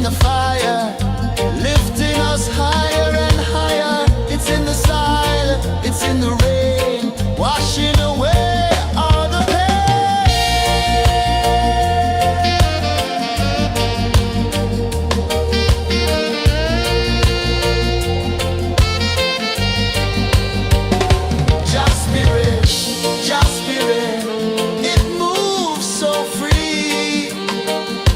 the fire, lifting us higher and higher. It's in the silence, it's in the rain, washing away all the Just spirit, just spirit, it moves so free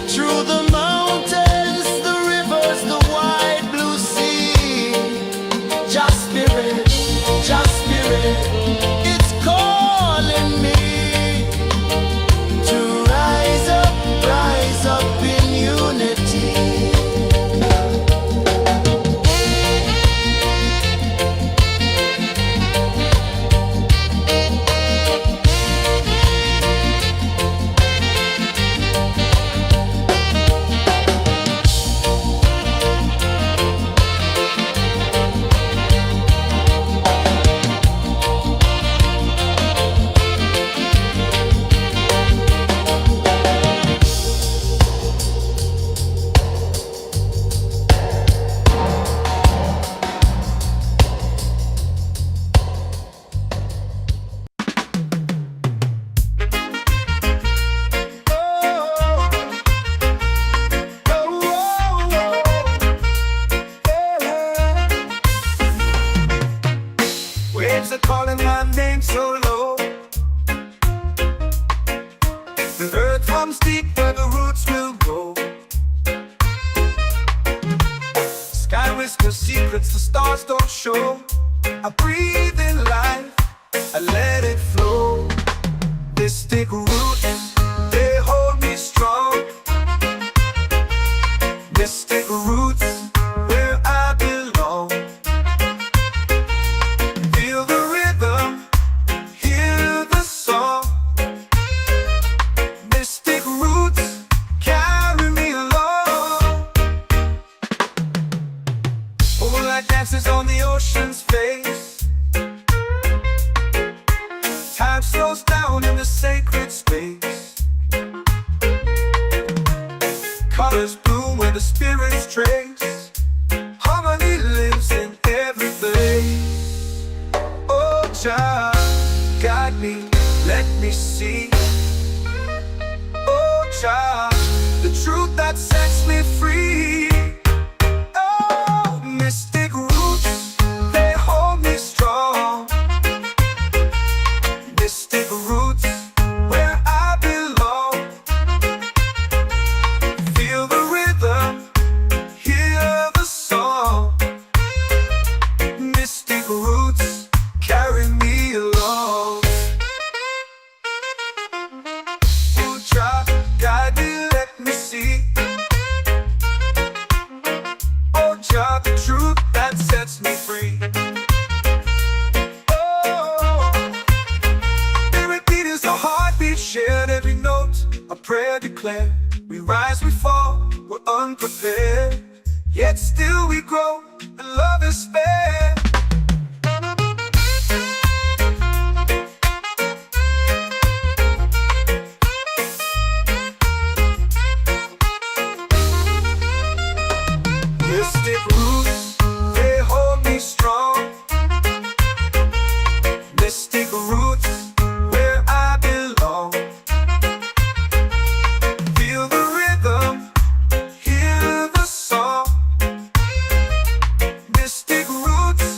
through the mountains, the rivers, the wide blue sea. Just spirit, it's calling me to rise up in unity. Waves are calling my name so low. The earth runs deep where the roots will grow. Sky whispers secrets the stars don't show. I breathe in life, I let it flow. Mystic roots, they hold me strong. Mystic roots, where I belong. Feel the rhythm, hear the song. Mystic roots, carry me along. Moonlight dances on the ocean's face. Time slows down in the sacred space. Colors bloom where the spirits trace. Harmony lives in every place. Oh, Jah, guide me, let me see. Oh, Jah, the truth that sets me free. Oh, mystic roots, they hold me strong. Mystic roots, where I belong. Feel the rhythm, hear the song. Mystic roots, carry me along. Oh, Jah, guide me, let me see. Oh, Jah, the truth that sets me free. Oh, spirit beat is a heartbeat shared, every note a prayer declared. We rise, we fall, we're unprepared, yet still we grow, and love is fair. Mystic roots, they hold me strong. Mystic roots, where I belong. Feel the rhythm, hear the song. Mystic roots,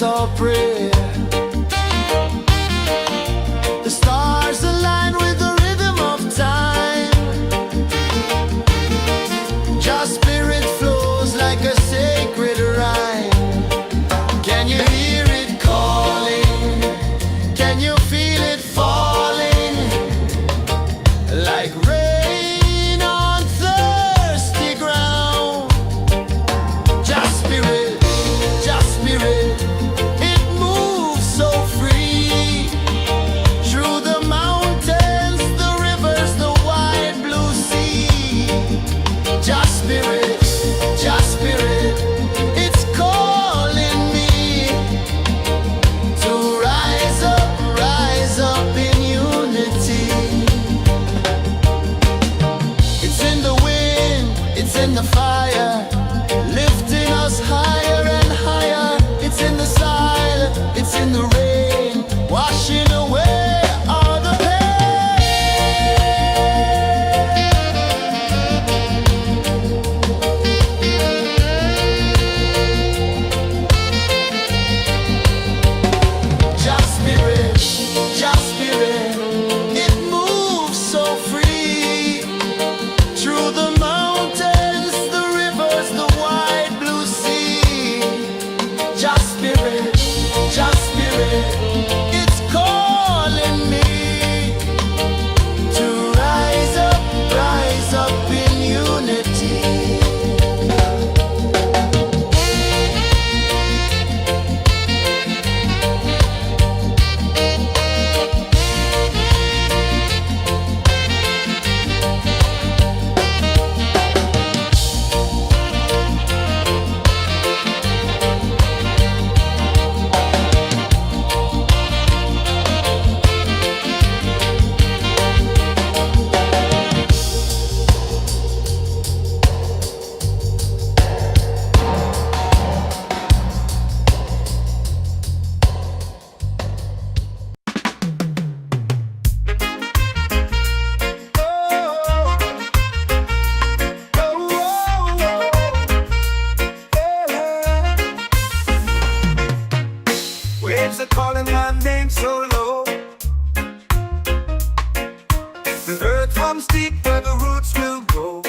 chant or pray. The stars align with the rhythm of time. Your spirit flows like a sacred rhyme. Can you hear it calling? Can you feel it falling? Like rain on thirsty ground. Just spirit, it moves so free. Through the mountains, the rivers, the wide blue sea. Just spirit, it's calling me to rise up in unity. It's in the wind, it's in the fire, lifting us higher and higher. It's in the silence, it's in the rain, washing away all the Just spirit, it moves so free. Through the mountains, the rivers, the wide blue sea. Just spirit, it's calling me to rise up in unity. Waves are calling my name so low. The earth runs deep where the roots will grow.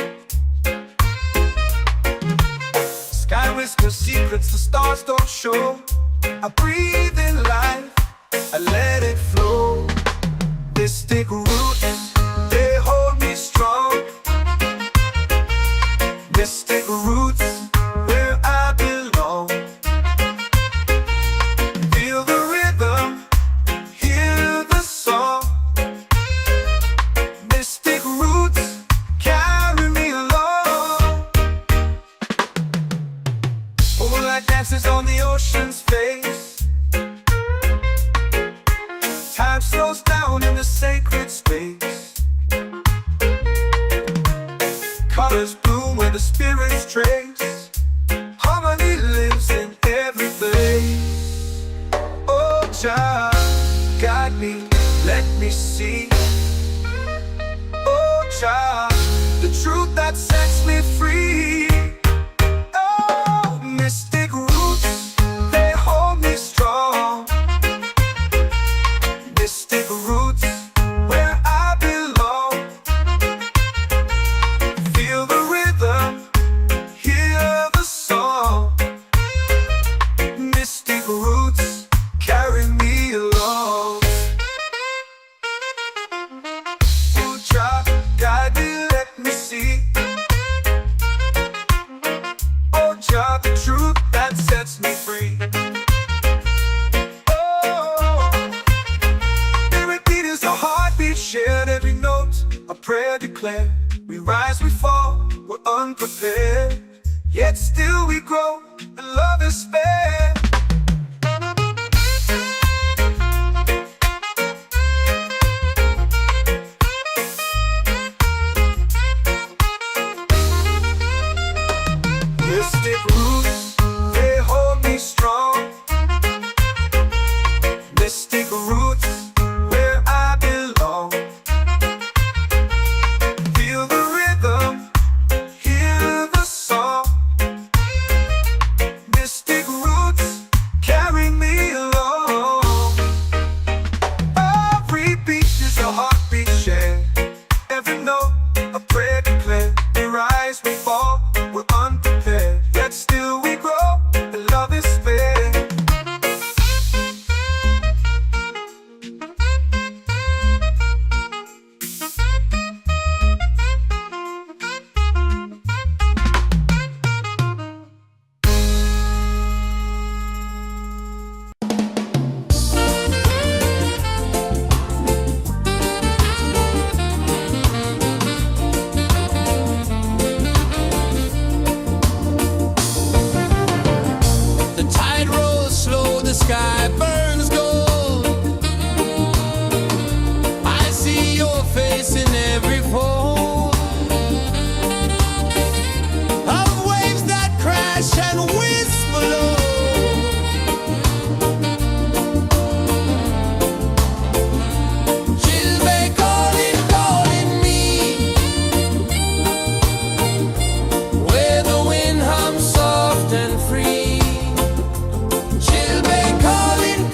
Sky whispers secrets the stars don't show. I breathe in life, I let it flow. They stick roots, they hold me strong. They stick roots where I belong. Feel the rhythm, hear the song. Mystic roots carry me along. Moonlight dances on the ocean's face. Time slows down in the sacred space. Colors bloom where the spirits trace. Harmony lives in every face. Oh, child, guide me, let me see. Oh, child, the truth that sets me free. Oh, mystic roots, they hold me strong. Mystic roots, where I belong. Feel the rhythm, hear the song. Mystic roots carry me along. Oh, child, guide me, let me see. The tide rolls slow, the sky burns gold. I see your face in every fold of waves that crash and whisper low. Calling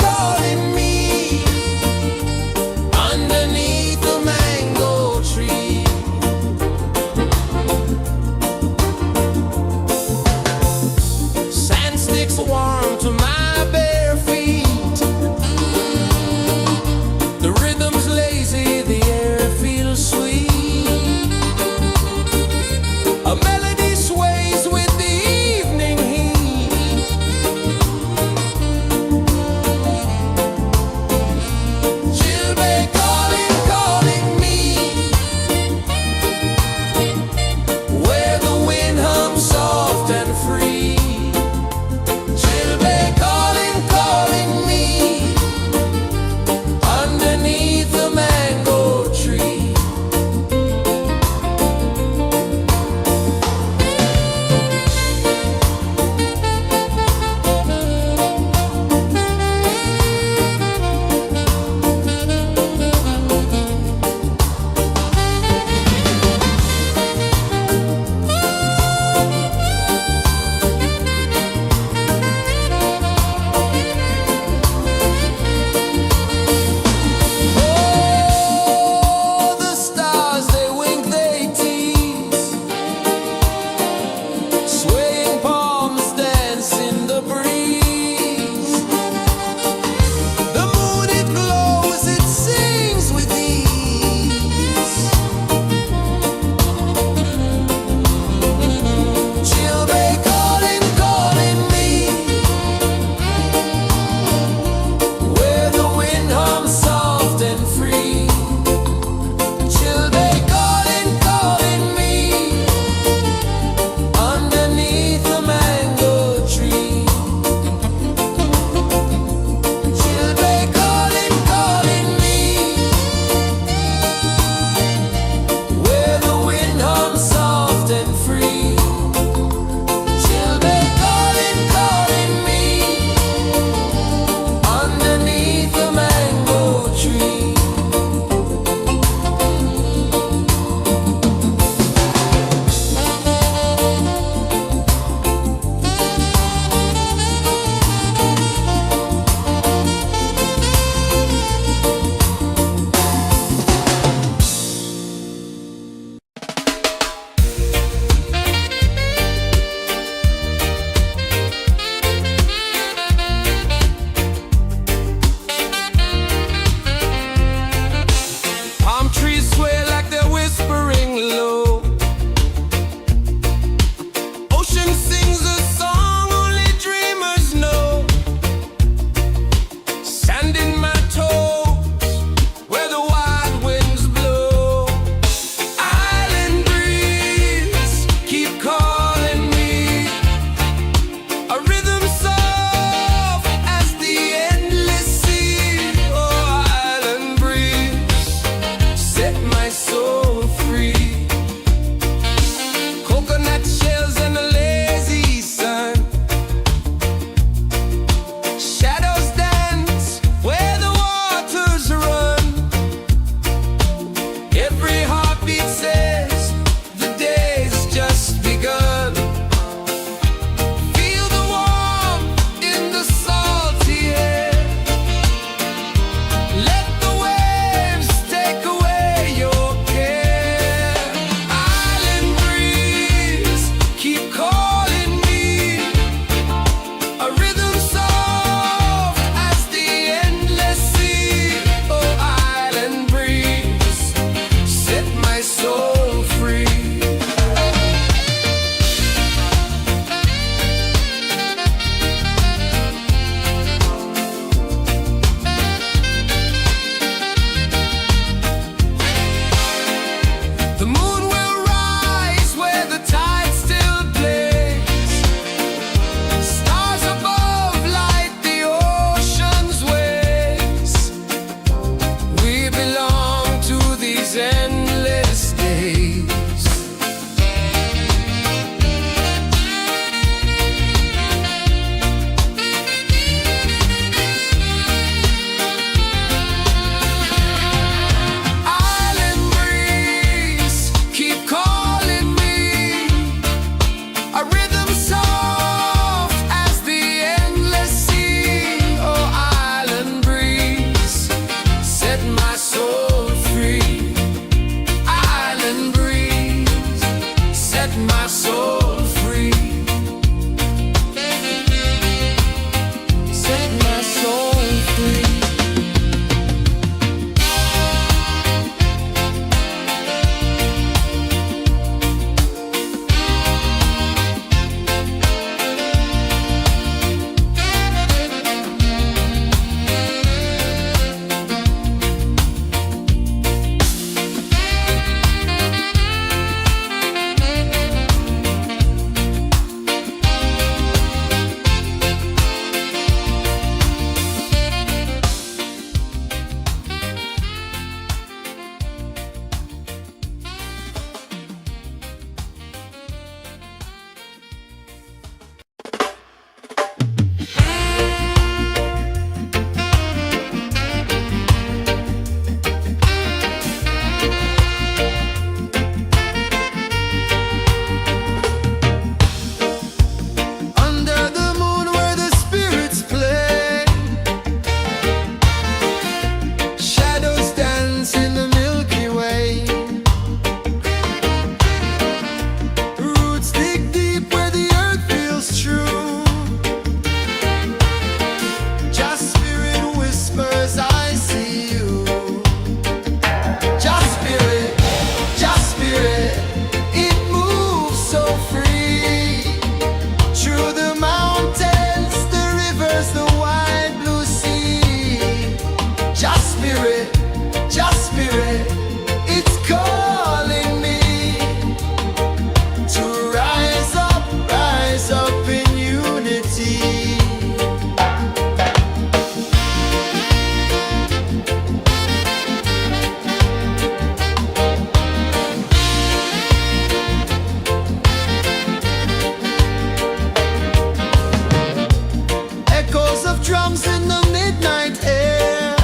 of drums in the midnight air.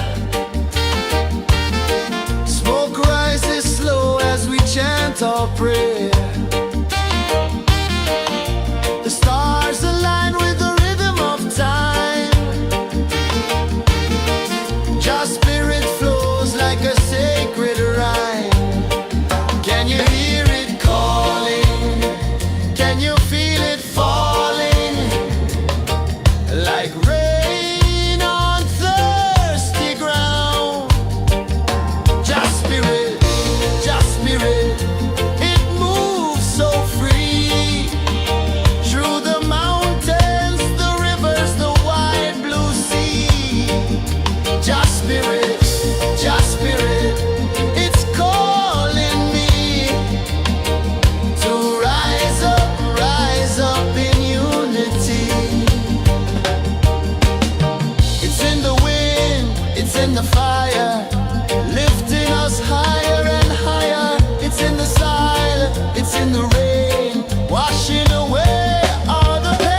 Smoke rises slow as we chant our prayer. The stars align with the rhythm of time. Your spirit flows like a sacred rhyme. Can you hear it calling? Can you feel it falling? Like rain on thirsty ground. Just spirit, it moves so free. Through the mountains, the rivers, the wide blue sea. Just spirit, it's calling me to rise up in unity. It's in the wind, it's in the fire, lifting us higher and higher. It's in the silence, it's in the rain, washing away all the pain.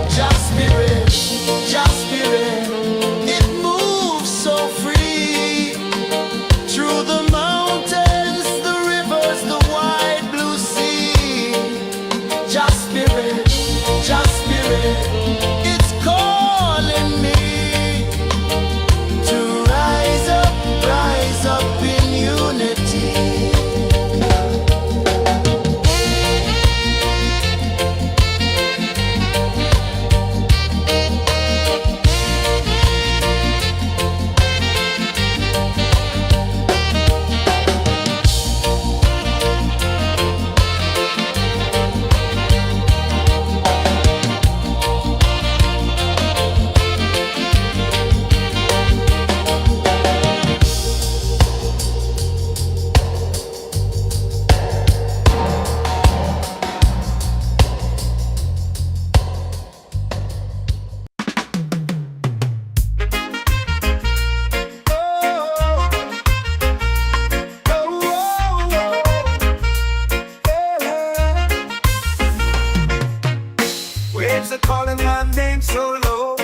Just spirit, it moves so free. Through the mountains, the rivers, the wide blue sea. Just spirit, it's calling me to rise up in unity. Waves are calling my name so low.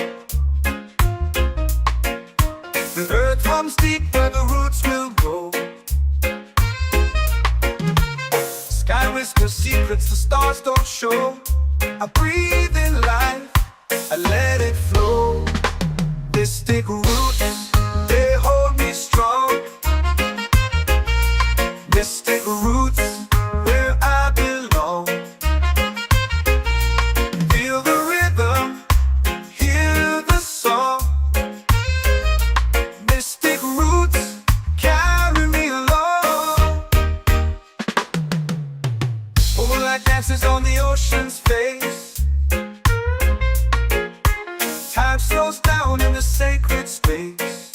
The earth hums deep where the roots will grow. Sky whispers secrets the stars don't show. I breathe in life, I let it flow. Mystic roots, they hold me strong. Mystic roots, where I belong. Feel the rhythm, hear the song. Mystic roots, carry me along. Moonlight dances on the ocean's face. Time slows down in the sacred space.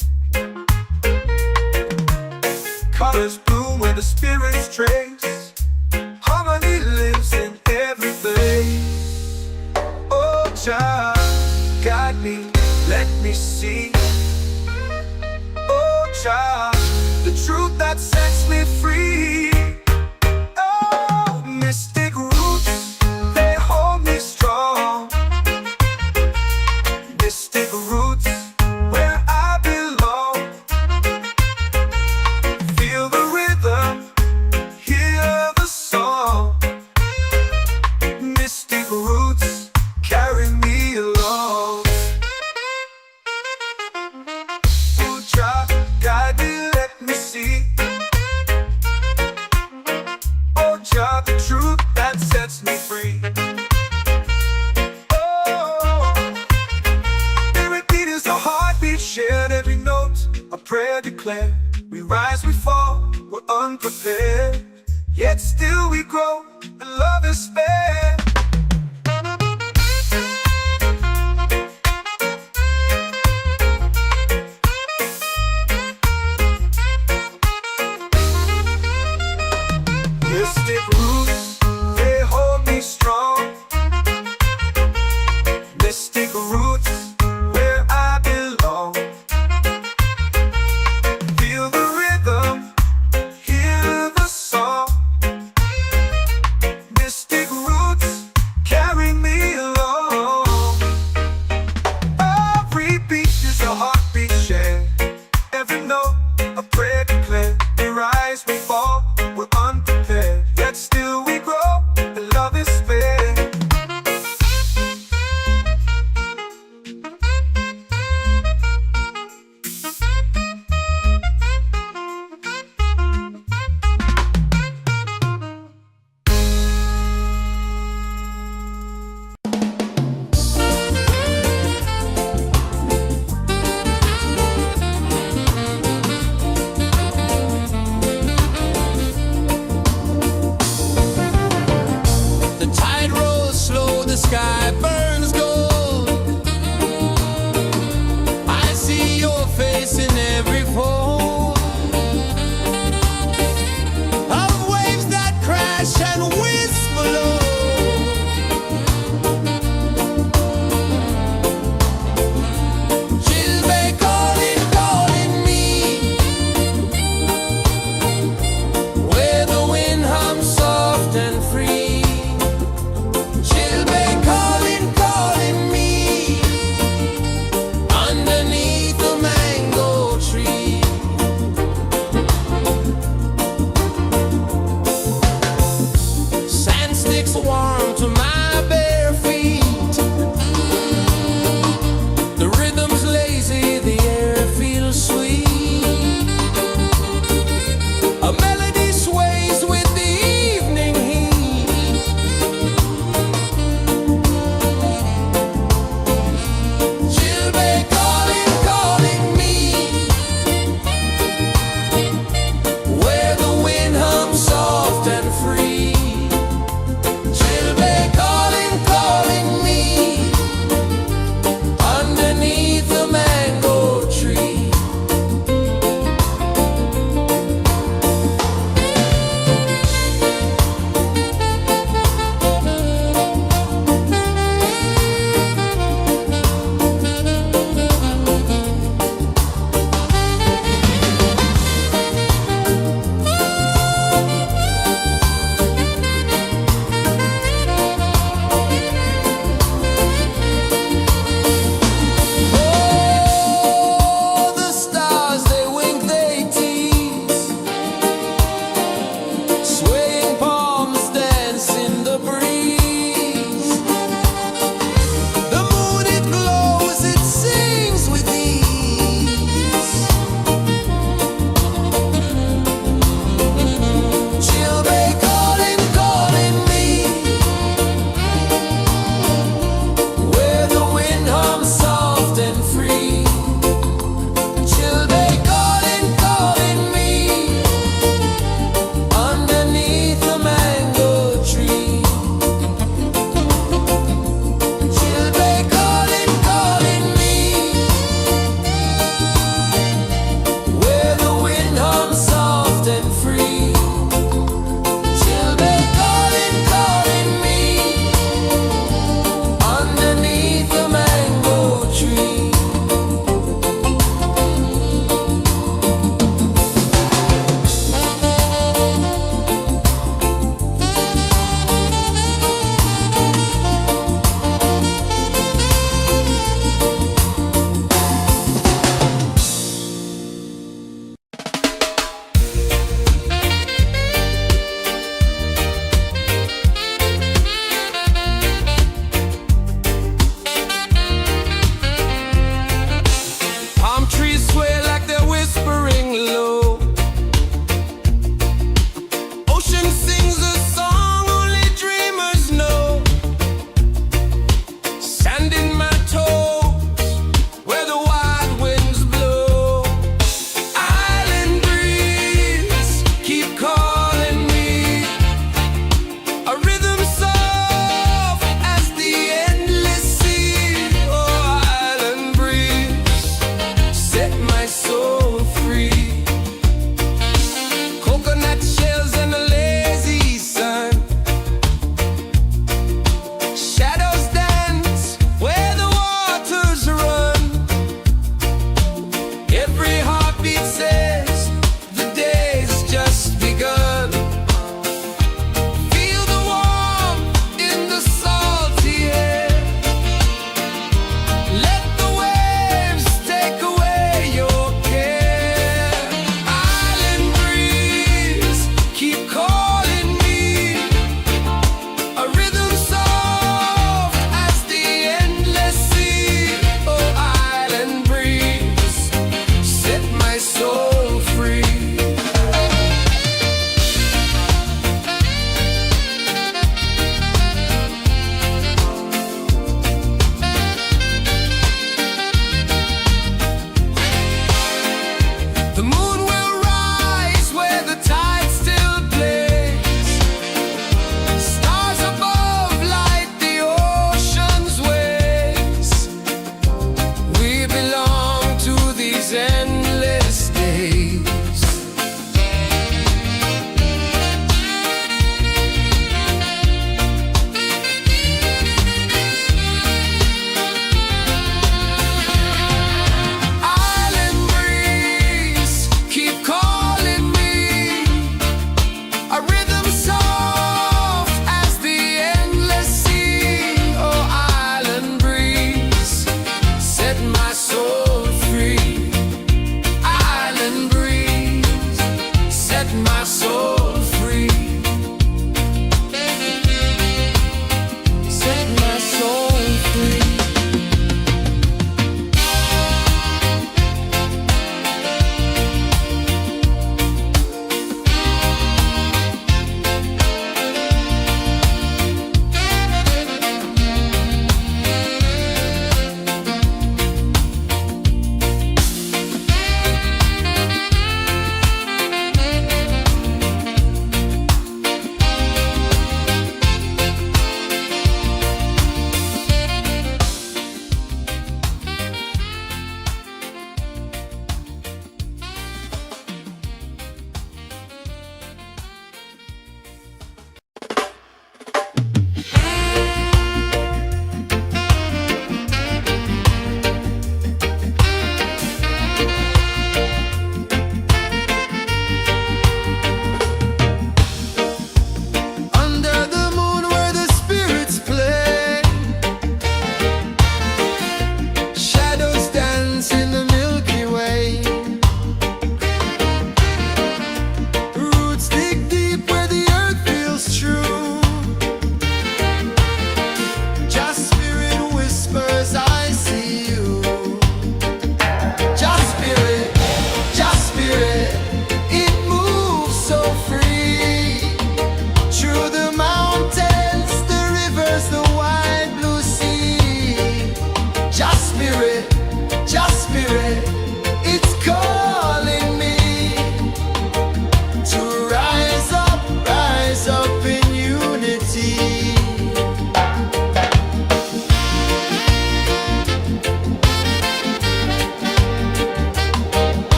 Colors bloom where the spirits trace. Harmony lives in every place. Oh, child, guide me, let me see. Oh, child, the truth that sets me free. Oh, mystic roots, they hold me strong. Mystic roots, where I belong. Feel the rhythm, hear the song. Mystic roots, carry me along. Oh, child, guide me, let me see. Oh, child, the truth that sets me free. Oh, every beat is a heartbeat shared, every note a prayer declared. We rise, we fall, we're unprepared, yet still we grow, and love is spared. Mystic roots, they hold me strong. Mystic roots, where I belong. Feel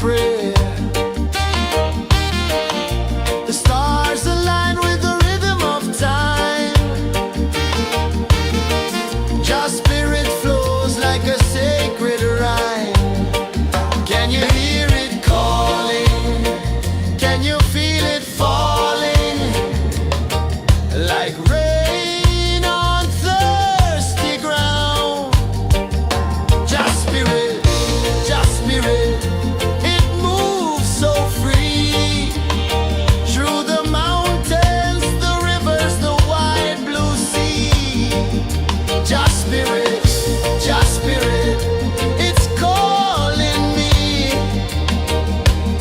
prayer. The stars align with the rhythm of time. Just spirit flows like a sacred rhyme. Can you hear it calling? Can you feel it falling? Like rain on thirsty ground. Just spirit, it moves so free. Through the mountains, the rivers, the wide blue sea. Just spirit, it's calling me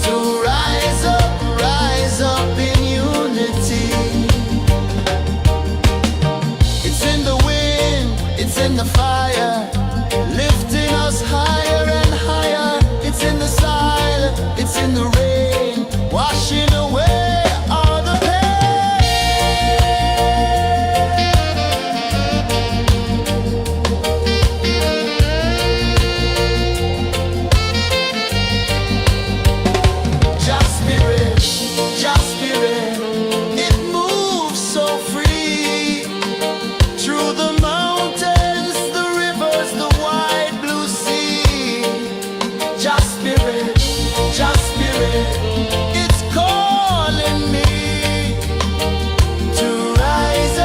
to rise up in unity. It's in the wind, it's in the fire, lifting us higher and higher. It's in the silence, it's in the rain, washing away all the Just spirit, it moves so free. Through the mountains, the rivers, the wide blue sea. Just spirit, it's calling me to rise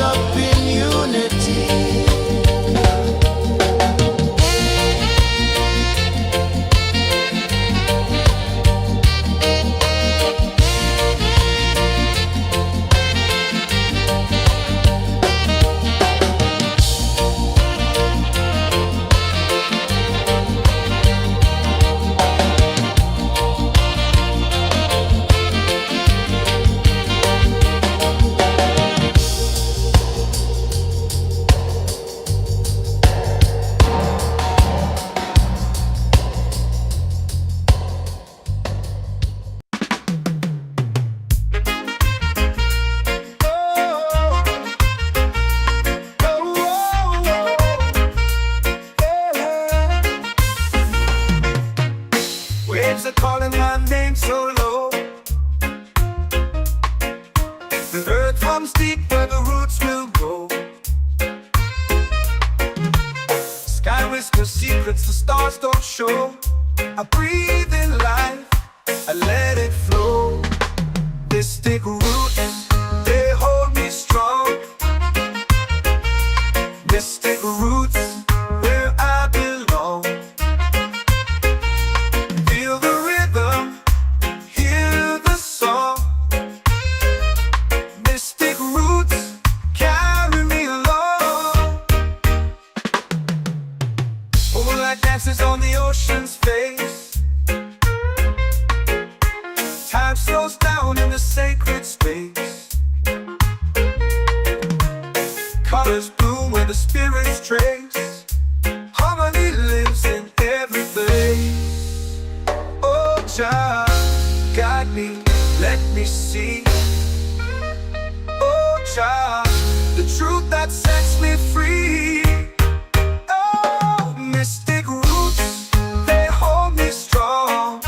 up in unity. Waves are calling my name so low. The earth runs deep where the roots will grow. Sky whispers secrets the stars don't show. I breathe in life, I let it flow. Mystic roots, they hold me strong. Mystic roots, where I belong. Feel the rhythm, hear the song. Mystic roots, carry me along. Moonlight dances on the ocean's face. Time slows down in the sacred space. Colors bloom where the spirits trace. Harmony lives in every place. Oh, child, guide me, let me see. Oh, child, the truth that sets me free. Oh, mystic roots, they hold me strong.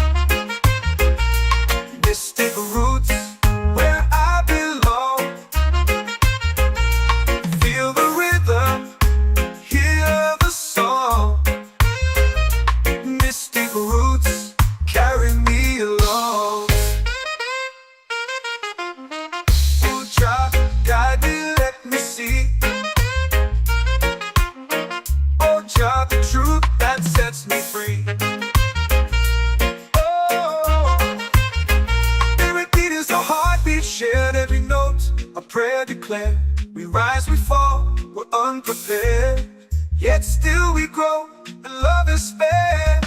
Mystic roots, where I belong. Feel the rhythm, hear the song. Mystic roots, carry me along. Oh, child, guide me, let me see. Oh, child, the truth that sets me free. Shared every note, a prayer declared. We rise, we fall, we're unprepared. Yet still we grow, and love is spared.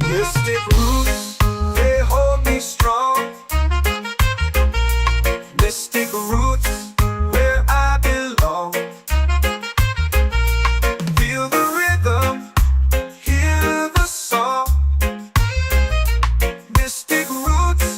Mystic roots, they hold me strong. Mystic roots, where I belong. Feel the rhythm, hear the song. Mystic roots,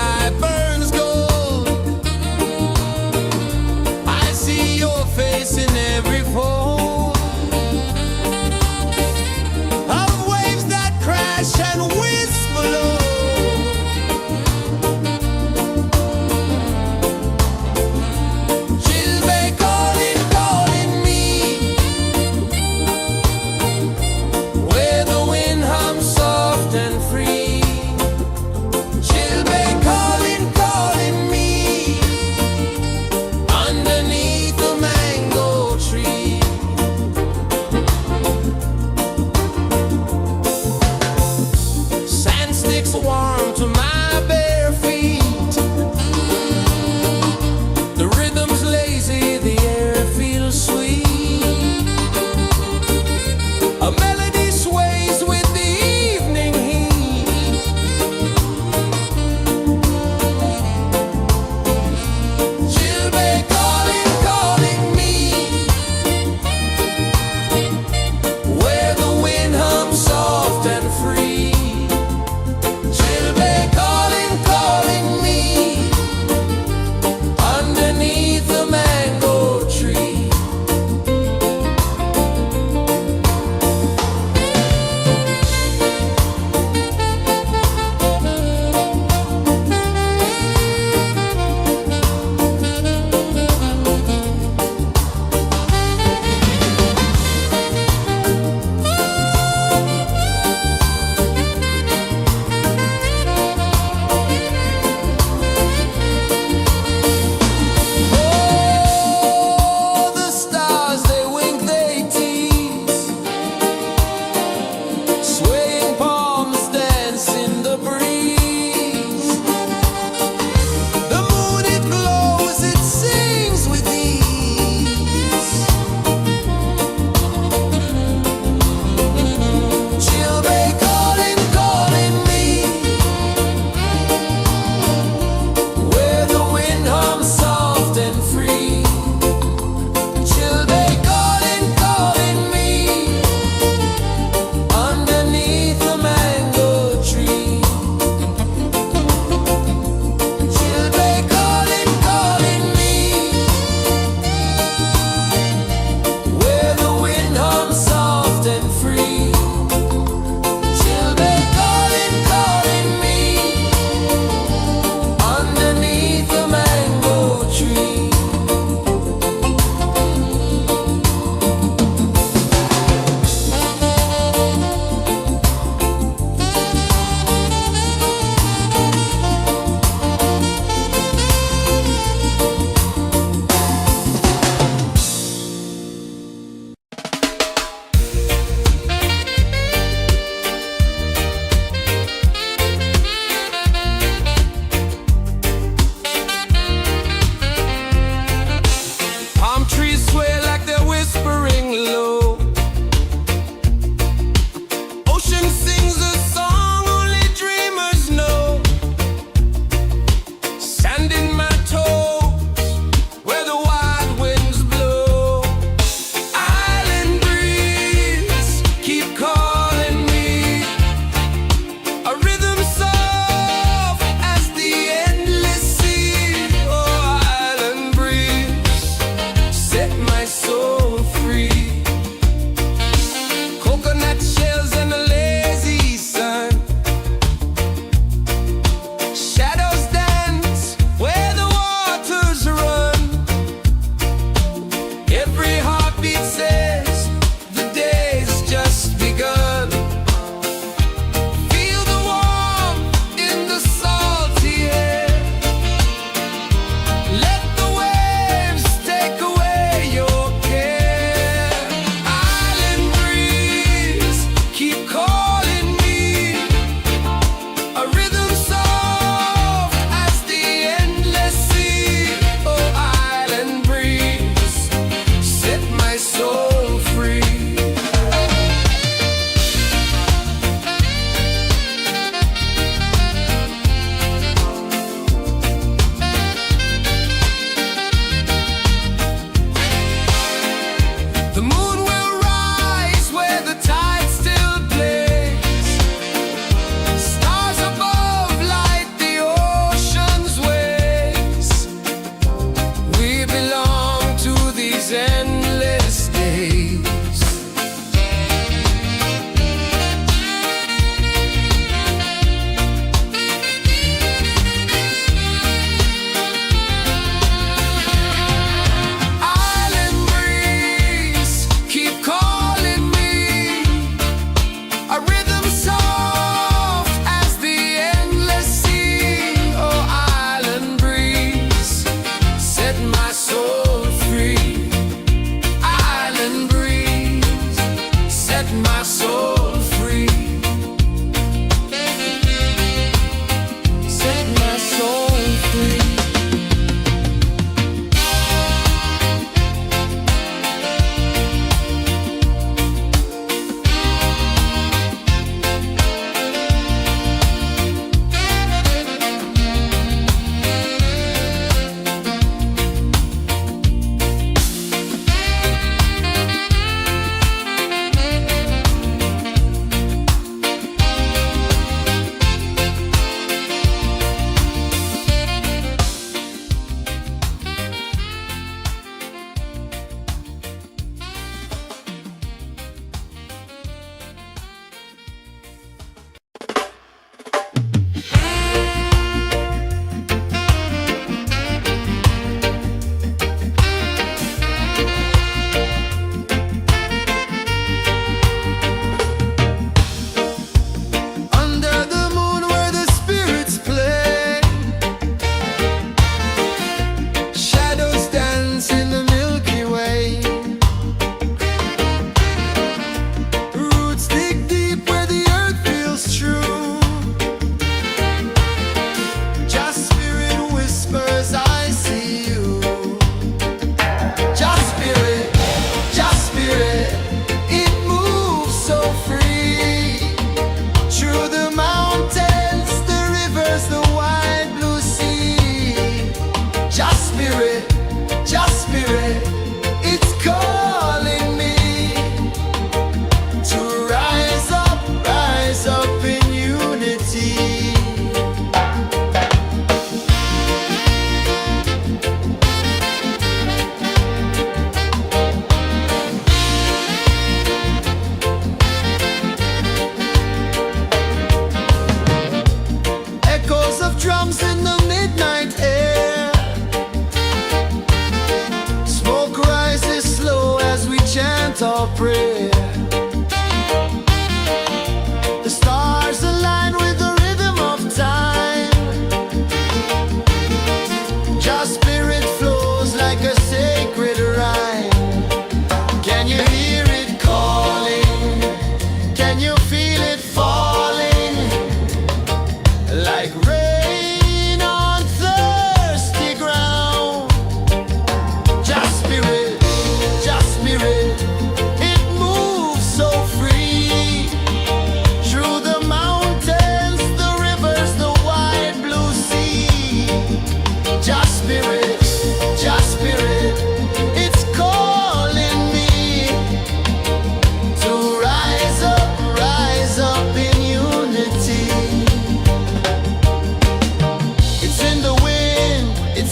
sky burns gold. I see your face in every fold of waves that crash and whisper low. Chilbay calling, calling me, where the wind hums soft and free. Chilbay calling,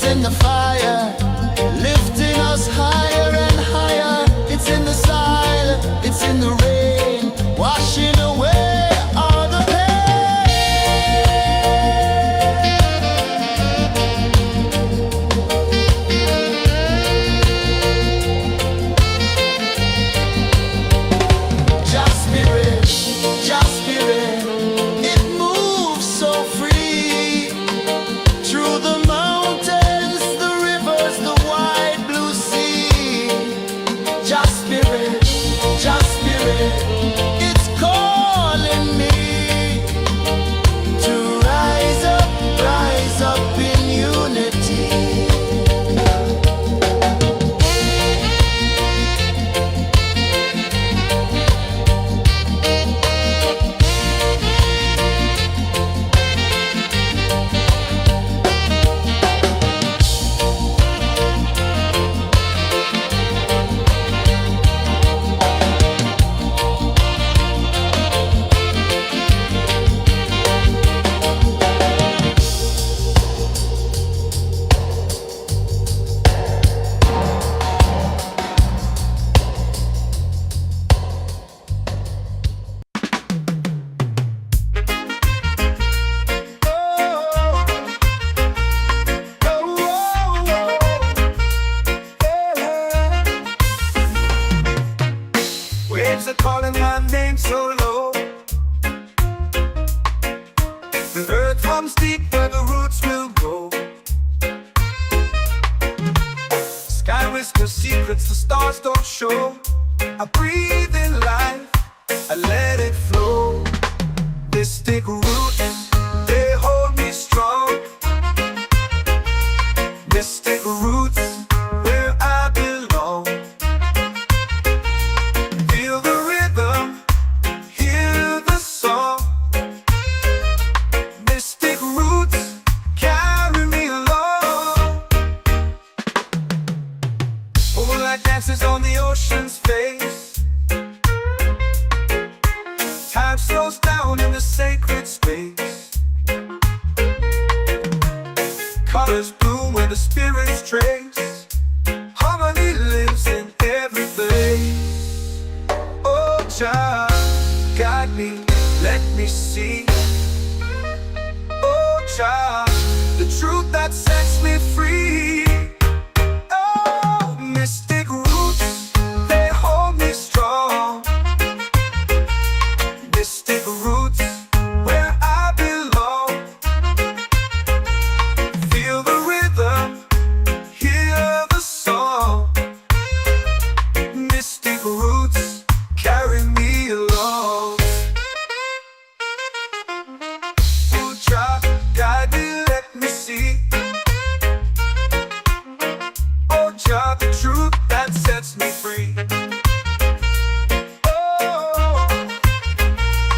in the fire, lifting us higher and higher. It's in the silence, it's in the rain, washing away all the Just spirit, just spirit, it moves so free through the mountains, the rivers, the wide blue sea. Just spirit, it's calling me to rise up in unity. Waves are calling my name so low. The earth comes deep where the roots will go. Sky whispers secrets the stars don't show. I breathe in life, I let it flow. Mystic roots, they hold me strong. Mystic roots, where I belong. Feel the rhythm, hear the song. Mystic roots, carry me along. Moonlight dances on the ocean's face. Time slows down in the sacred space. Colors bloom where the spirits trace. Harmony lives in every place. Oh, Jah, guide me, let me see. Oh, Jah, the truth that sets me free. Oh, mystic roots, they hold me strong. Mystic roots, where I belong. Feel the rhythm, hear the song. Mystic roots, carry me along. Oh, Jah, guide me, let me see. Oh, Jah, the truth that sets me free. Oh,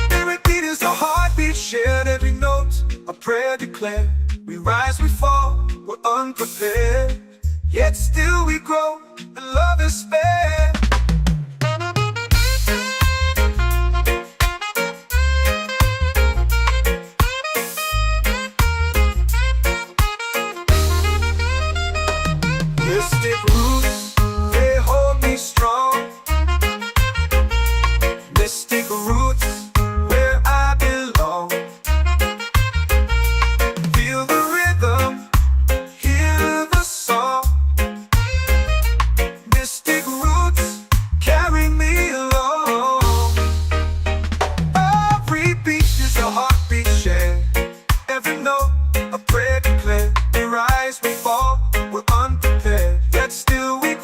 spirit beat is a heartbeat shared, every note a prayer declared. We rise, we fall, we're unprepared, yet still we grow, and love is spared. Mystic roots, they hold me strong. Mystic roots, where I belong. Feel the rhythm, hear the song. Mystic roots, carry me along. Every beat is a heartbeat shared, every note a prayer declared. We rise, we fall, we're unprepared, yet still we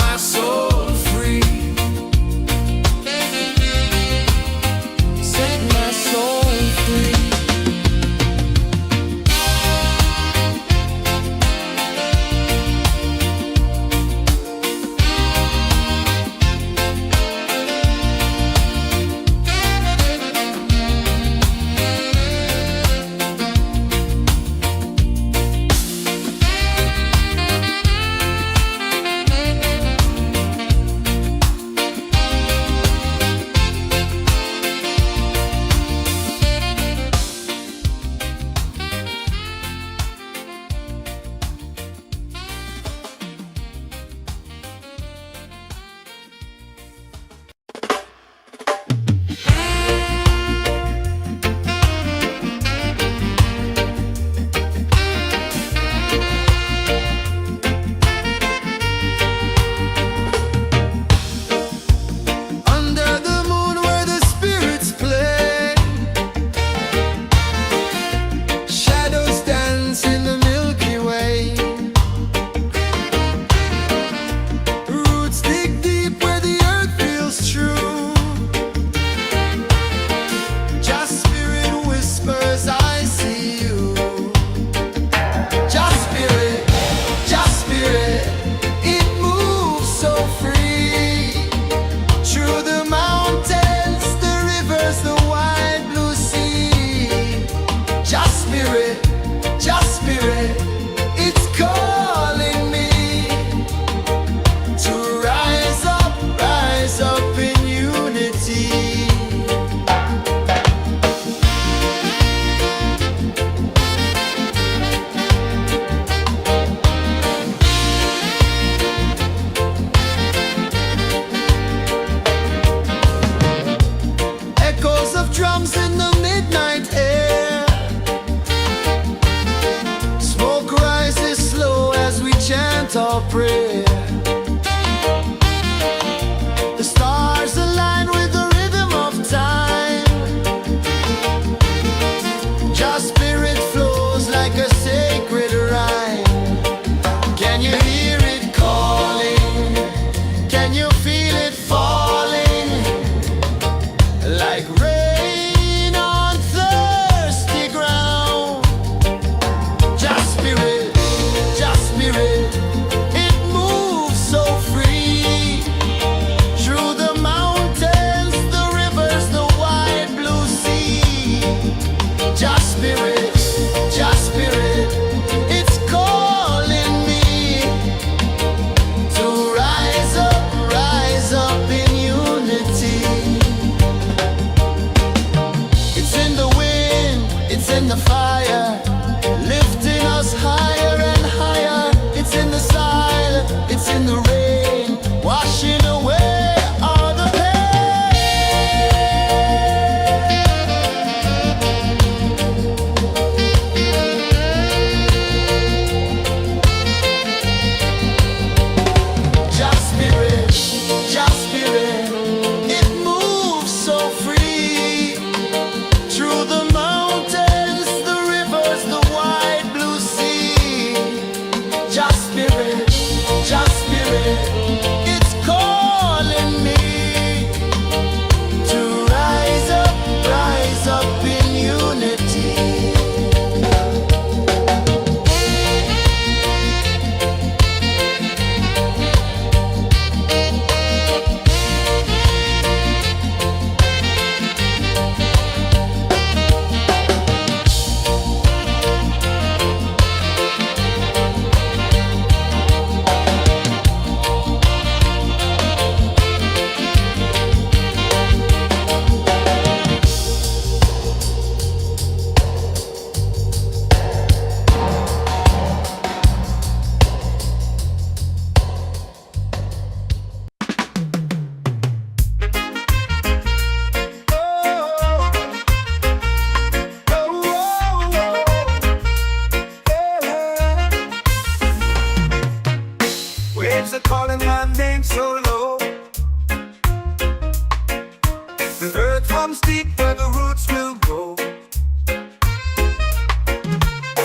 my soul free. Set my soul free. Drums in the midnight air. Smoke rises slow as we chant our prayer. The stars align with the rhythm of time. Your spirit flows like a sacred rhyme. Can you hear it calling? Can you feel it falling? Like rain in the fire, lifting us higher and higher. It's in the silence, it's in the rain, washing away all the Just spirit, it moves so free through the mountains, the rivers, the wide blue sea. Just spirit, it's calling me to rise up in unity. Waves are calling my name so low. The earth comes deep where the roots will grow.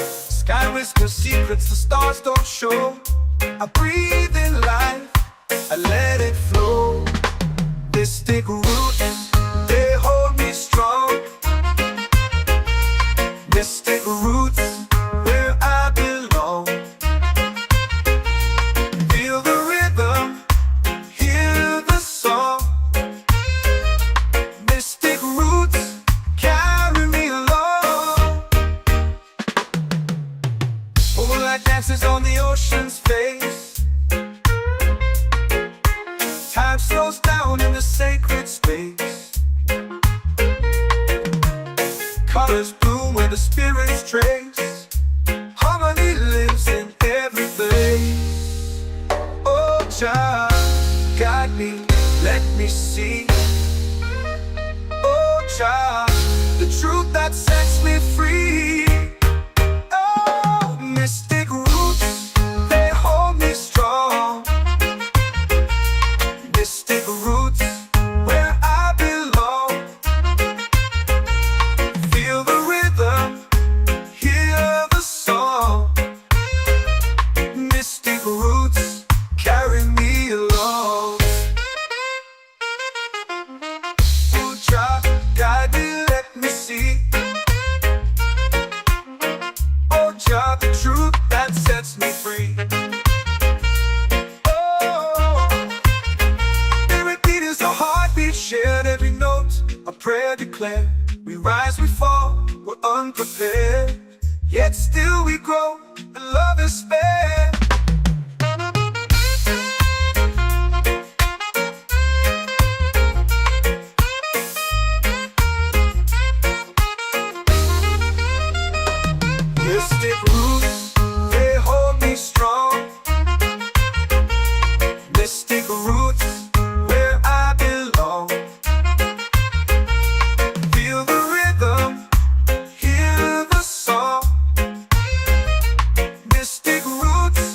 Sky whispers secrets the stars don't show. I breathe in life, I Mystic roots, they hold me strong. Mystic roots, where I belong. Feel the rhythm, hear the song. Mystic roots, carry me along. Moonlight dances on the ocean's face. Time slows down in the sacred space. Colors bloom where the spirits trace. Harmony lives in every face. Oh, child, guide me, let me see. Oh, child, the truth that sets me free. Oh, mystic roots, they hold me strong. Mystic roots, where I belong. Feel the rhythm, hear the song. Mystic roots, carry me along. Oh, child, guide me, let me see. Oh, child, the truth that sets me free. Shared every note, a prayer declared. We rise, we fall, we're unprepared. Yet still we grow, and love is spared. Mystic roots, they hold me strong. Mystic roots, where I belong. Feel the rhythm, hear the song. Mystic roots,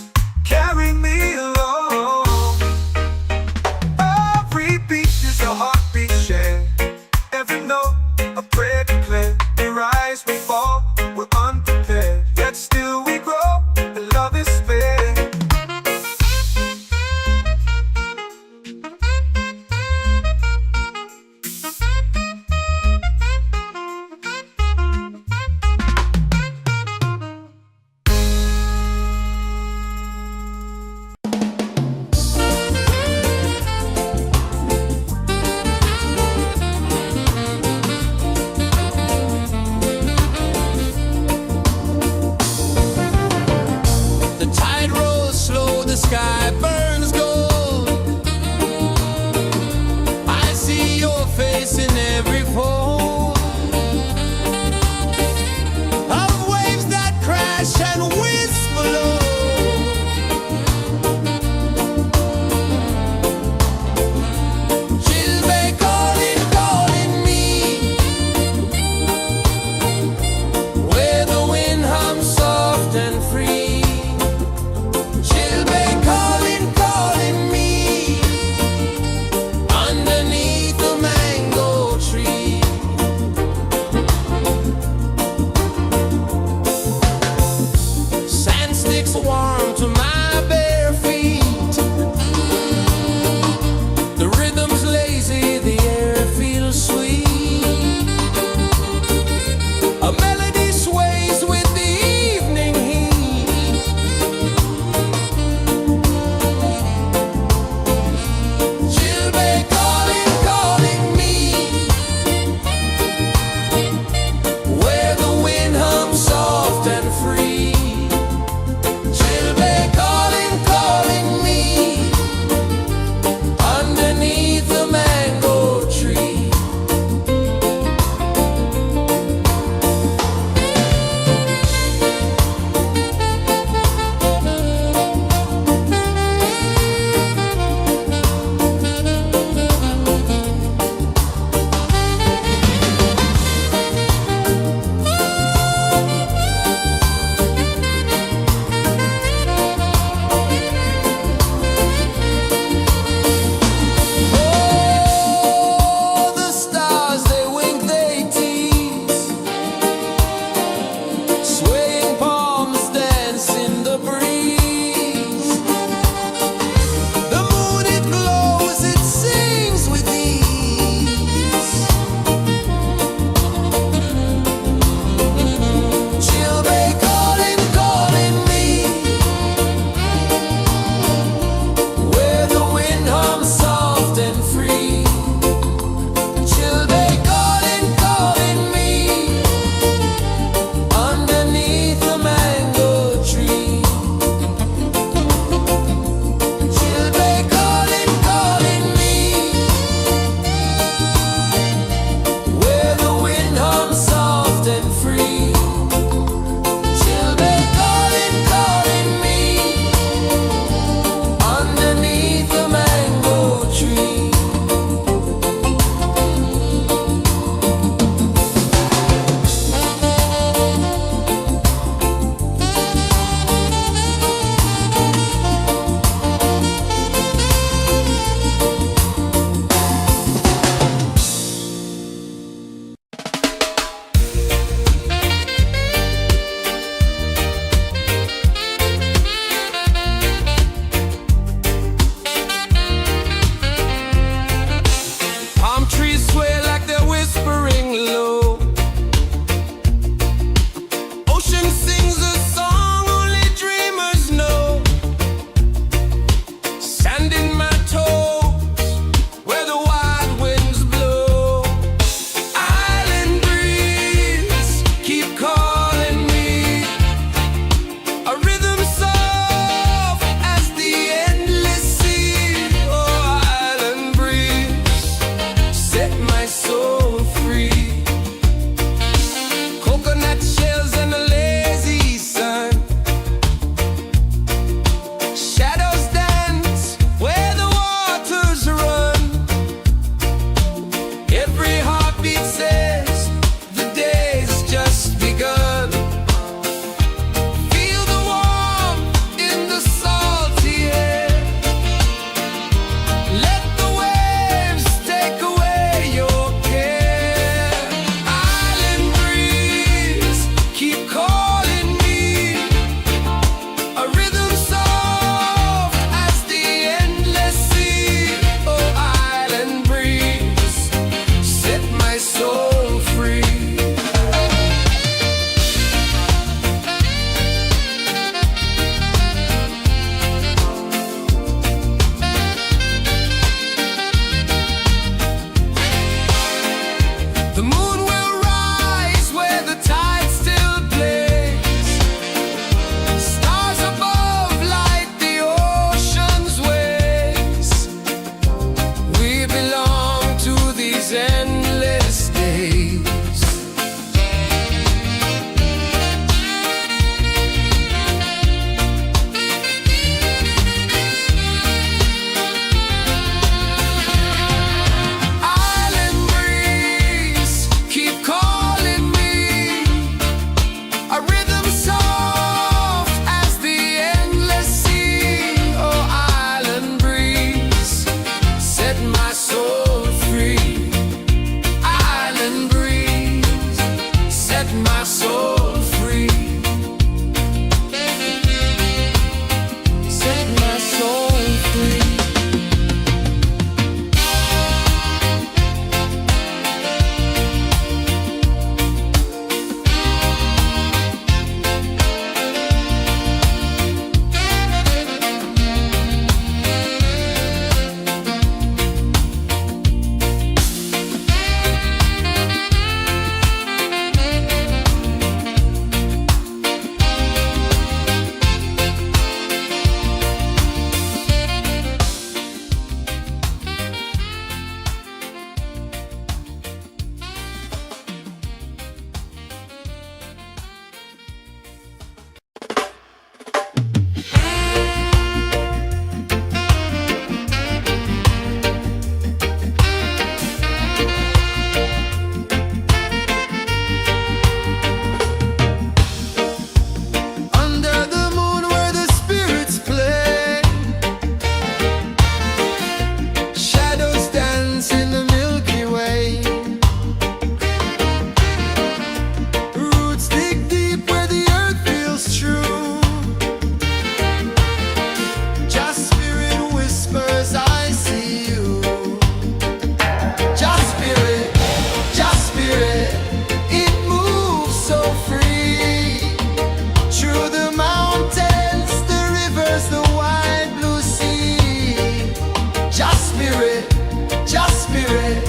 spirit,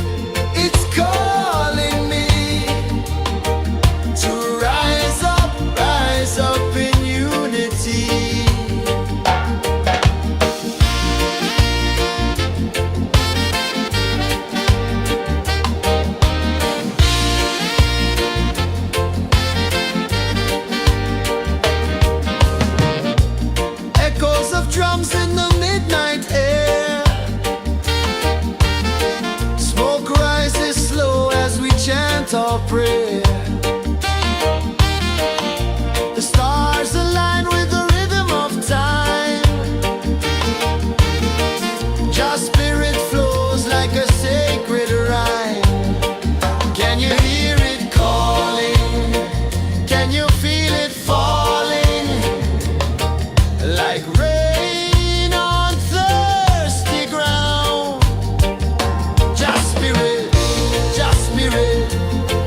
it's calling me to rise up in unity. Echoes of drums in the midnight air. Smoke rises slow as we chant our prayer. The stars align with the rhythm of time. Your spirit flows like a sacred rhyme. Can you hear it calling? Can you feel it falling? Like rain on thirsty ground. Just spirit,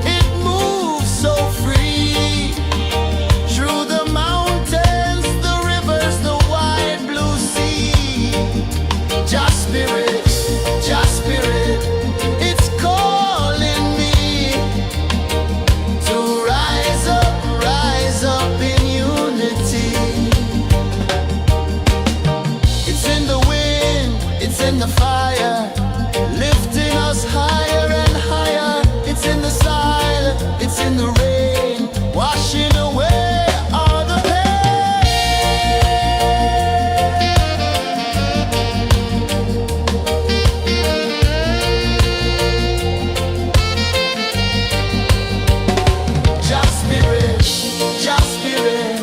it moves so free. Through the mountains, the rivers, the wide blue sea. Just spirit, it's calling me to rise up in unity. It's in the wind, it's in the fire, lifting us higher and higher. It's in the silence, it's in the rain, washing away all the pain. Just spirit,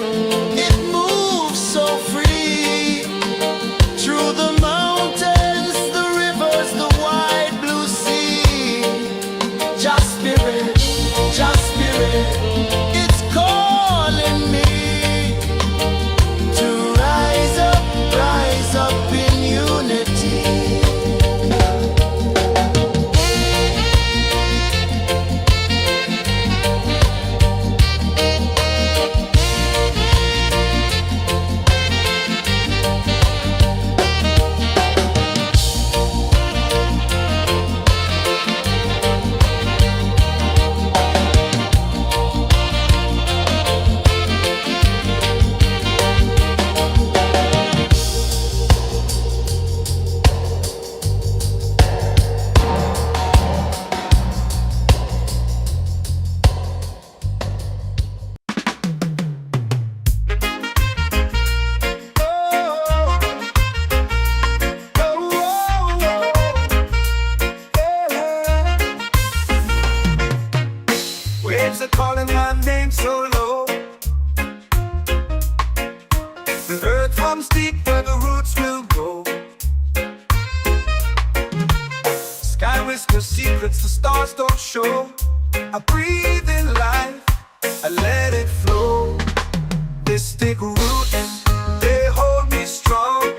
it moves so free. Through the mountains, the rivers, the wide blue sea. Just spirit, it's calling me to rise up in unity. Waves are calling my name so low. The earth hums deep where the roots will go. Sky whispers secrets the stars don't show. I breathe in life, I let it flow. Mystic roots, they hold me strong.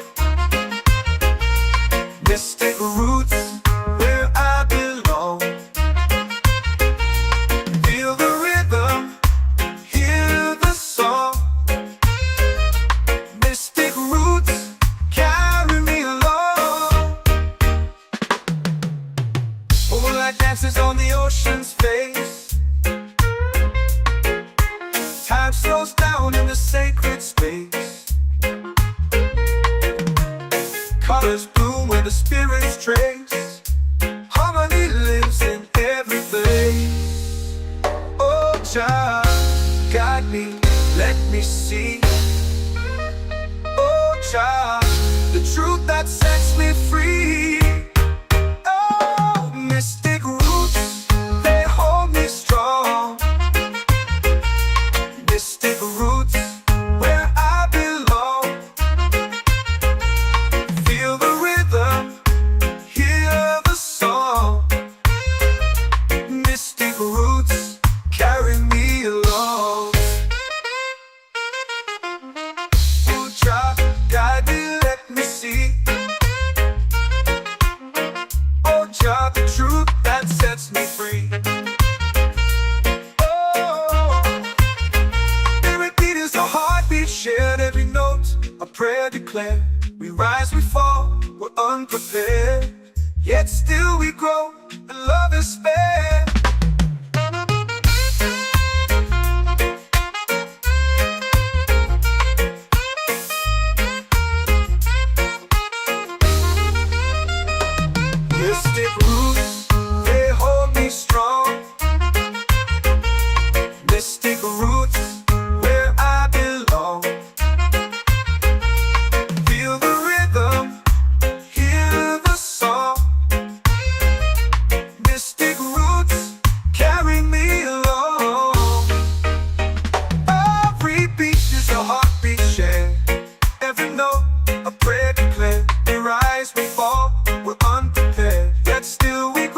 Mystic roots, where I belong. Feel the rhythm, hear the song. Mystic roots, carry me along. Moonlight dances on the ocean's face. Time slows down in the sacred space. Colors bloom where the spirits trace. Harmony lives in every place. Oh, child, guide me, let me see. Oh, child, the truth that sets me free. Oh, mystic roots, they hold me strong. Mystic roots, where I belong. Feel the rhythm, hear the song. Mystic roots, carry me along. Ooh, child, guide me yet still we grow, and love is fair. Mystic roots, they hold me strong. Mystic roots, where I belong. Feel the rhythm, hear the song. Mystic roots, carry me along. Every beat is a heartbeat shared. Every note, a prayer declared. We rise, we fall, we're unprepared, yet still we grow.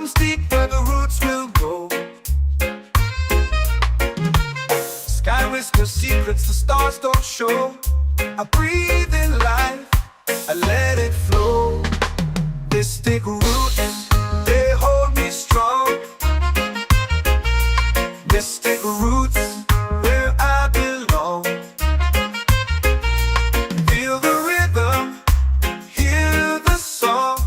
runs deep where the roots will go. Sky whispers secrets the stars don't show. I breathe in life, I let it flow. Mystic roots, they hold me strong. Mystic roots, where I belong. Feel the rhythm, hear the song.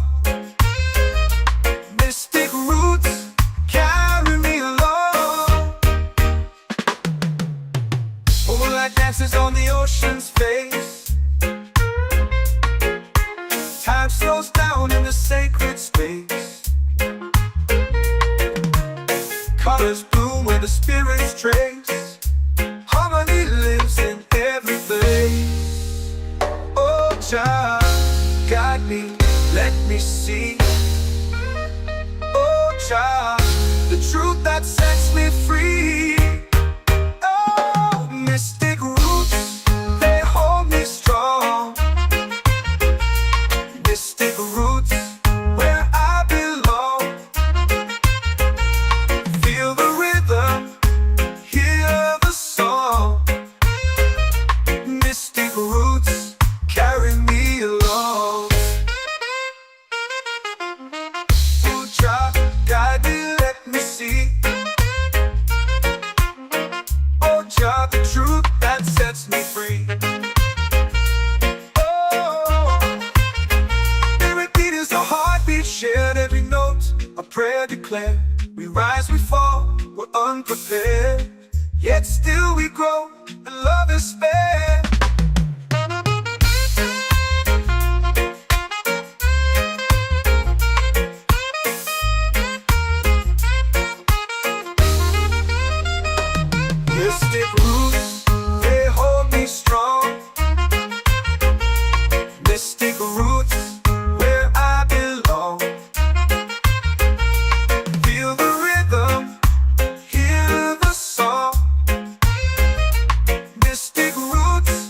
Mystic roots, carry me along. Moonlight dances on the ocean's face. Time slows down in the sacred space. Colors bloom where the spirits trace. Harmony lives in every place. Oh, Jah, guide me, let me see. Oh, Jah, the truth that sets me free. Oh, mystic roots, they hold me strong. Mystic roots, where I belong. Feel the rhythm, hear the song. Mystic roots, carry me along. Oh, Jah, guide me, let me see. Oh, Jah, the truth that sets me free. Heartbeat shared, every note a prayer declared. We rise, we fall, we're unprepared, yet still we grow, and love is spared. Mystic roots, they hold me strong. Mystic roots, where I belong. Feel the rhythm, hear the song. Mystic roots,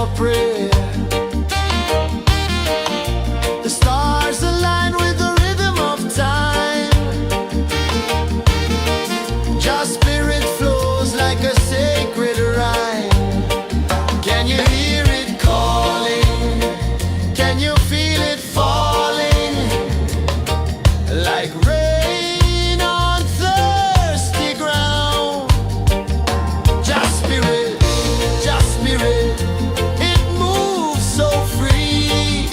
our prayer. The stars align with the rhythm of time. Your spirit flows like a sacred rhyme. Can you hear it calling? Can you feel it falling? Like rain on thirsty ground. Just spirit, it moves so free.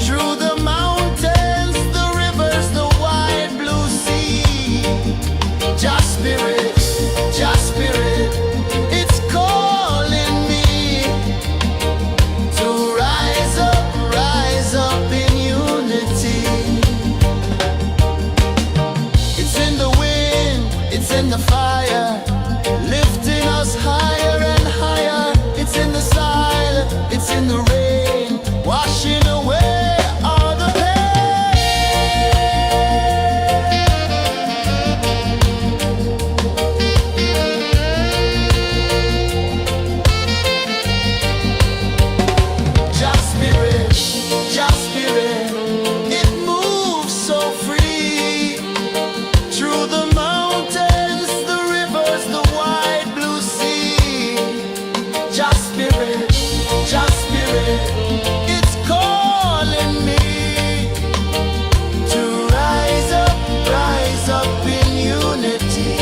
Through the mountains, the rivers, the wide blue sea. Just spirit, it's calling me to rise up in unity. It's in the wind, it's in the fire, lifting us higher and higher. It's in the silence, it's in the rain, washing away all the pain. Just spirit, it moves so free. Through the mountains, the rivers, the wide blue sea. Just spirit, it's calling me to rise up in unity.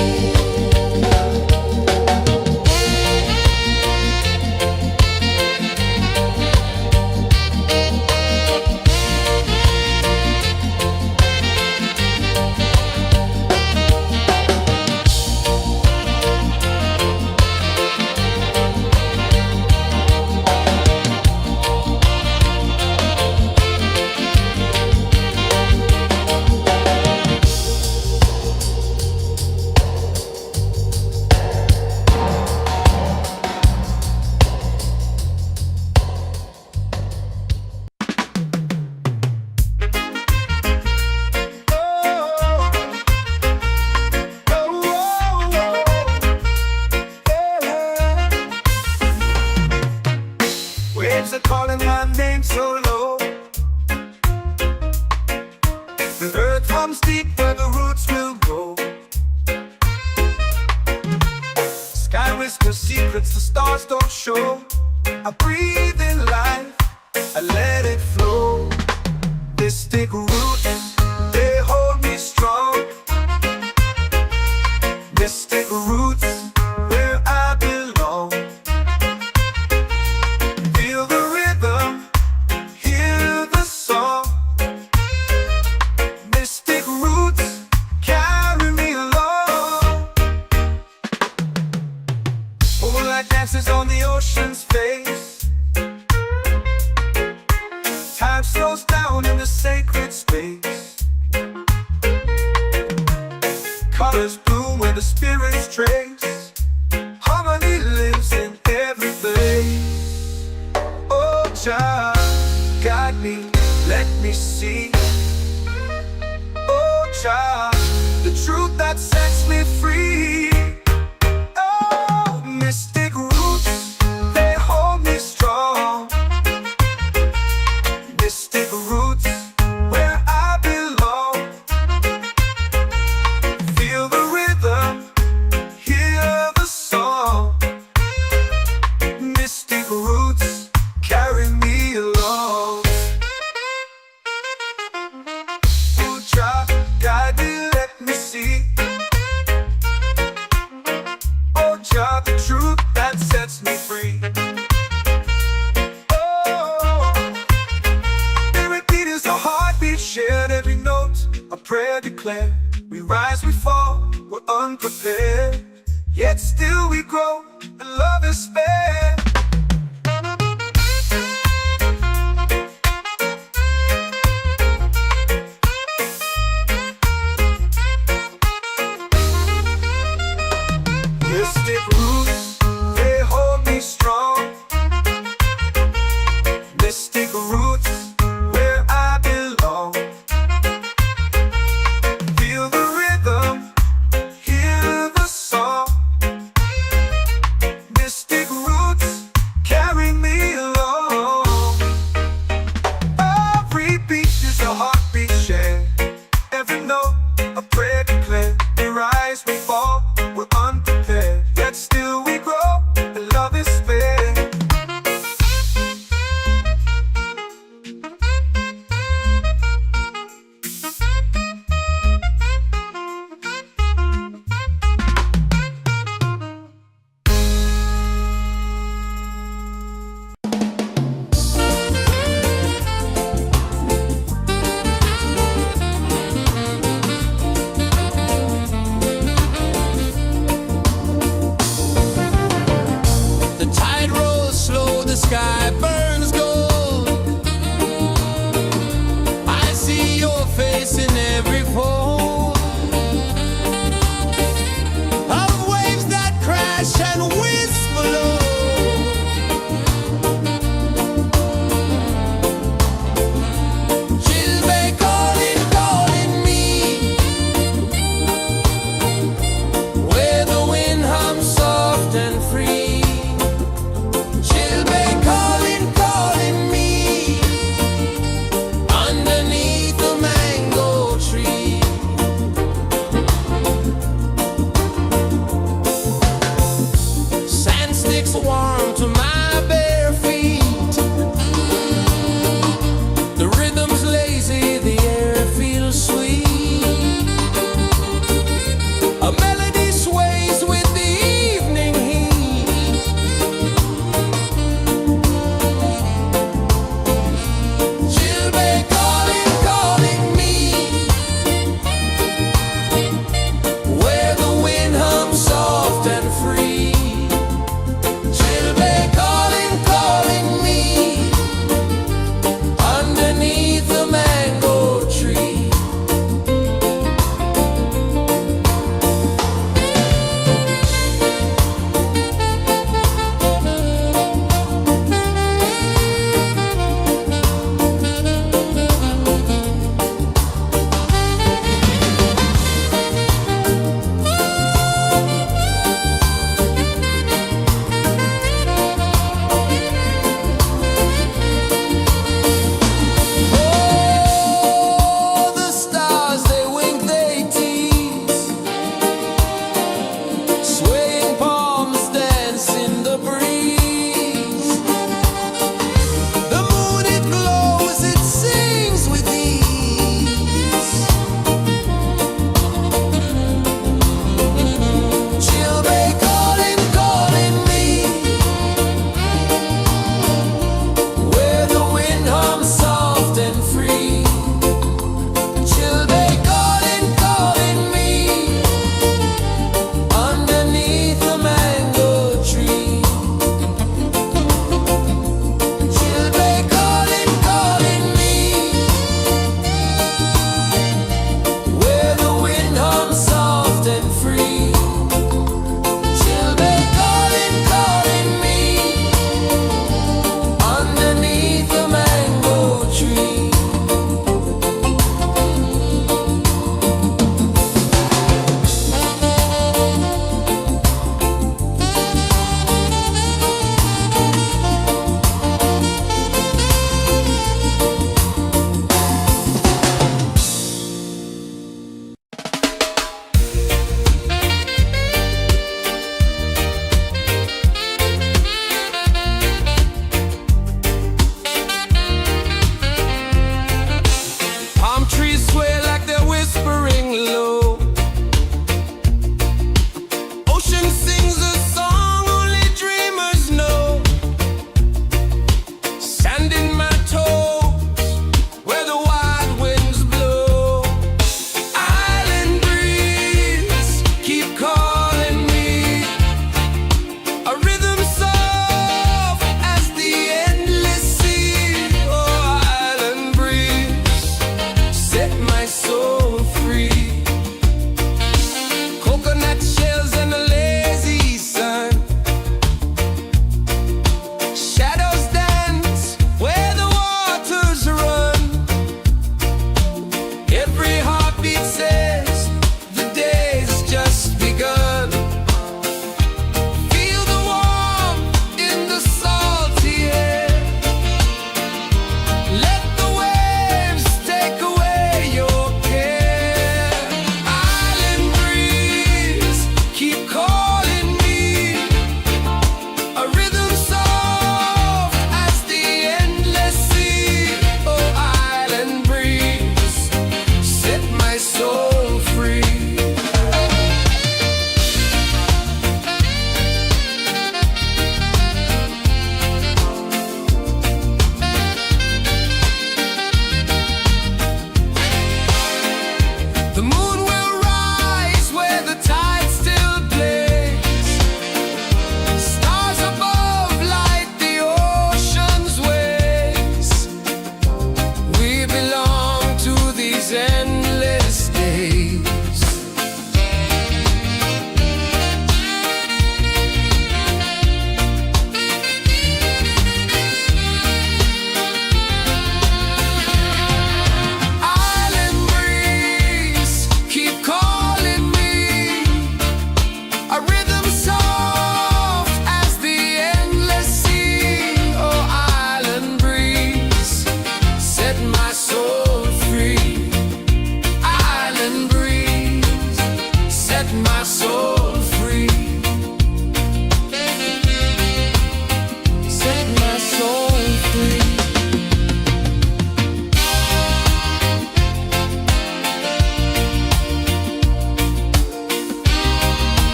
Waves are calling my name so low. The earth hums deep where the roots will go. Sky whispers secrets the stars don't show. I breathe in life, I let it flow. Mystic roots, they hold me strong. Mystic roots, where I belong. Feel the rhythm, hear the song. Mystic roots, carry me along. Moonlight dances on the ocean's face. Time slows down in the sacred space. Colors bloom where the spirits trace. Harmony lives in every place. Oh, child, guide me, let me see. Oh, child, the truth that sets me free. Oh, mystic roots, they hold me strong. Mystic roots, where I belong. Feel the rhythm, hear the song. Mystic roots, carry me along. Oh, child, guide me, let me see. Oh, child, the truth that sets me free. Oh, spirit beat is a heartbeat shared, every note a prayer declared. We rise, we fall, we're unprepared, yet still we grow, and love is spared. Mystic roots, they hold me strong. Mystic roots, where I belong. Feel the rhythm, hear the song. Mystic roots, carry me warm to my bare feet. The rhythm's lazy, the air feels sweet. A melody sways with the evening heat. Children calling, calling me, where the wind hums soft and free. Children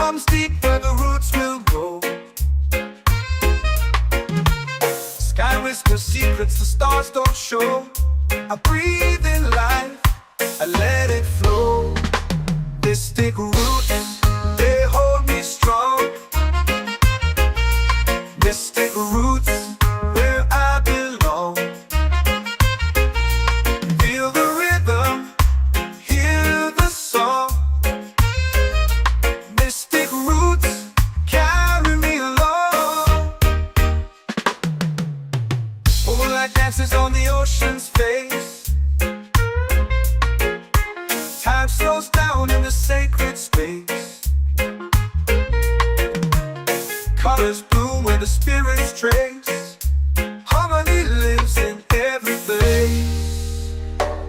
comes deep where the roots will go. Sky whispers secrets the stars don't show. I breathe in life, I let it flow. Mystic roots, they hold me strong. Mystic roots, where I belong. Feel the rhythm, hear the song. Mystic roots, carry me along. Moonlight dances on the ocean's face. Time slows down in the sacred space. Colors bloom where the spirits trace. Harmony lives in every place.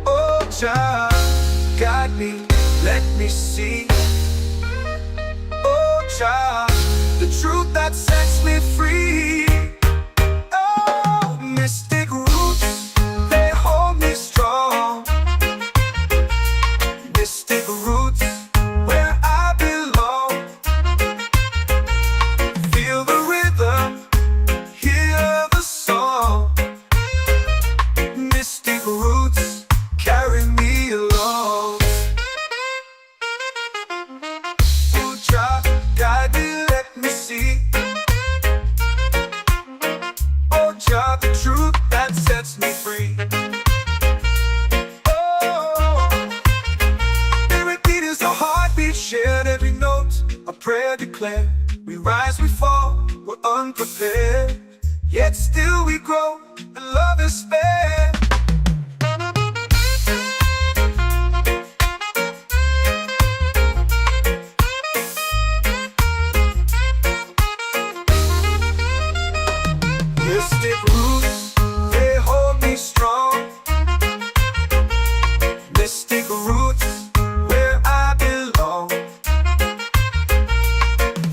Oh, Jah, guide me, let me see. Oh, Jah, the truth that sets me free. Oh, mystic roots, they hold me strong. Mystic roots, where I belong. Feel the rhythm, hear the song. Mystic roots, carry me along. Oh, Jah, guide me, let me see. Oh, Jah, the truth that sets me free. Shared every note, a prayer declared. We rise, we fall, we're unprepared. Yet still we grow, and love is spared. Mystic roots, they hold me strong. Mystic roots, where I belong.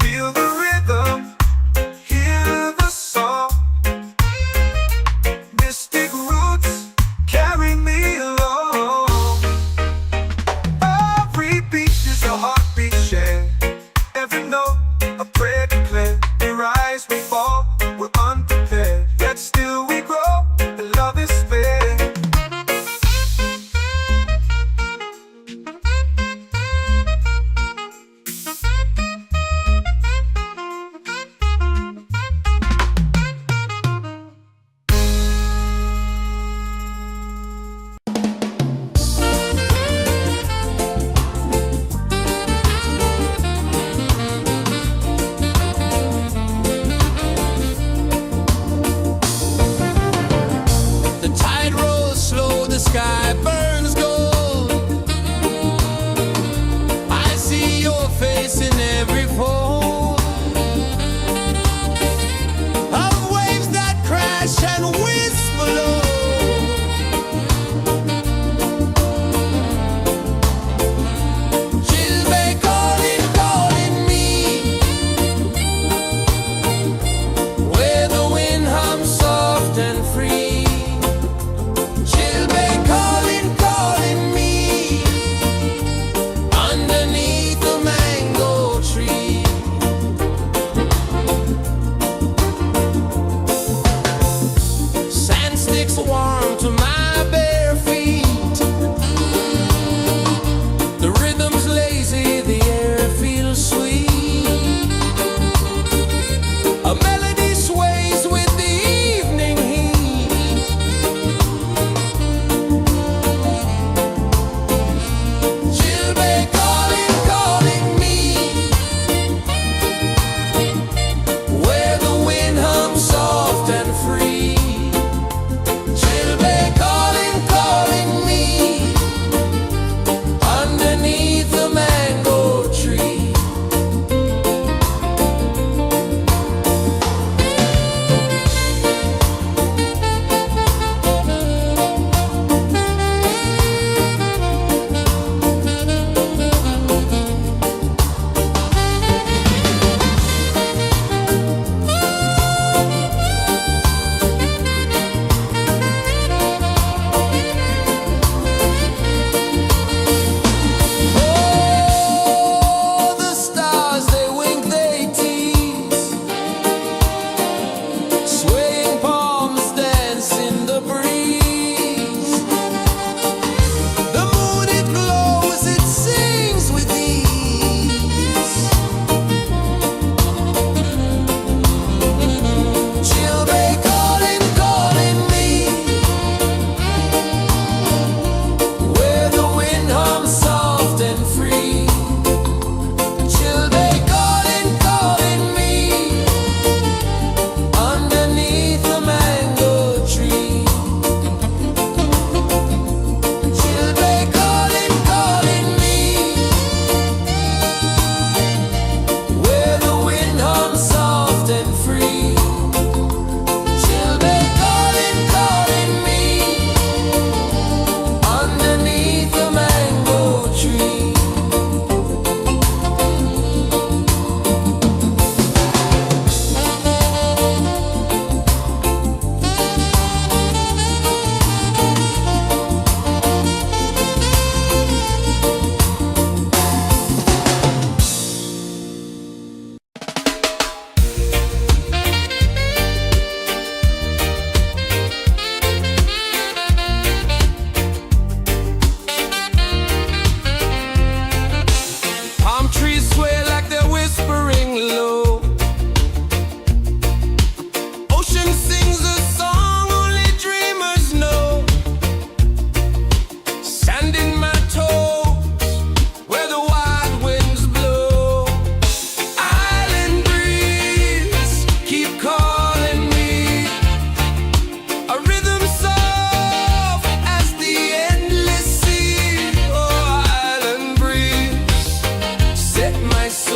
Feel the rhythm, hear the song. Mystic roots,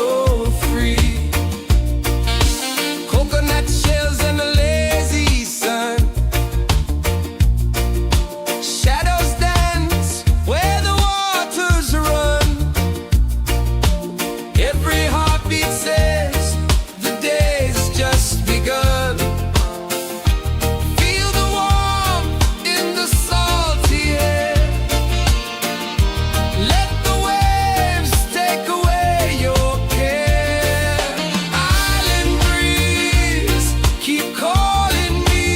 soul free. Coconut shells and a lazy sun, shadows dance where the waters run. Every heartbeat says the day's just begun. Feel the warmth in the salty air. Let the waves take away your care. Island breeze, keep calling me.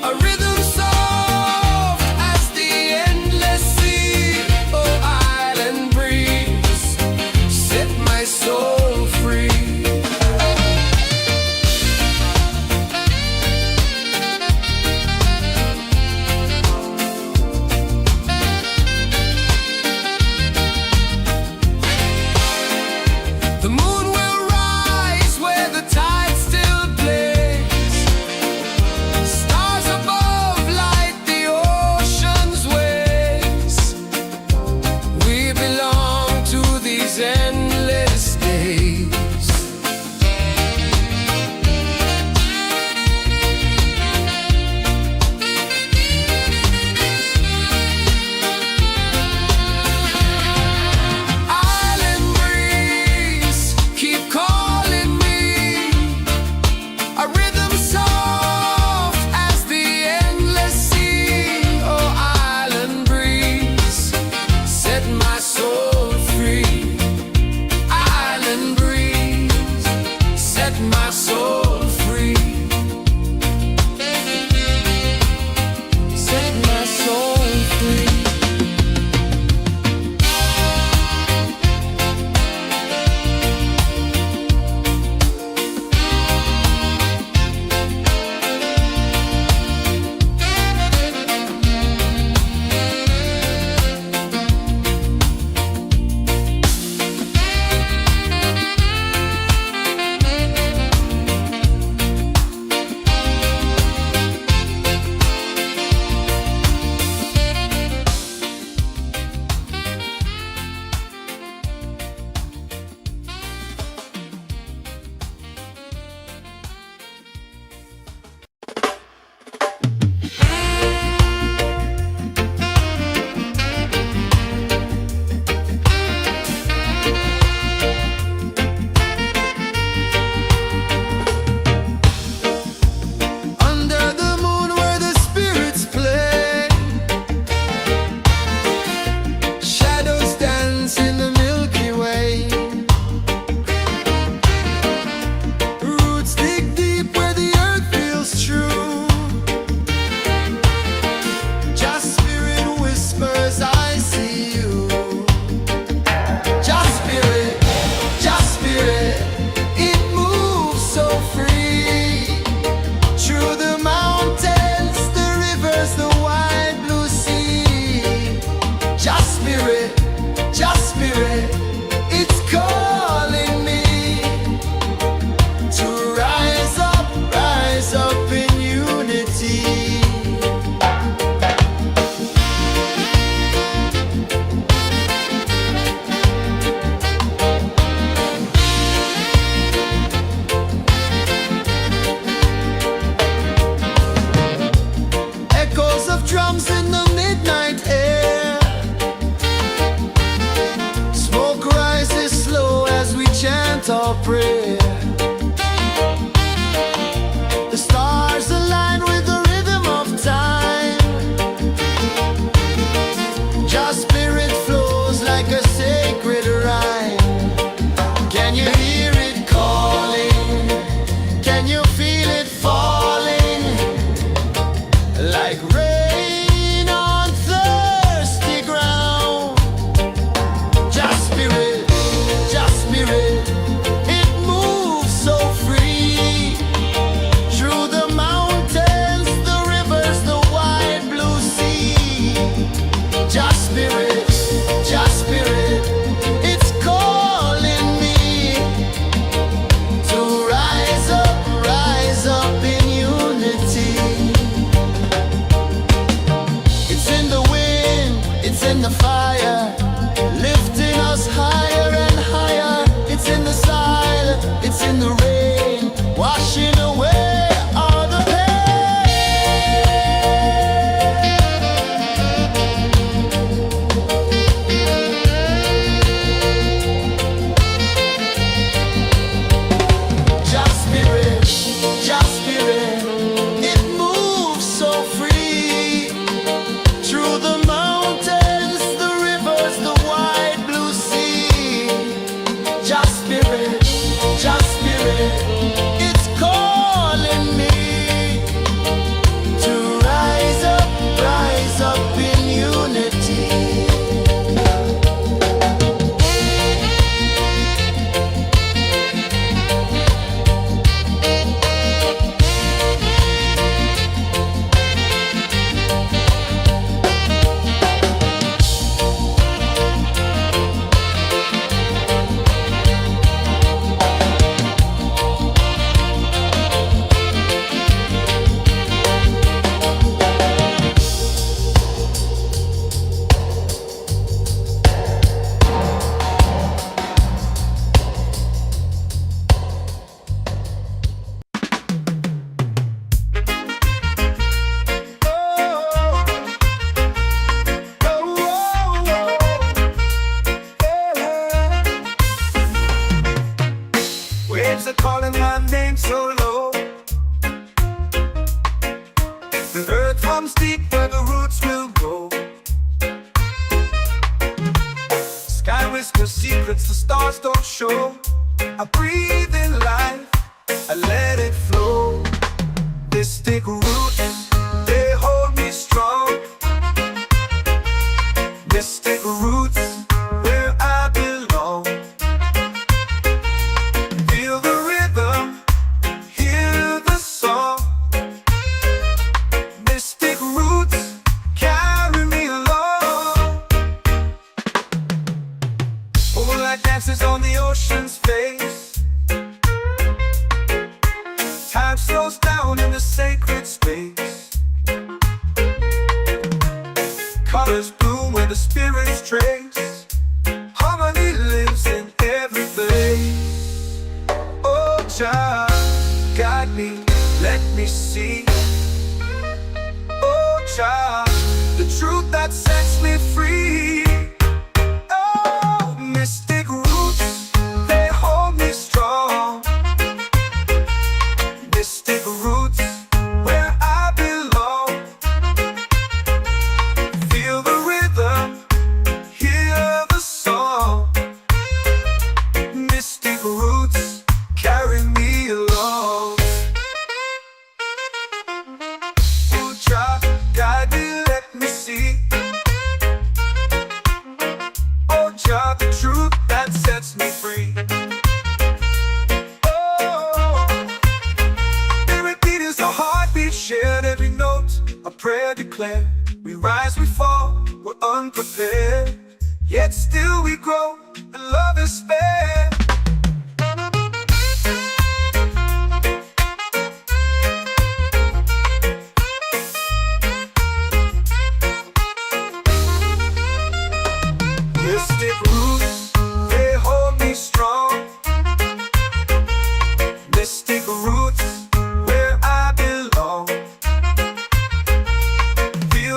A rhythm soft as the endless sea. Oh, island breeze, set my soul free. The moon will rise where the tide still plays. Stars above light the ocean's waves. We belong to these endless days. Island breeze, keep calling me. A rhythm soft as the endless sea. Oh, island breeze, set my soul free. Island breeze, set my soul free. Set my soul free. Under the moon where the spirits play, shadows dance in the Milky Way. Roots dig deep where the earth feels true. Just spirit whispers, I see you. Just spirit, it moves so free. Through the mountains, the rivers, the wide blue sea. Just spirit, it's calling me to rise up in unity. Echoes of drums in the midnight air. Smoke rises slow as we chant our prayer. The stars align with the rhythm of time. Just spirit flows like a sacred rhyme. Can you hear it calling? Can you feel it falling? Like rain on thirsty ground. Just spirit, it moves are calling my name so low. The earth runs deep where the roots will grow. Sky whispers secrets the stars don't show. I breathe in life, I let it flow. Mystic roots, they hold me strong. Mystic roots, where I belong. Feel the rhythm, hear the song. Mystic roots, carry me along. Moonlight dances on the ocean's face. Time slows down in the sacred space. Colors bloom where the spirits trace. Harmony lives in every place. Oh, child, guide me, let me see. Oh, child, the truth that sets me free. Oh, mystic roots, they hold me strong. Mystic roots, where I belong. Feel the rhythm, hear the song. Mystic roots, carry me along. Oh, child, guide me, let me see. Oh, child, the truth that sets me free. Oh, every beat is a heartbeat shared, every note a prayer declared. We rise, we fall, we're unprepared, yet still we grow, and love is spared. Mystic roots, they hold me strong. Mystic roots, where I belong. Feel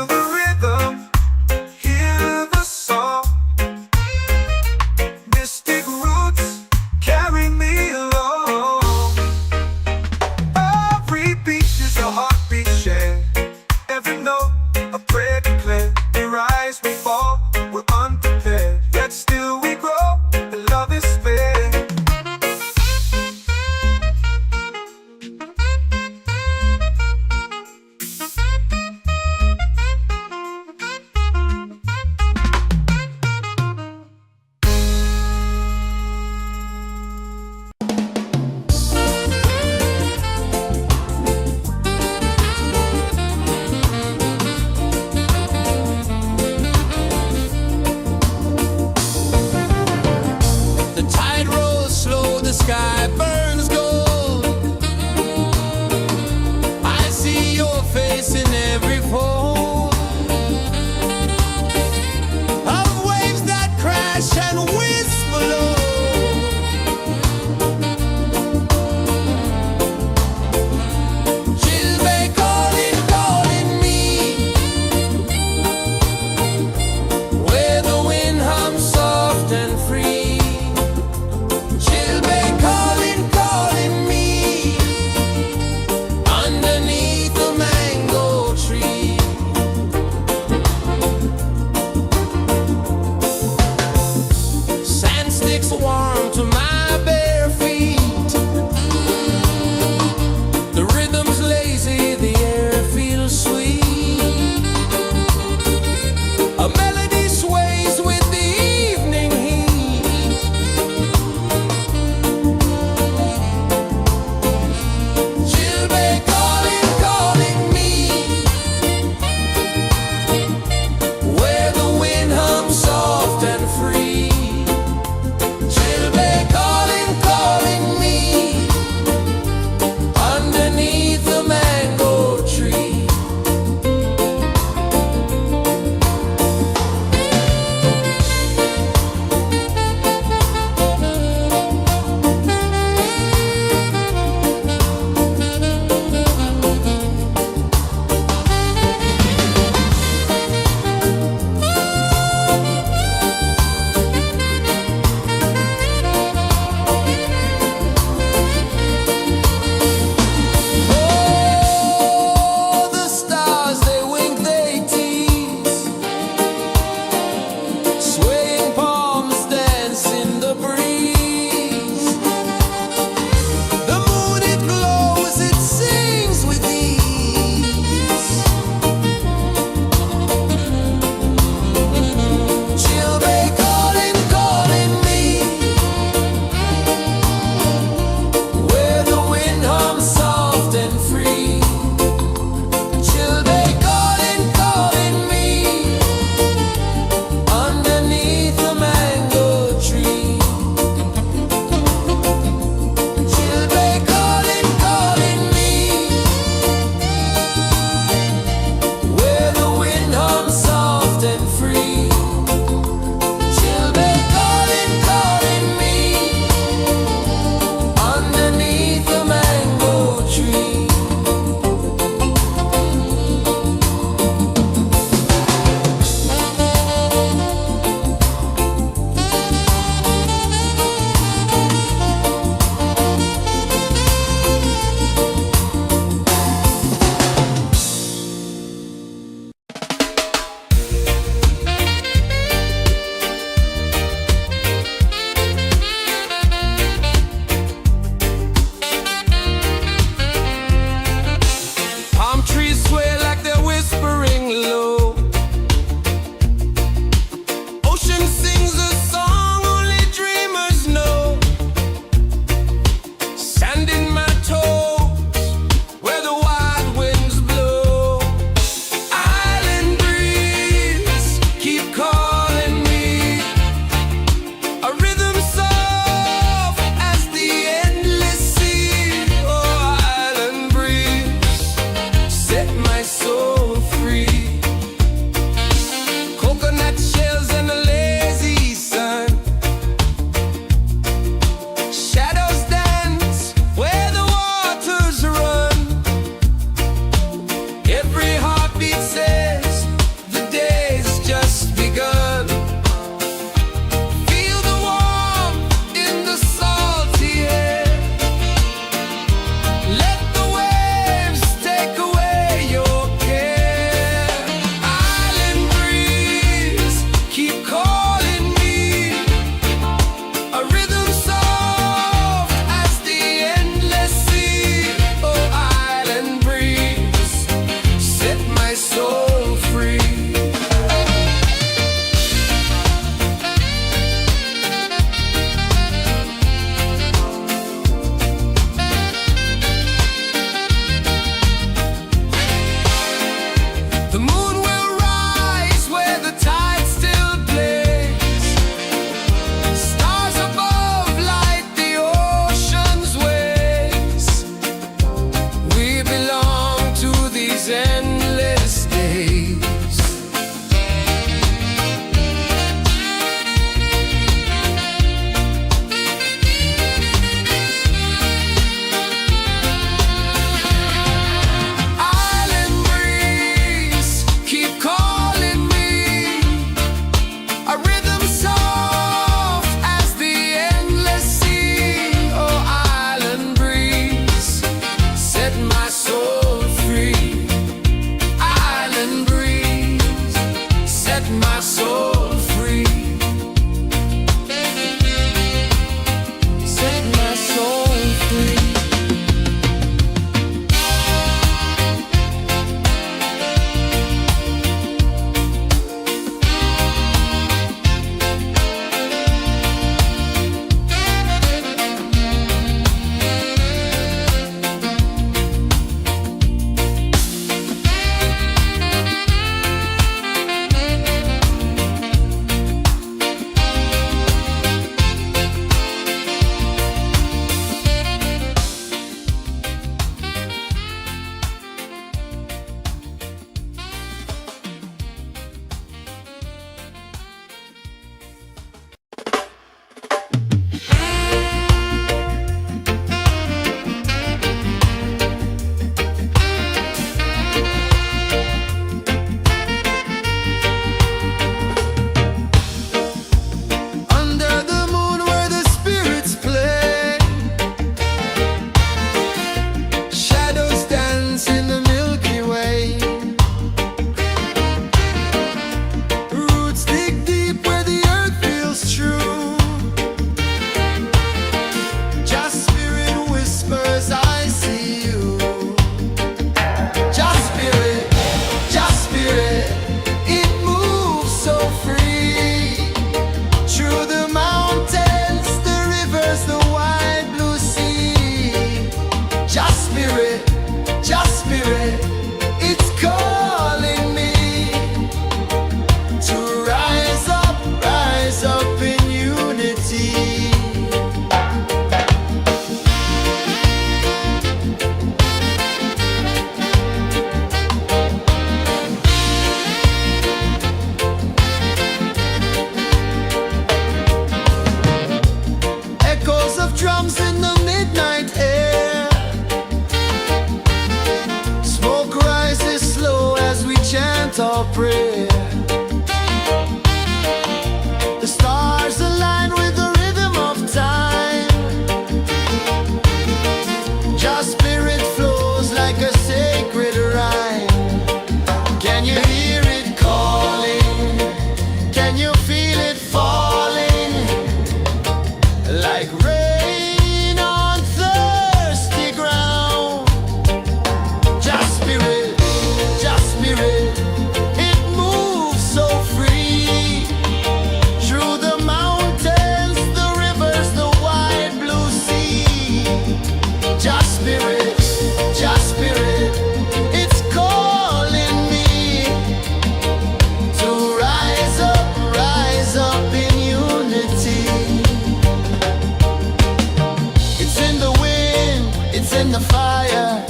in the fire,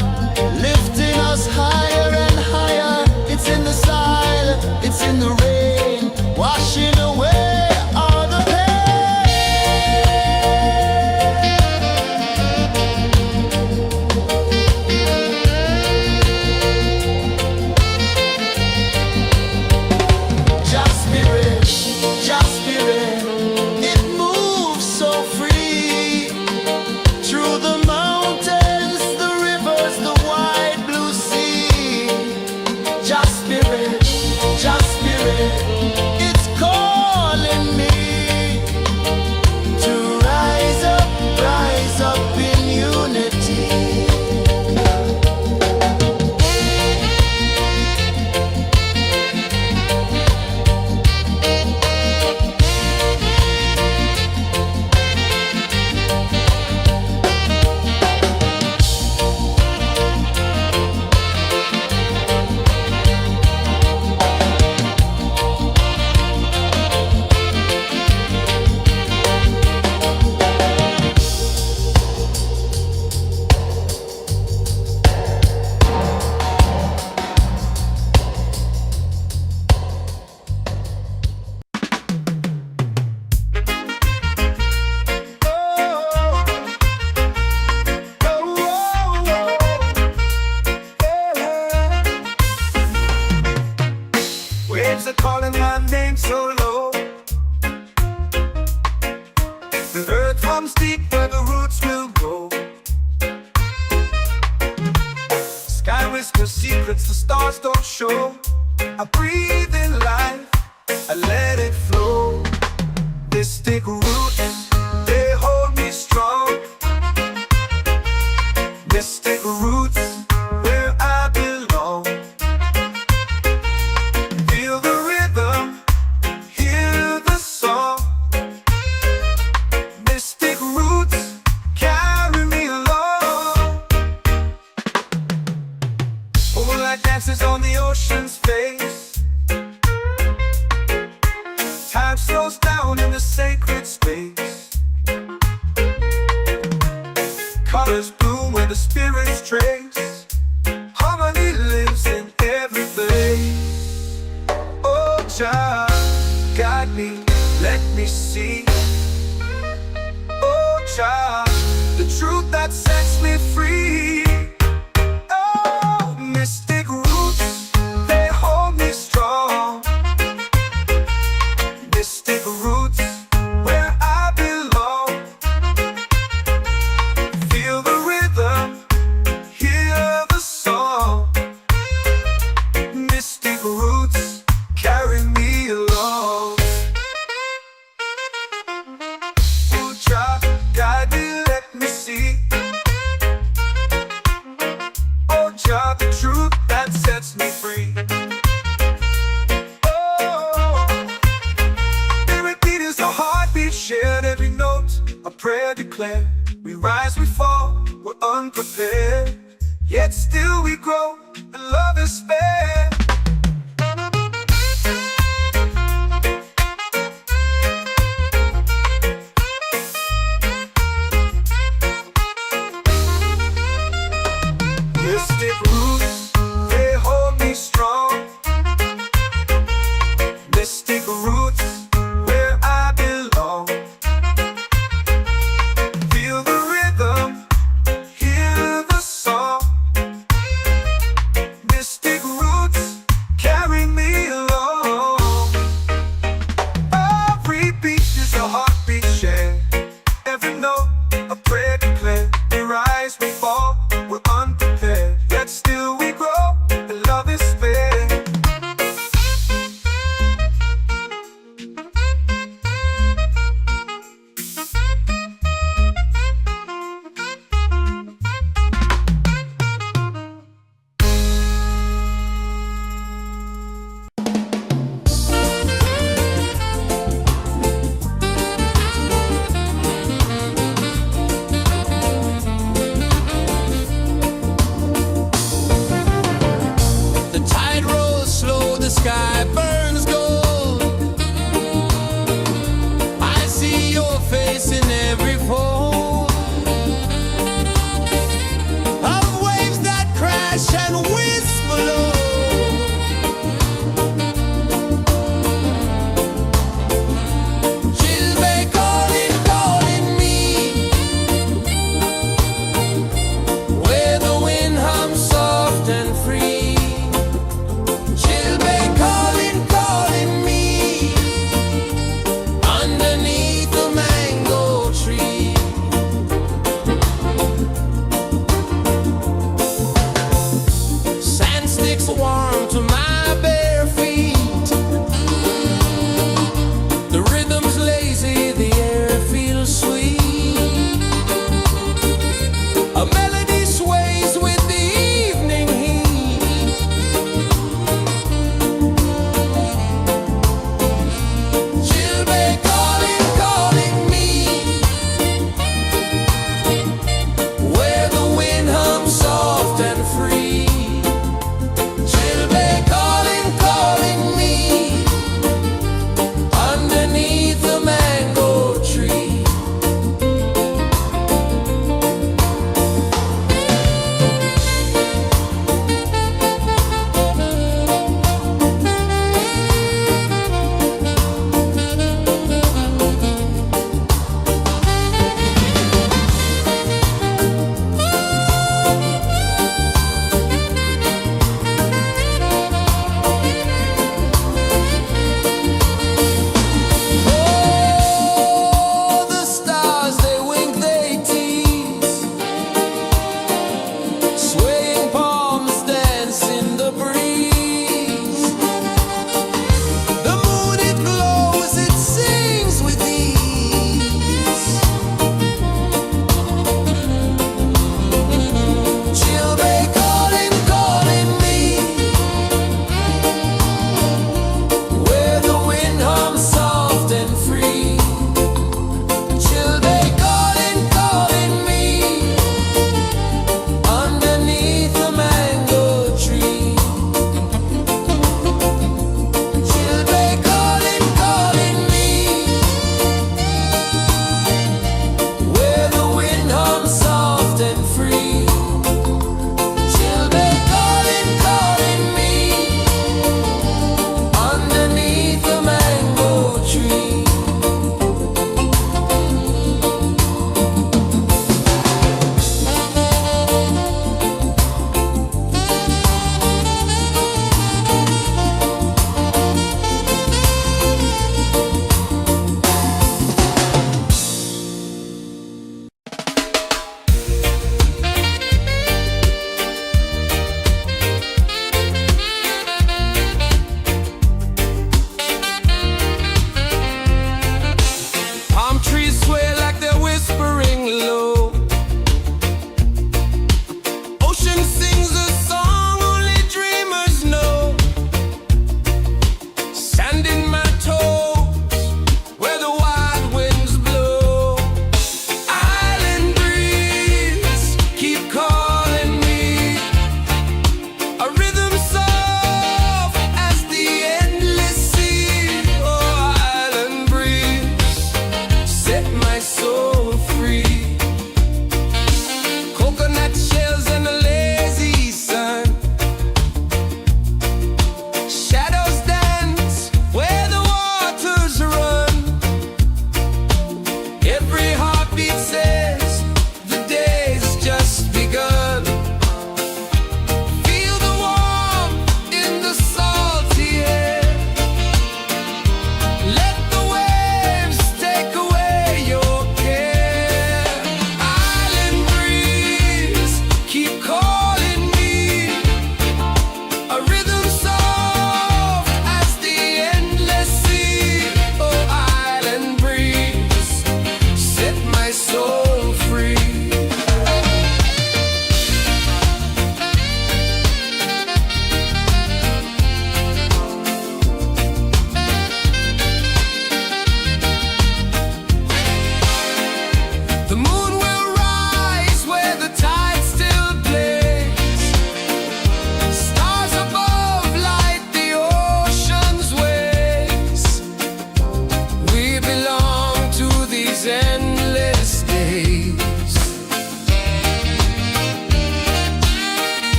lifting us higher and higher. It's in the silence, it's in the rain, washing away all the Just spirit, just spirit, it moves so free through the mountains, the rivers, the wide blue sea. Just spirit, it's calling me to rise up in unity. Waves are calling my name so low. The earth comes deep where the roots will grow. Sky whispers secrets the stars don't show. I breathe in life, I let it flow. Mystic roots, they hold me strong. Mystic roots, where I belong. Feel the rhythm, hear the song. Mystic roots, carry me along. Moonlight dances on the ocean's face. Time slows down in the sacred space. Colors bloom where the spirits trace. Harmony lives in every face. Oh, Jah, guide me, let me see. Oh, Jah, the truth that sets me free. Oh, mystic roots, they hold me strong. Mystic roots, where I belong. Feel the rhythm, hear the song. Mystic roots, carry me along. Oh, Jah, guide me, let me see. Oh, Jah, the truth that sets me free. Oh, spirit beat is a heartbeat, shared every note, a prayer declared. We rise, we fall, we're unprepared, yet still we grow, and love is spared. Mystic roots, they hold me strong. Mystic roots, where I belong. Feel the rhythm, hear the song. Mystic roots,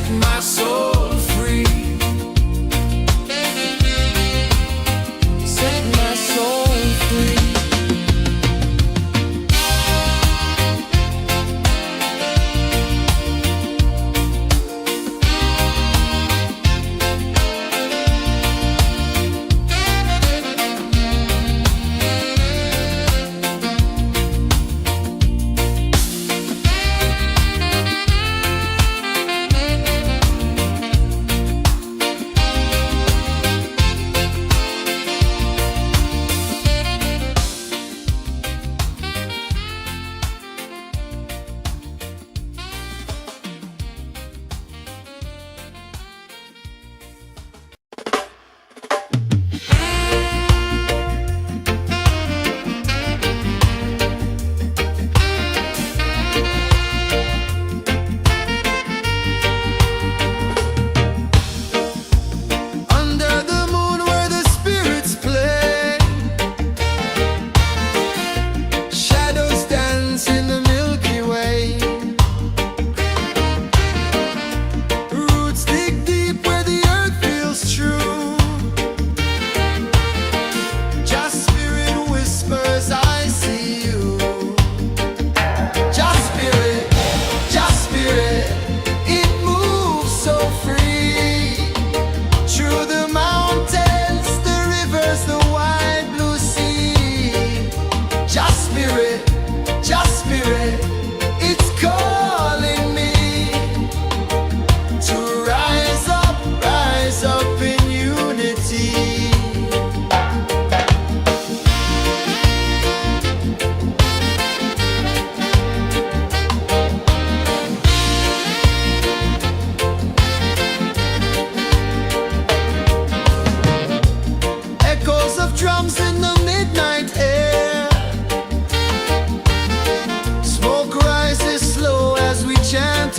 set my soul free. Set my soul free.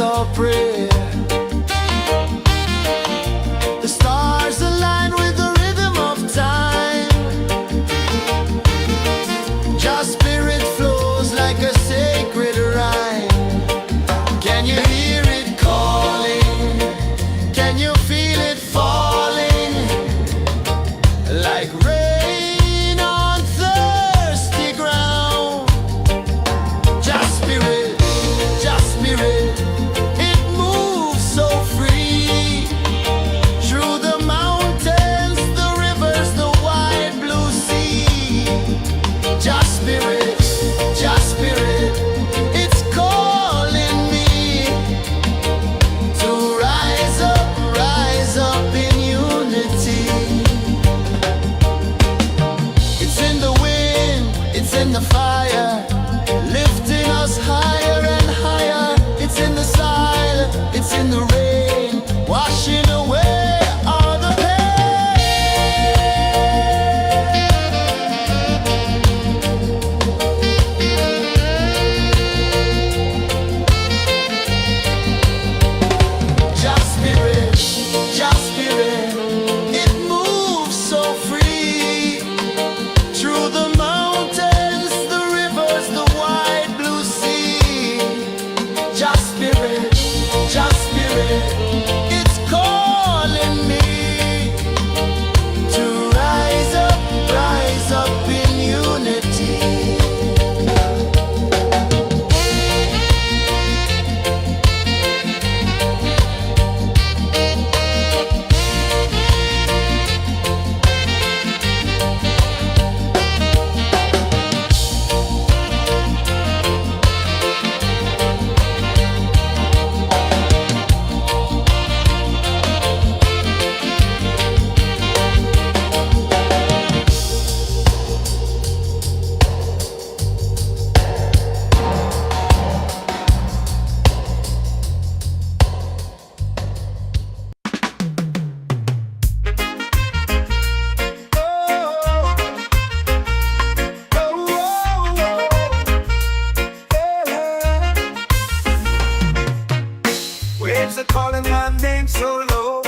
Our prayer. The stars align with the rhythm of time. Your spirit flows like a sacred rhyme. Can you hear it calling? Can you feel it falling? Like rain on thirsty ground. Just spirit, just spirit. In the fire, lifting us higher and higher. It's in the silence, it's in the rain, washing away all the pain. Just spirit, just spirit. It moves so free through the mountains. Just spirit, it's calling me to rise up in unity. Waves are calling my name so low.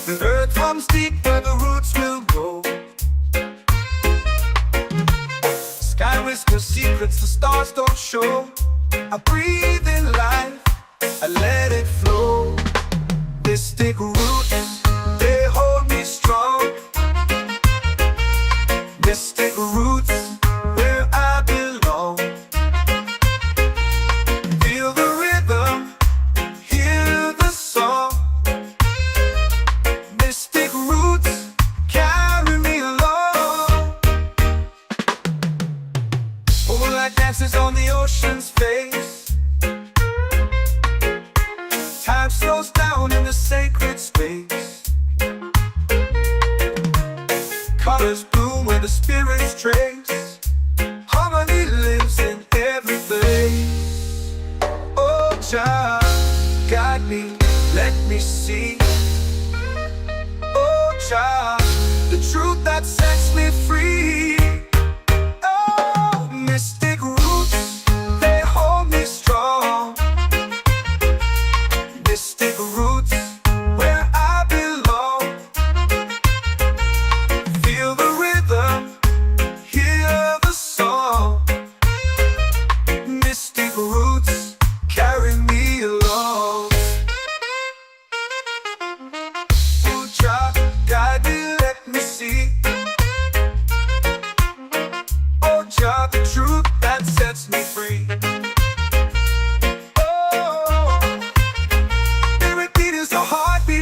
The earth comes deep where the roots will go. Sky whispers secrets the stars don't show. I breathe in life I let it flow. Mystic roots, they hold me strong. Mystic roots, where I belong. Feel the rhythm, hear the song. Mystic roots, carry me along. Moonlight dances on the ocean's face. Time slows down in the sacred space. Colors bloom where the spirits trace. Harmony lives in every place. Oh, Jah, guide me, let me see. Oh, Jah, the truth that sets me free. Oh, mystic roots, they hold me strong. Mystic roots, where I belong. Feel the rhythm, hear the song. Mystic roots, carry me along. Oh, Jah, guide me, let me see. Oh, Jah, the truth that sets me free.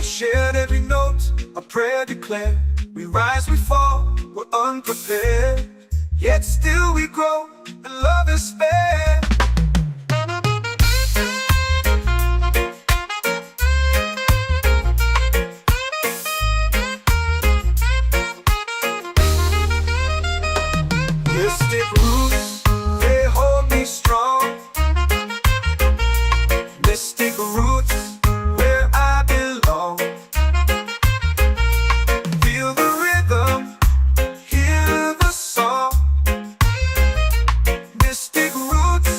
Shared every note, a prayer declared. We rise, we fall, we're unprepared. Yet still we grow, and love is spared. Mystic roots, they hold me strong. Mystic roots, where I belong. Feel the rhythm, hear the song. Mystic roots,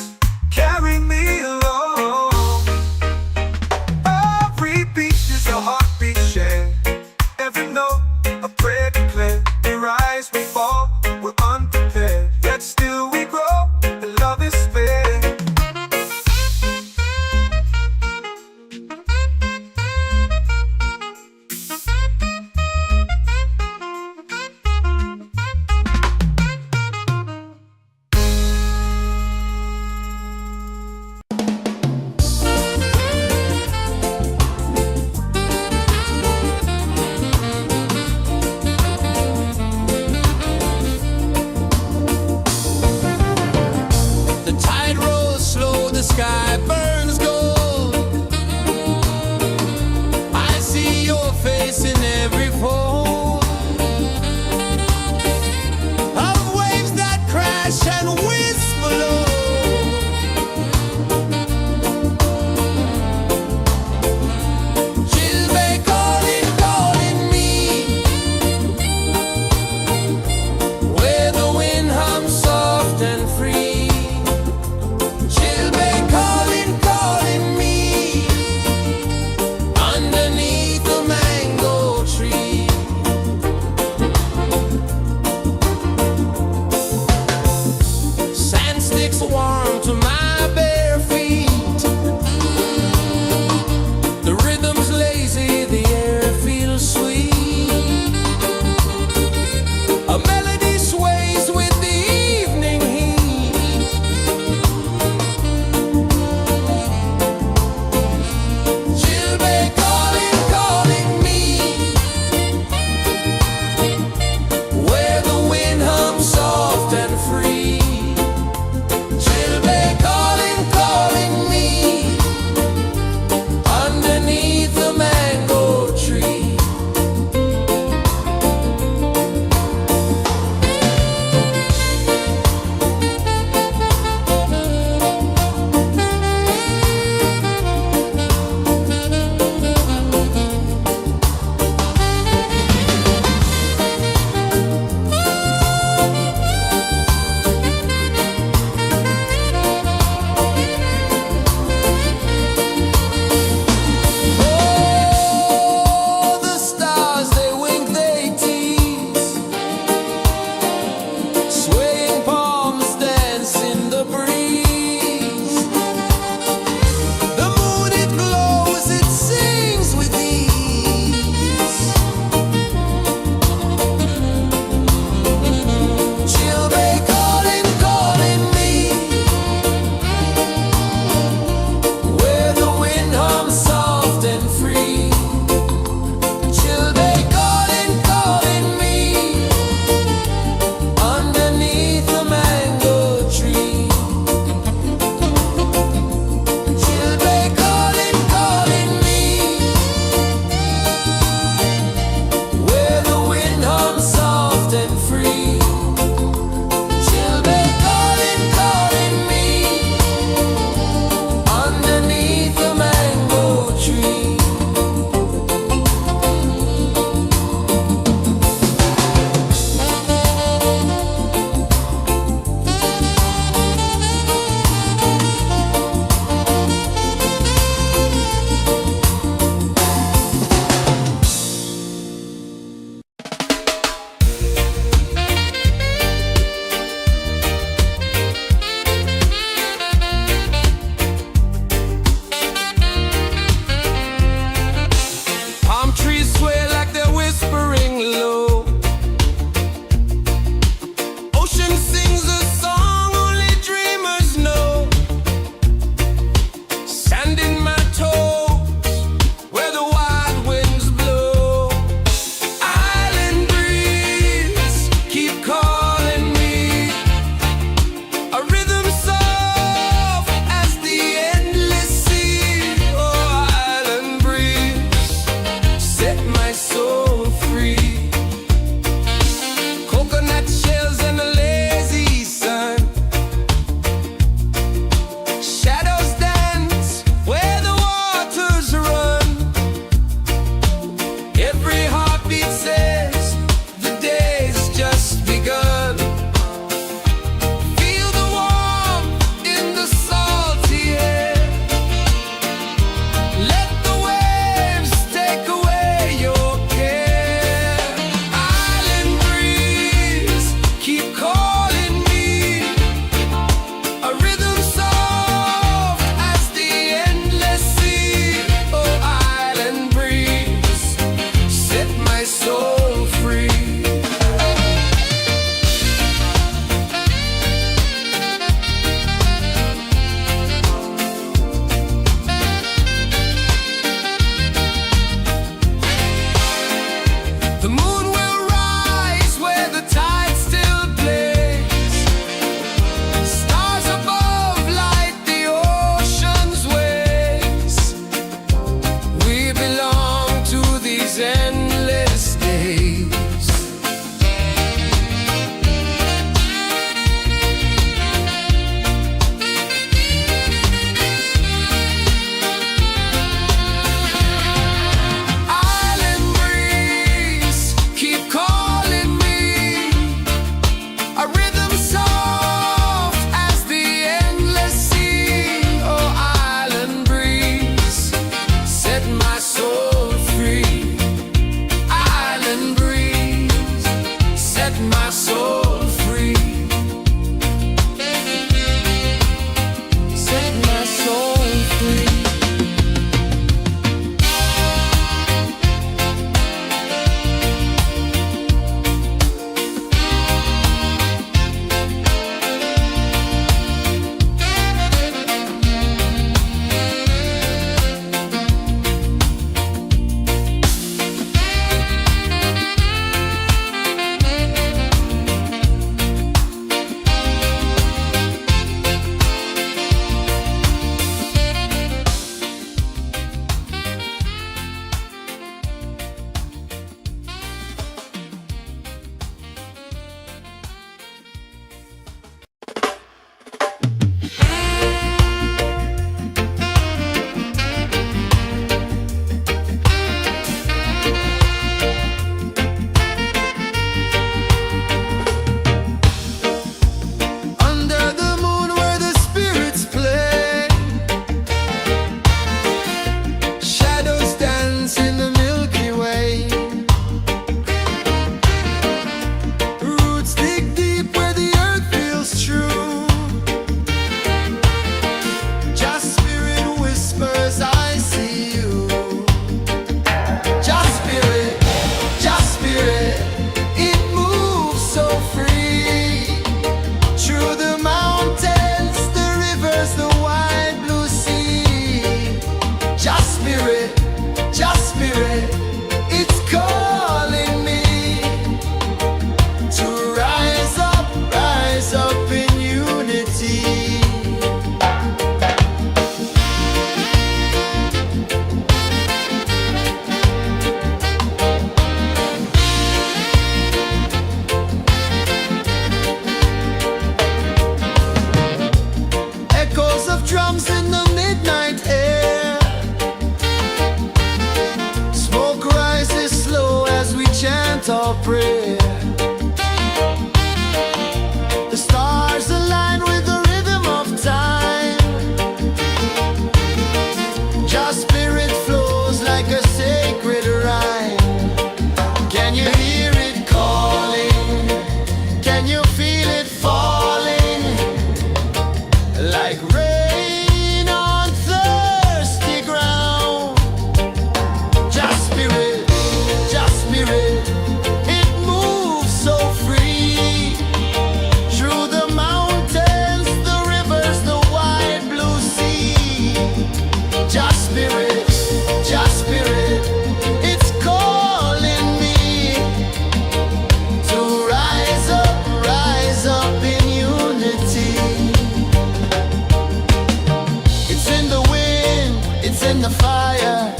in the fire,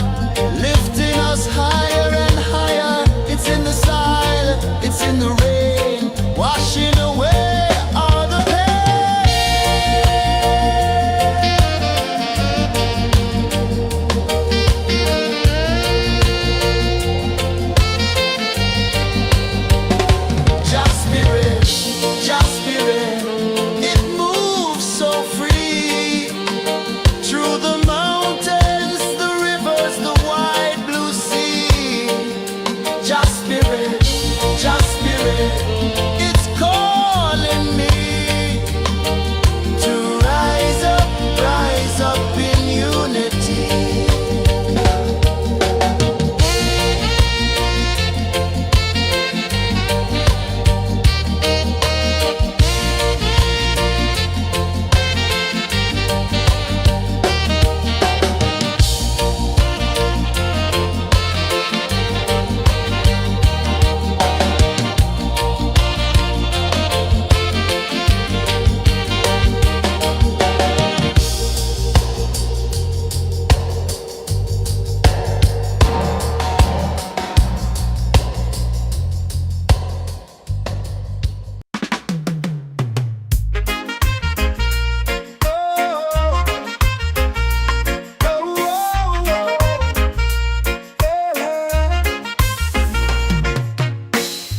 lifting us higher and higher. It's in the silence, it's in the rain, washing away all the Just spirit, just spirit, it moves so free through the mountains, the rivers, the wide blue sea. Just spirit, it's calling me to rise up in unity.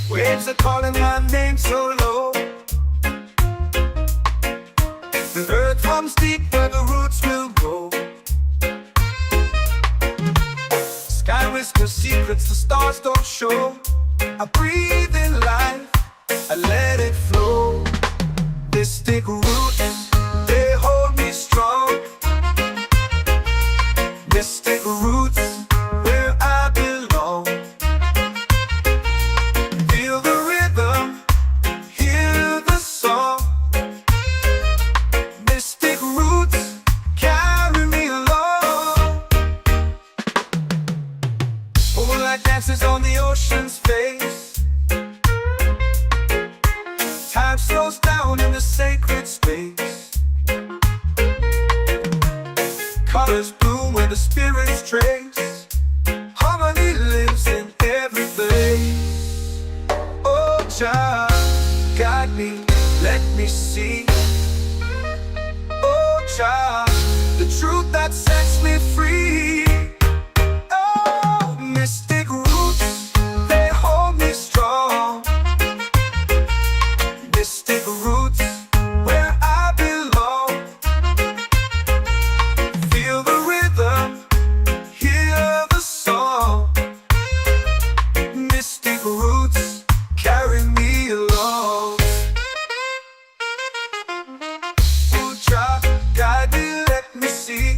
Waves are calling my name so low. The earth runs deep where the roots will grow. Sky whispers secrets the stars don't show. I breathe in life, I let it flow. Mystic roots, they hold me strong. Mystic roots, where I belong. Feel the rhythm, hear the song. Mystic roots, carry me along. Moonlight dances on the ocean's face. Time slows down in the sacred space. Colors bloom where the spirits trace. Harmony lives in every place. Oh, child, guide me, let me see. Oh, child, the truth that sets me free. Oh, mystic roots, they hold me strong. Mystic roots, where I belong. Feel the rhythm, hear the song. Mystic roots, carry me along. Oh, child, guide me, let me see.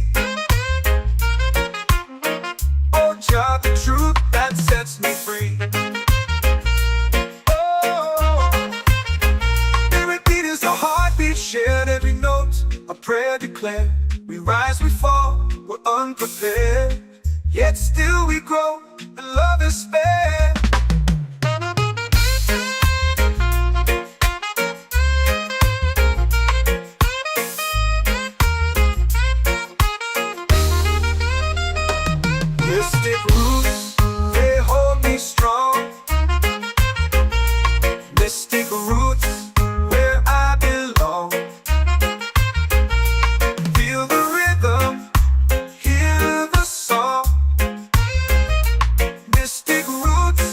Oh, child, the truth that sets me free. Oh, spirit beat is a heartbeat, shared every note, a prayer declared. We rise, we fall, we're unprepared, yet still we grow, and love is spared. Mystic roots, they hold me strong. Mystic roots, where I belong. Feel the rhythm, hear the song. Mystic roots,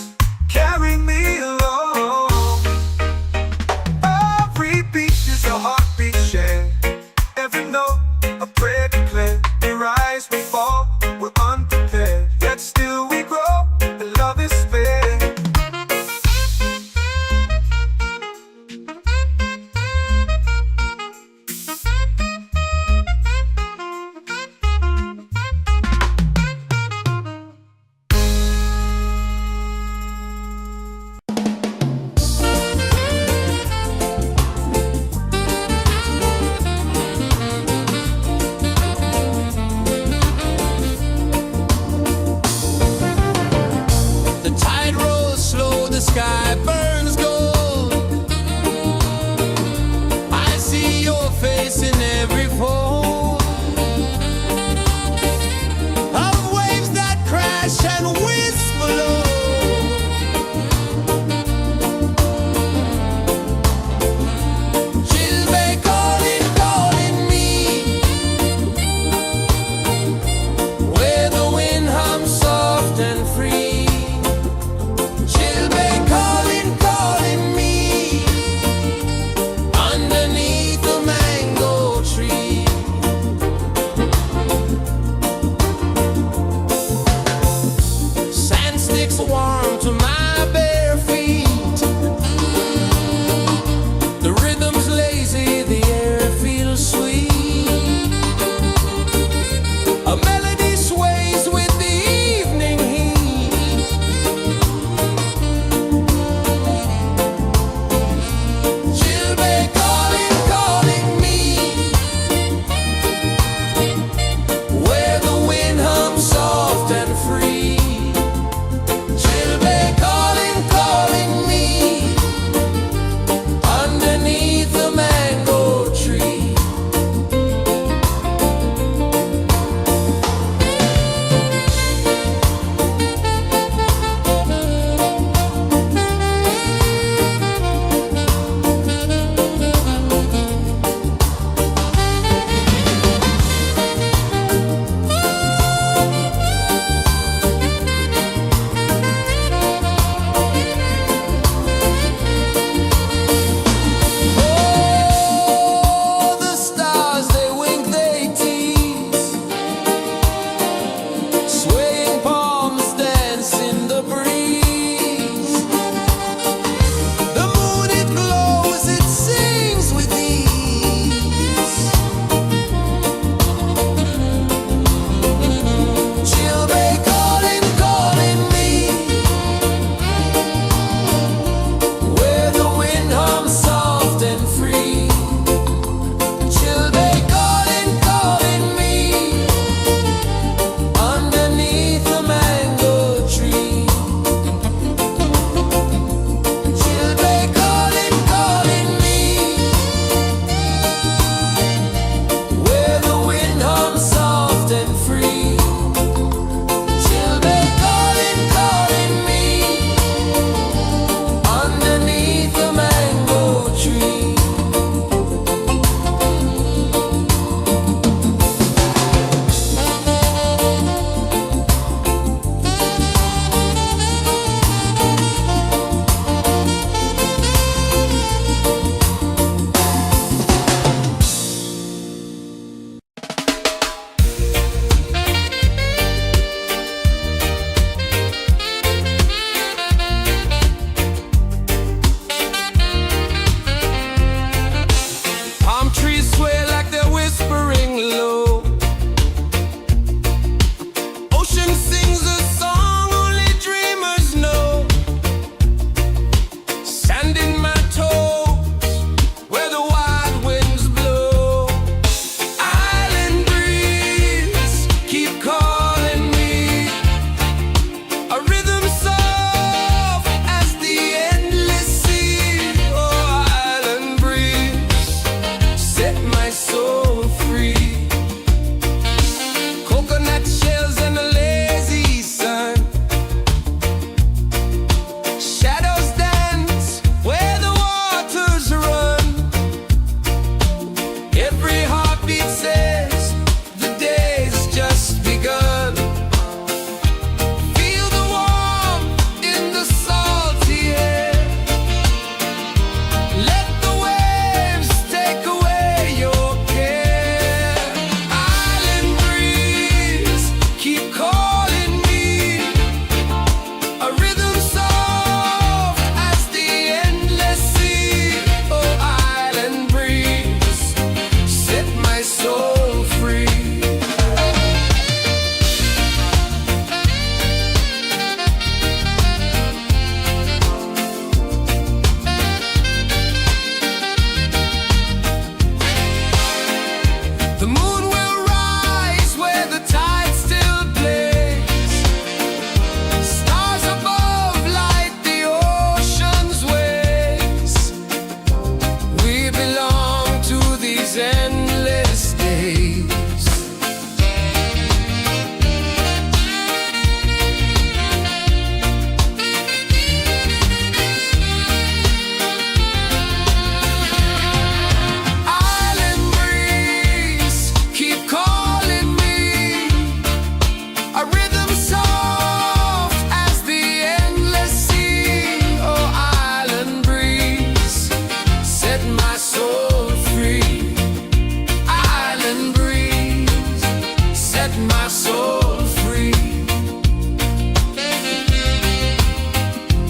my soul free.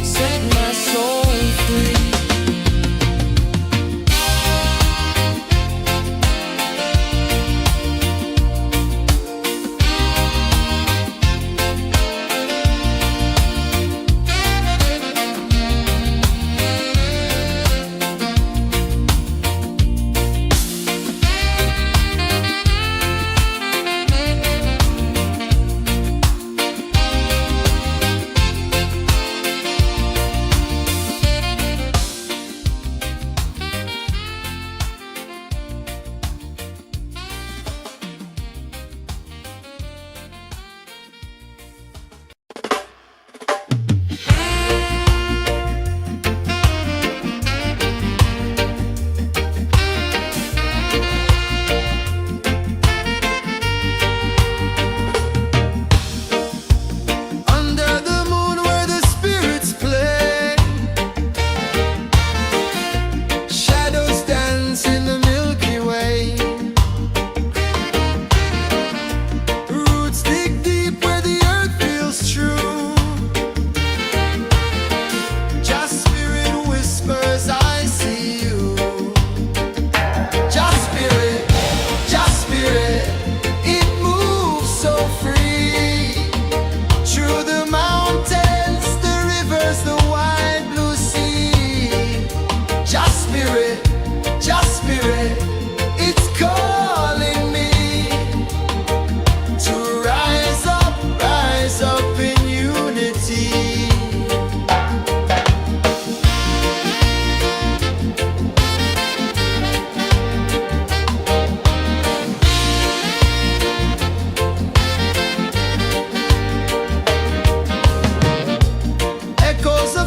Set my soul free.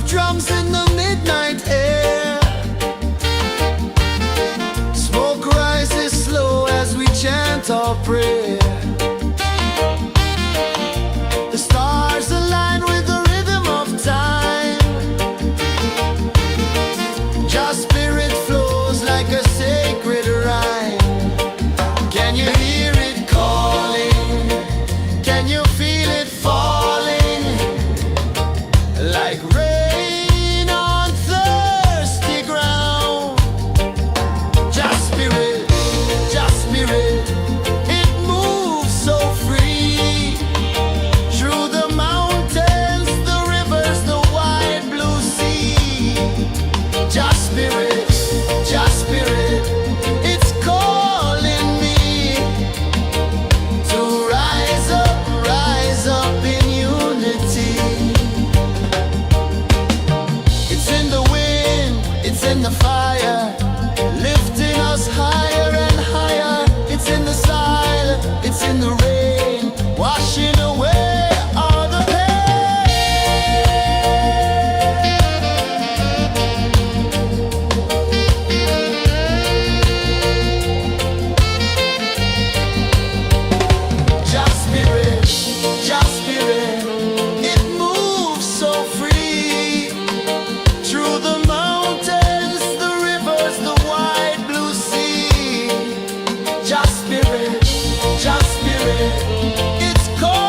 Drums in the midnight air. Smoke rises slow as we chant our prayer. The stars align with the rhythm of time. Just spirit flows like a sacred rhyme. Can you hear it calling? Can you feel it falling? Like rain in the fire, lifting us higher and higher. It's in the silence, it's in the rain, washing away all the Just spirit, it moves so free through the mountains, the rivers, the wide blue sea. Just spirit, it's cold.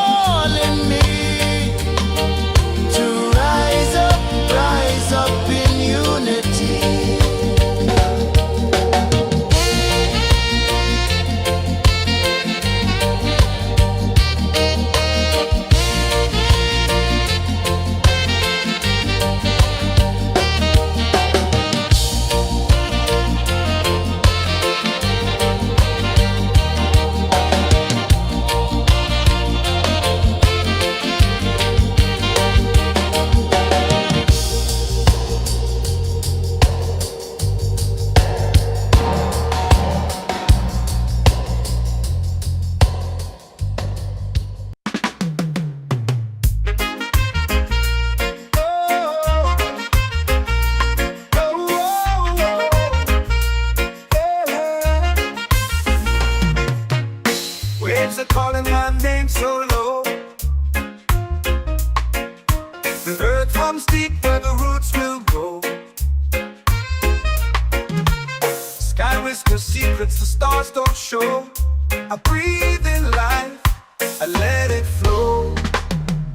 I let it flow.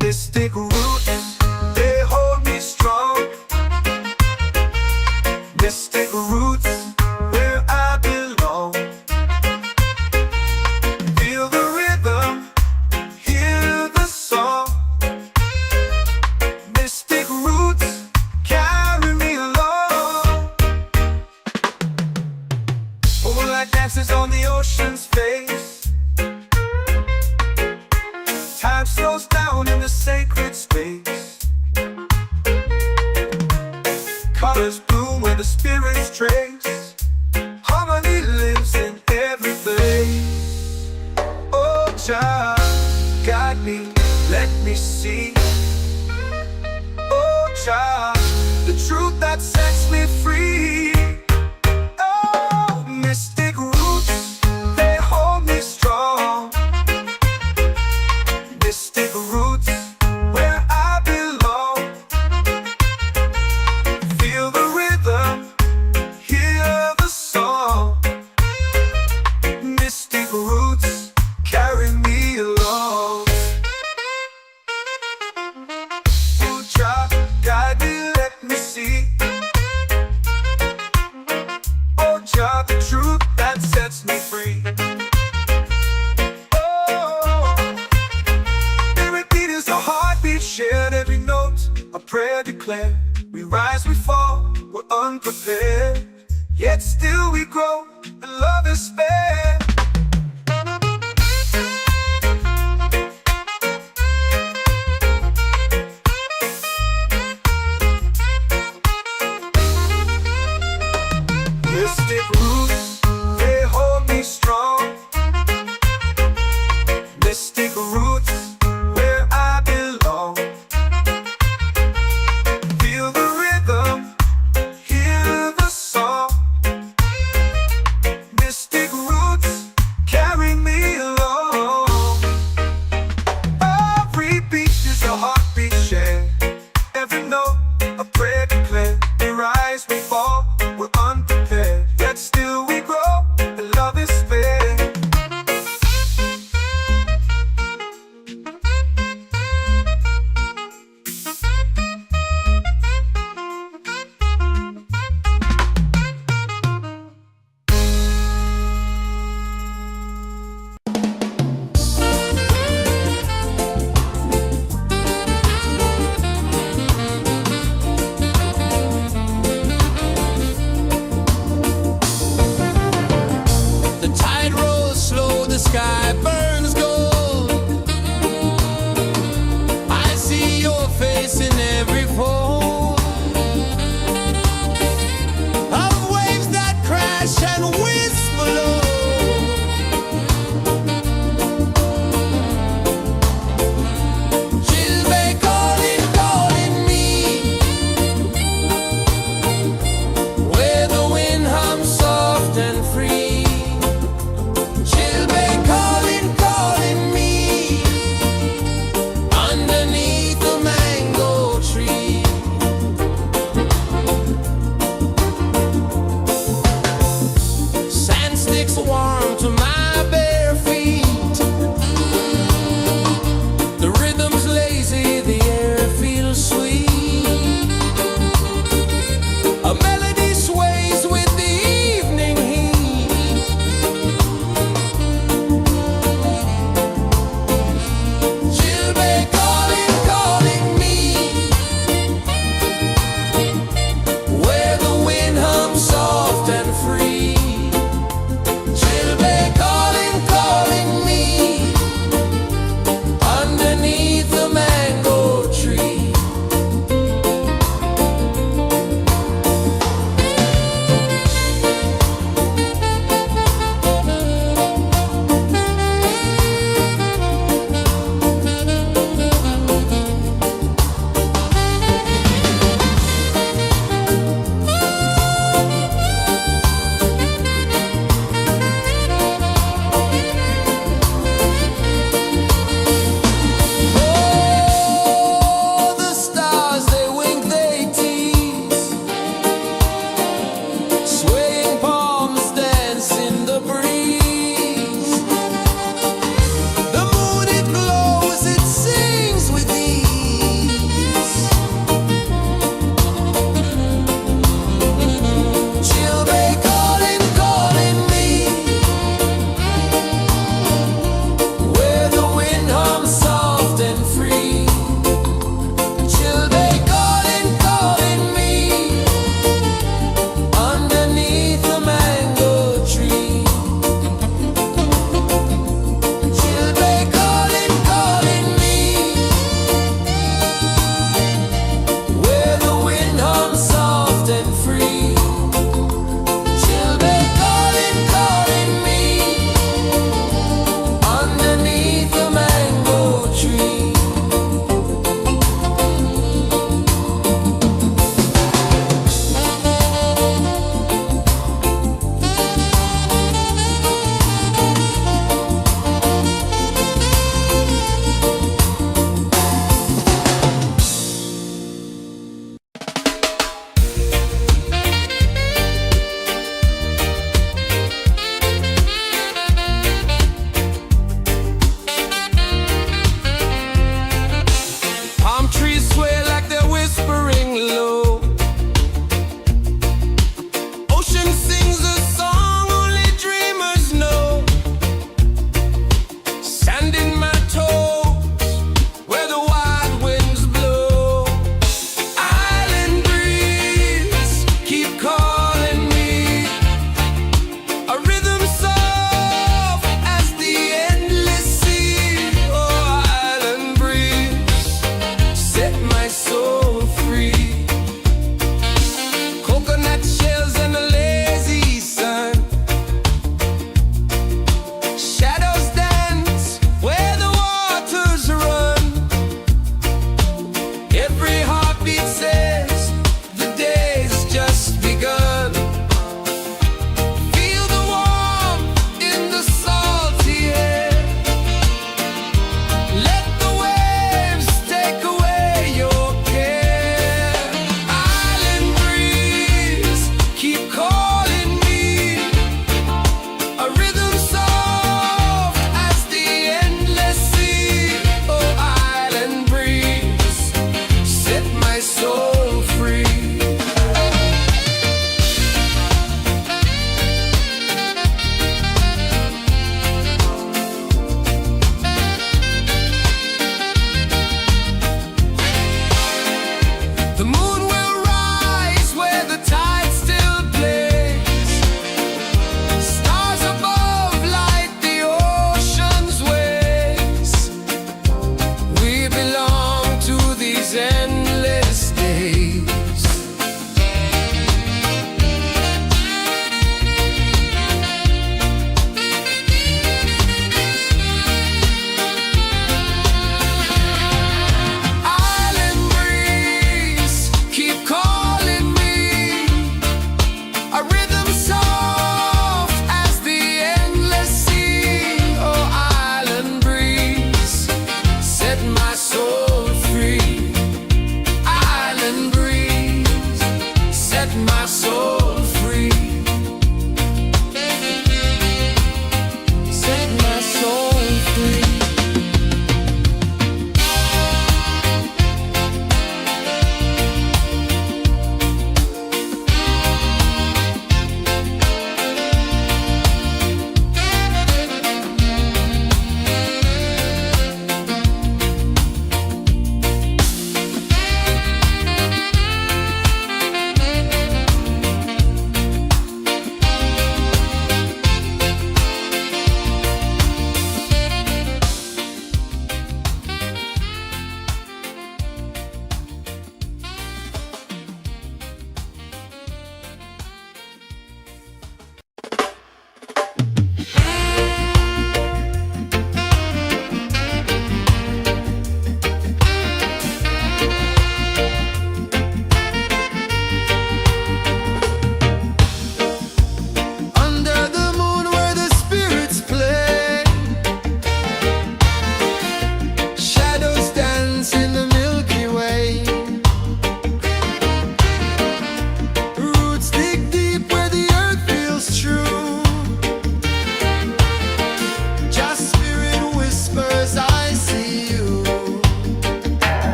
Mystic roots, they hold me strong. Mystic roots, where I belong. Feel the rhythm, hear the song. Mystic roots, carry me along. Moonlight dances on the ocean's face. Time slows down in the sacred space. Colors bloom where the spirits trace. Harmony lives in every place. Oh, child, guide me, let me see. Oh, child, the truth that sets me free. Oh, mystic roots, they hold me strong. Mystic roots, where I belong. Feel the rhythm, hear the song. Mystic roots, carry me along. Oh, child, guide me, let me see. Oh, child, the truth that sets me free. Shared every note, a prayer declared. We rise, we fall, we're unprepared. Yet still we grow, and love is spared. Mystic roots, they hold me strong. Mystic roots, where I belong. Feel the rhythm, hear the song. Mystic roots, carry me along. Every beat is a heartbeat shared. Every note, a prayer declared. We rise, we fall, we're unprepared. Yet still we grow, and love is spared.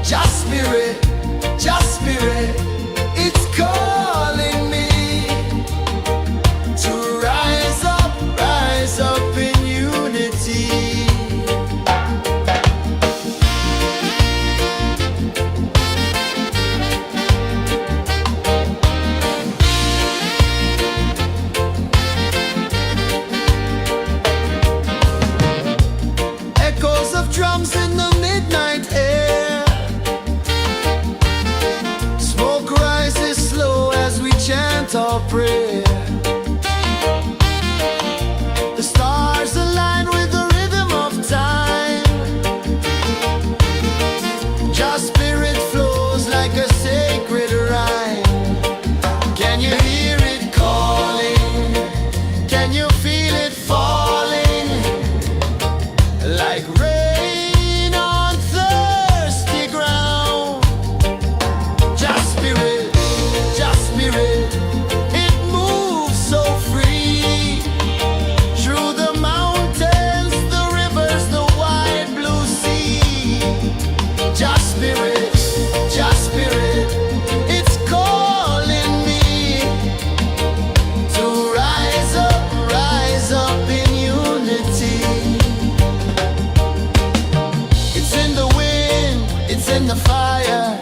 Just spirit, it's calling me to rise up in unity. Echoes of drums in the midnight air. Smoke rises slow as we chant our prayer. The stars align with the rhythm of time. Just spirit flows like a sacred rhyme. Can you hear it calling? Can you feel it falling? Like rain on thirsty ground. Just spirit, it moves so free. Through the mountains, the rivers, the wide blue sea. Just spirit, it's calling me to rise up in unity. It's in the wind, it's in the fire,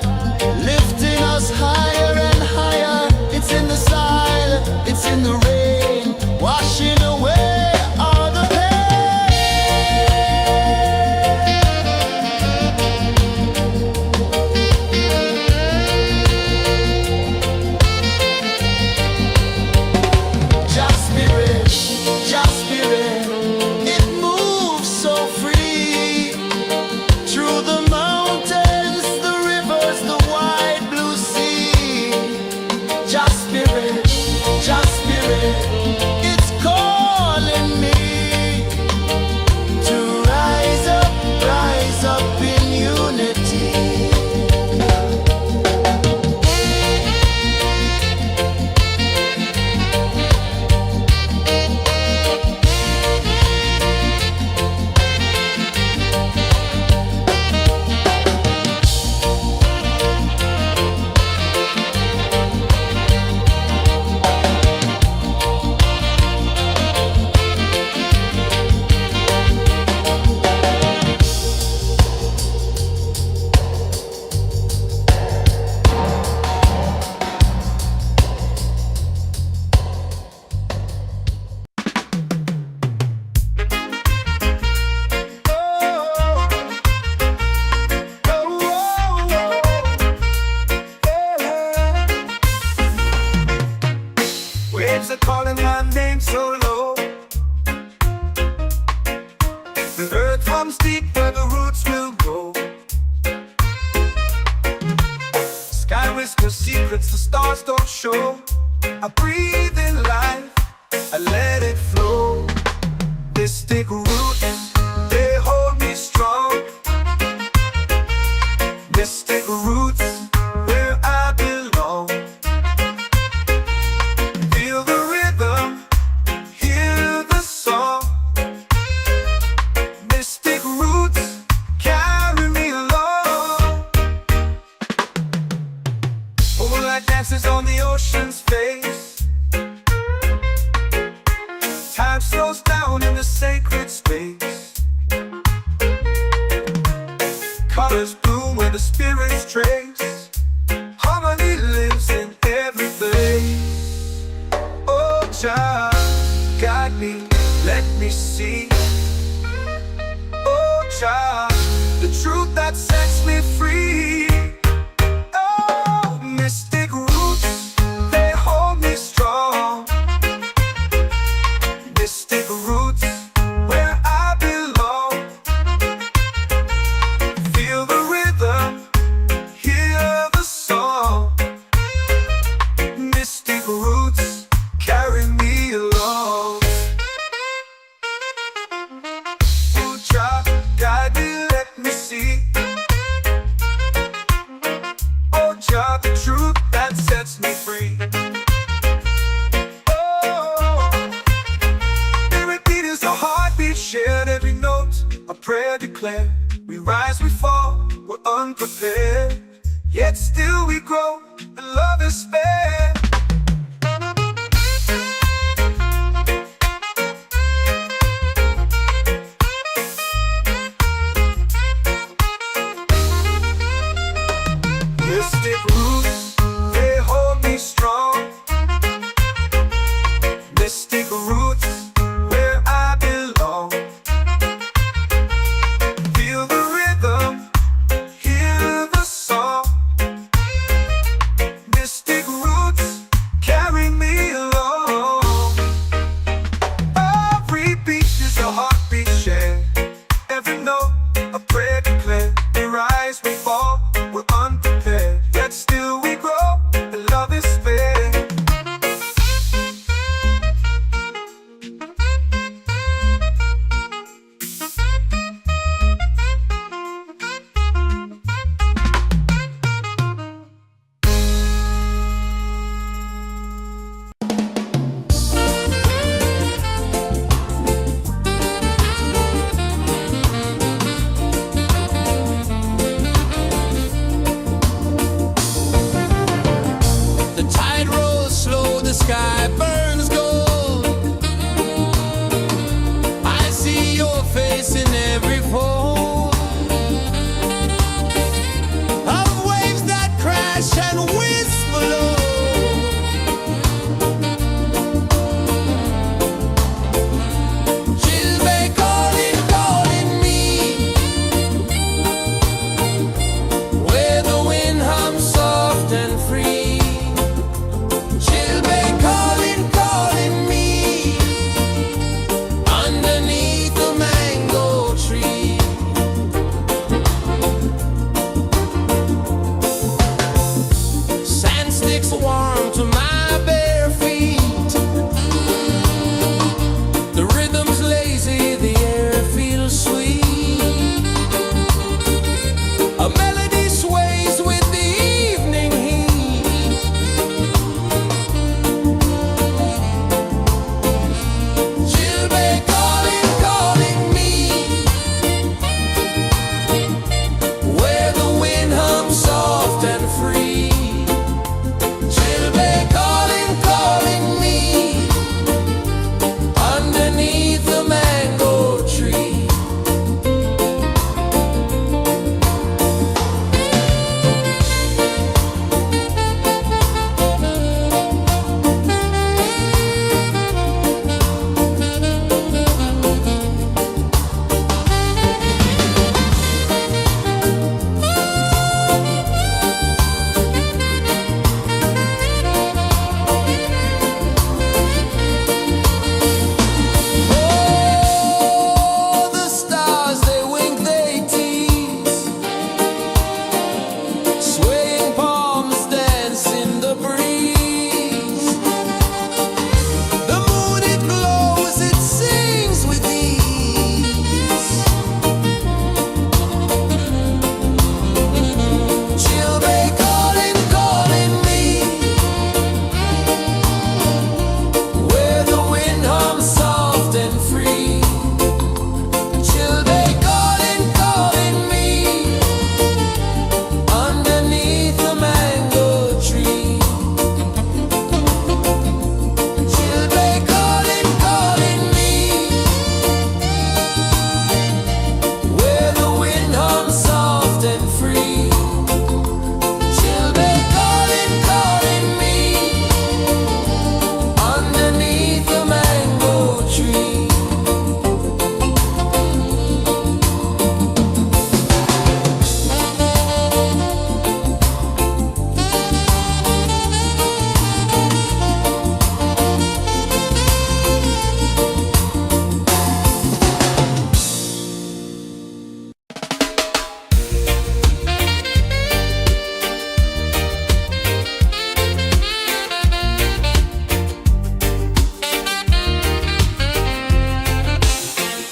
lifting us higher and higher. It's in the silence, it's in the rain, washing away all the pain. Just spirit, it moves so free. Through the mountains, the rivers, the wide blue sea. Just spirit, it's calling me to rise up in unity. Waves are calling my name so low. The earth comes deep where the roots will grow. Sky whispers secrets the stars don't show. I breathe in life, I let it flow. Mystic roots, they hold me strong. Mystic roots, where I belong. Feel the rhythm, hear the song. Mystic roots, carry me along. Moonlight dances on the ocean's face. Time slows down in the sacred space. Colors bloom where the spirits trace. Harmony lives in every place. Oh, child, guide me, let me see. Oh, child, the truth that sets me free. Oh, mystic roots, they hold me strong. Mystic roots, where I belong. Feel the rhythm, hear the song. Mystic roots, carry me along. Oh, child, guide me, let me see. Oh, child, the truth that sets me free. Oh, every beat is a heartbeat shared, every note a prayer declared. We rise, we fall, we're unprepared. yet still we grow, and love is fair. Mystic roots, they hold me strong. Mystic roots, where I belong. Feel the rhythm, hear the song. Mystic roots, carry me along. Every beat is a heartbeat shared. Every note, a prayer declared. We rise, we fall, we're unprepared, yet still we grow, and love is fair. The tide rolls slow, the sky burns gold. I see your face in every fold of waves that crash and whisk below. She'll be calling, calling me, where the wind hums soft and free. She'll be calling, calling me, underneath the mango tree. Sand sticks warm to my bare feet. The rhythm's lazy, the air feels sweet. A melody sways with the evening heat. She'll be calling, calling me, where the wind hums soft and free. She'll be calling, calling me, underneath the mango tree. Oh, the stars, they wink, they tease. Swaying palms dance in the breeze. The moon, it glows, it sings with ease. She'll be calling, calling me, where the wind hums soft and free. She'll be calling, calling me, underneath the mango tree. She'll be calling, calling me, where the wind hums soft and free. She'll be calling, calling me, underneath the mango tree.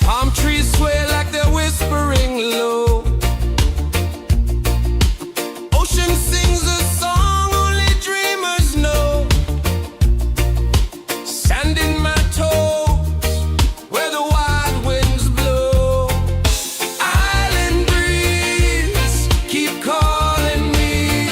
Palm trees sway like they're whispering low. Ocean sings a song only dreamers know. Sand in my toes, where the wild winds blow. Island breeze, keep calling me.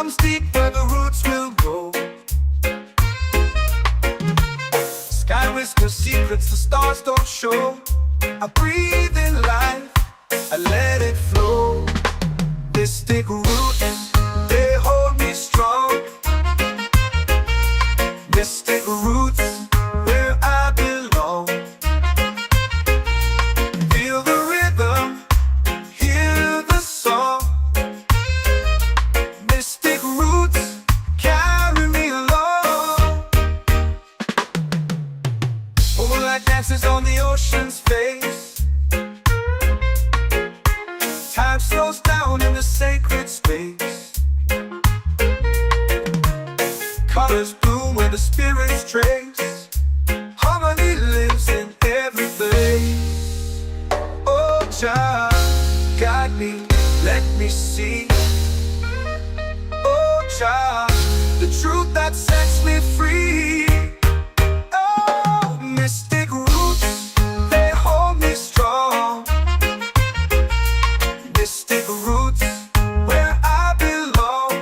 comes deep where the roots will grow. Sky whispers secrets the stars don't show. I breathe in life, I let it flow. Mystic roots, they hold me strong. Mystic roots, where I belong. Feel the rhythm, hear the song. Mystic roots, carry me along. Moonlight dances on the ocean's face. Time slows down in the sacred space. Colors bloom where the spirits trace. Harmony lives in every place. Oh, child, guide me, let me see. Oh, child, the truth that sets me free. Oh, mystic roots, they hold me strong. Mystic roots, where I belong.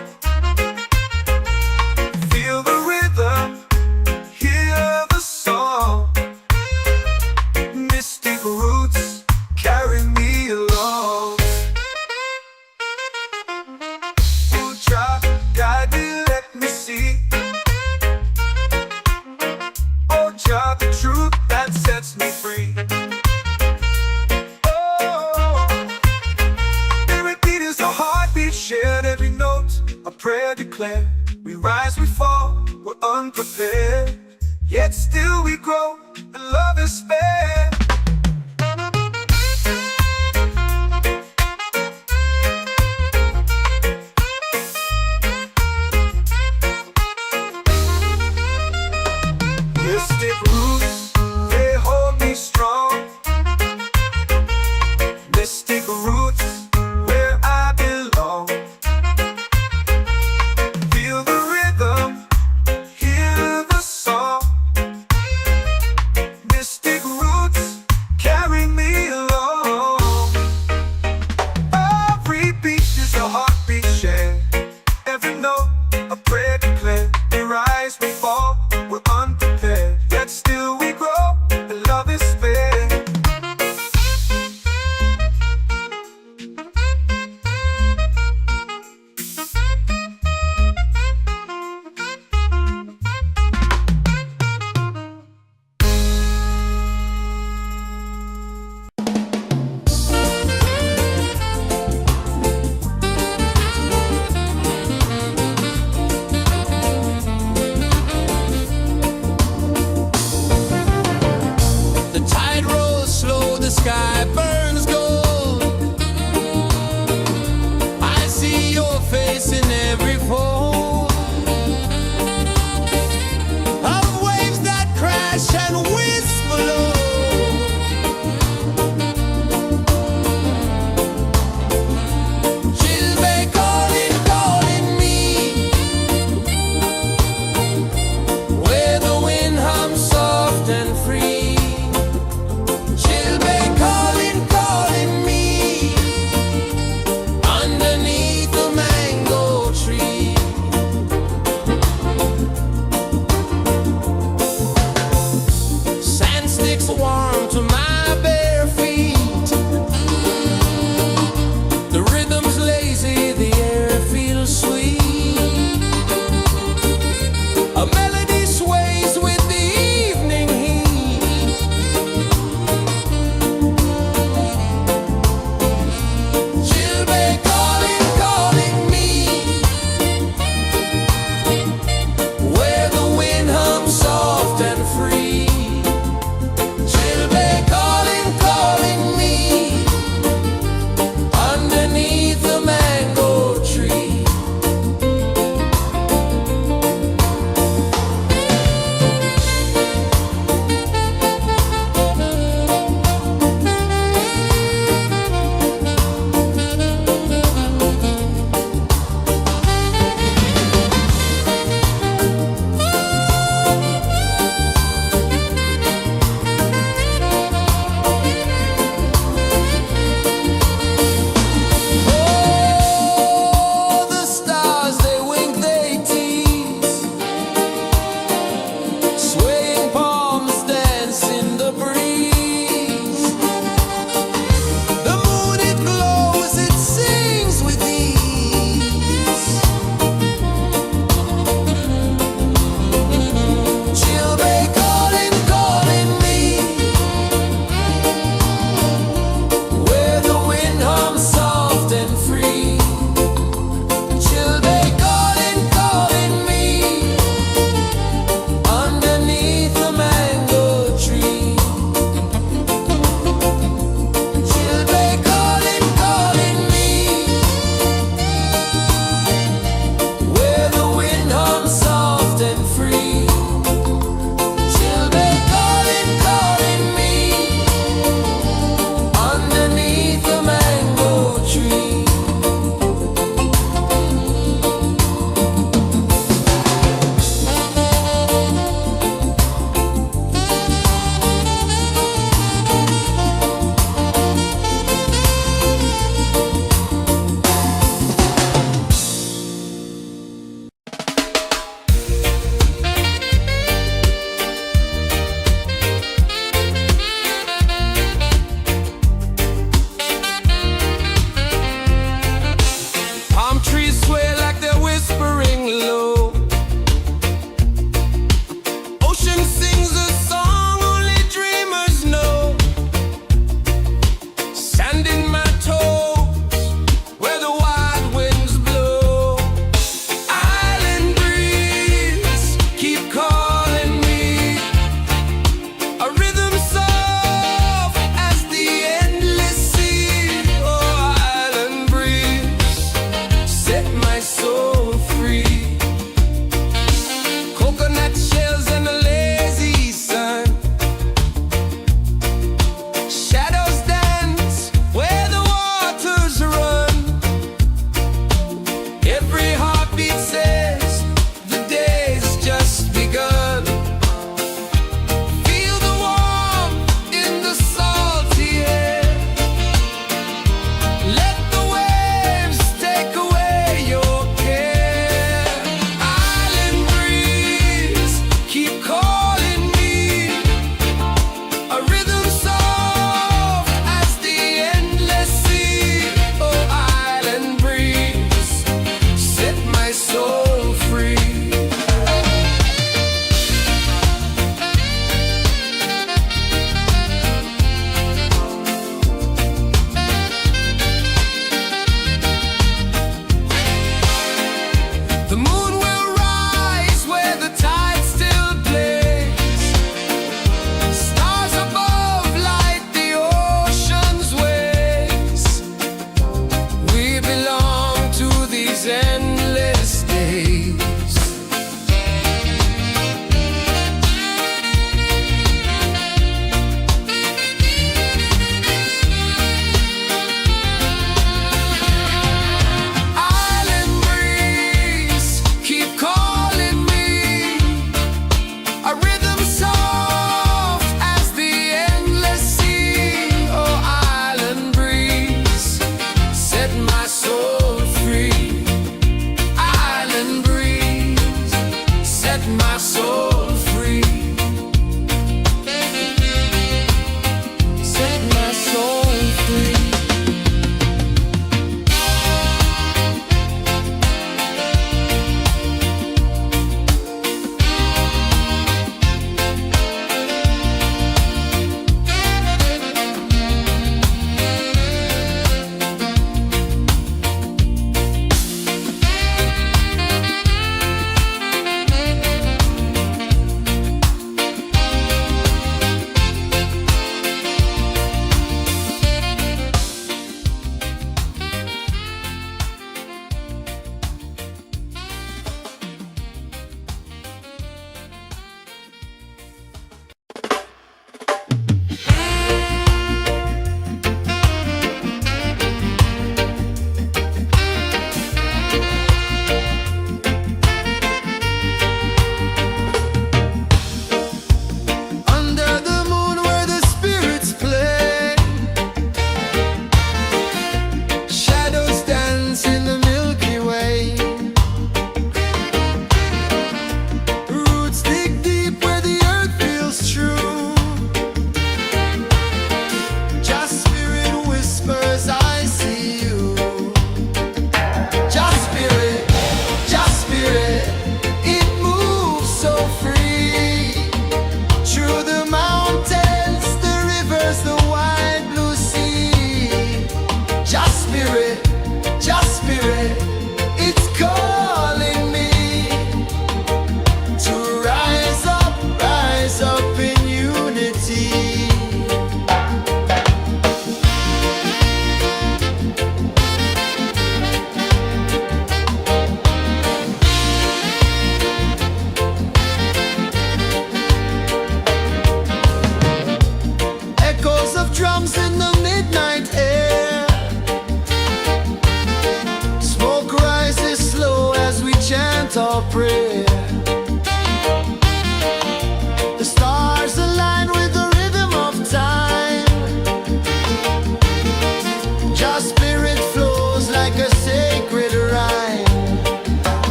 Feel the rhythm, hear the song. Mystic roots, carry me along. Oh, child, guide me, let me see. Oh, child, the truth that sets me free. Oh, every beat is a heartbeat shared, every note a prayer declared. We rise, we fall, we're unprepared, yet still we grow, and love is spared. Mystic roots, they hold me strong. Mystic roots, where I belong. Feel the rhythm, hear the song. Mystic roots,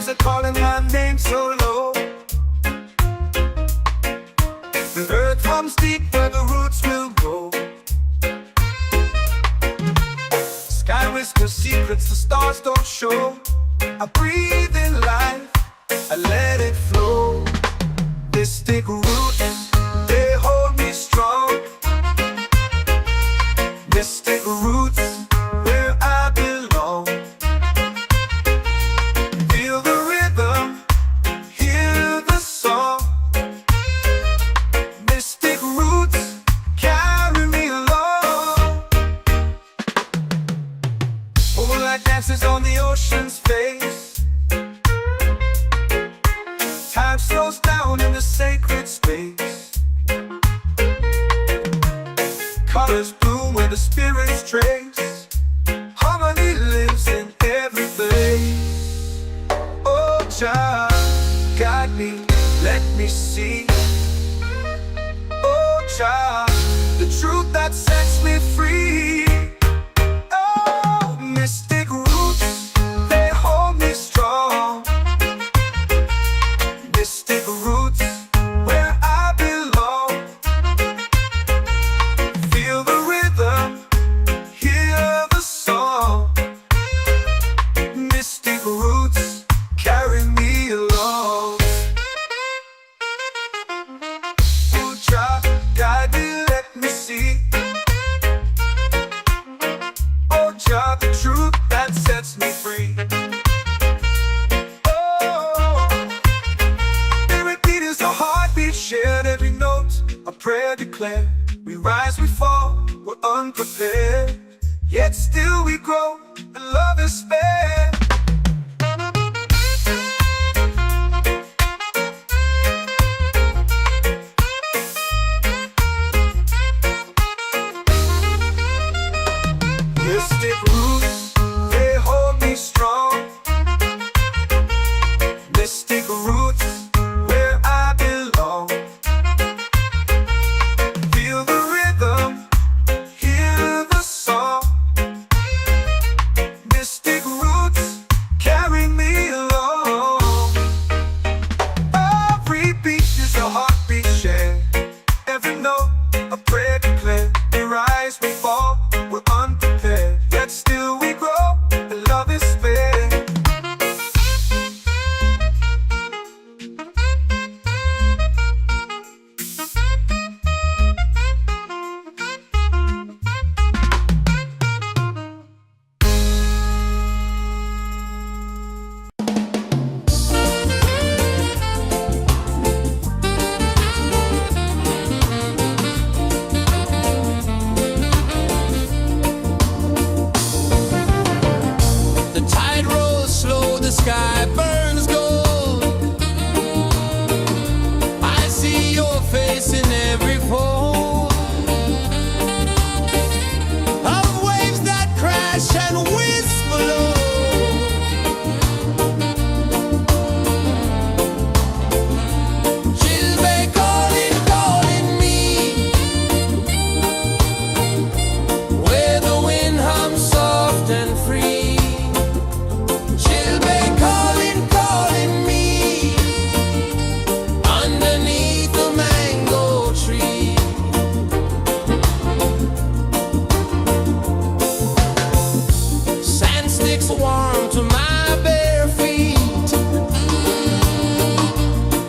are calling my name so low. The earth comes deep where the roots will go. Sky whispers secrets the stars don't show. I breathe in life, I let it flow. Mystic roots, they hold me strong. Mystic roots, where I belong. Feel the rhythm, hear the song. Mystic roots, carry me along. Moonlight dances on the ocean's face. Time slows down in the sacred space. Colors bloom where the spirits trace. Harmony lives in every place. Oh, Jah, guide me, let me see. Oh, Jah, the truth that sets me free. Oh, mystic roots, they hold me strong. Mystic roots, where I belong. Feel the rhythm, hear the song. Mystic roots, carry me along. Oh, Jah, guide me, let me see. Oh, Jah, the truth that sets me free. Oh, spirit beat is a heartbeat shared, every note a prayer declared. We rise, we fall, we're unprepared, yet still we grow, and love is spared. Mystic roots, they hold me strong. Mystic roots, where I belong. Feel the rhythm, hear the song. Mystic roots, carry me along. Every beat is a heartbeat shared, every note a prayer declared. We rise, we fall, we're unprepared, yet still we grow, and love is spared. The tide rolls slow, the sky burns gold. I see your face in every fold of waves that crash and whisper low. She'll be calling, calling me, where the wind hums soft and free. She'll be calling, calling me, underneath the mango tree. Sand sticks warm to my bare feet.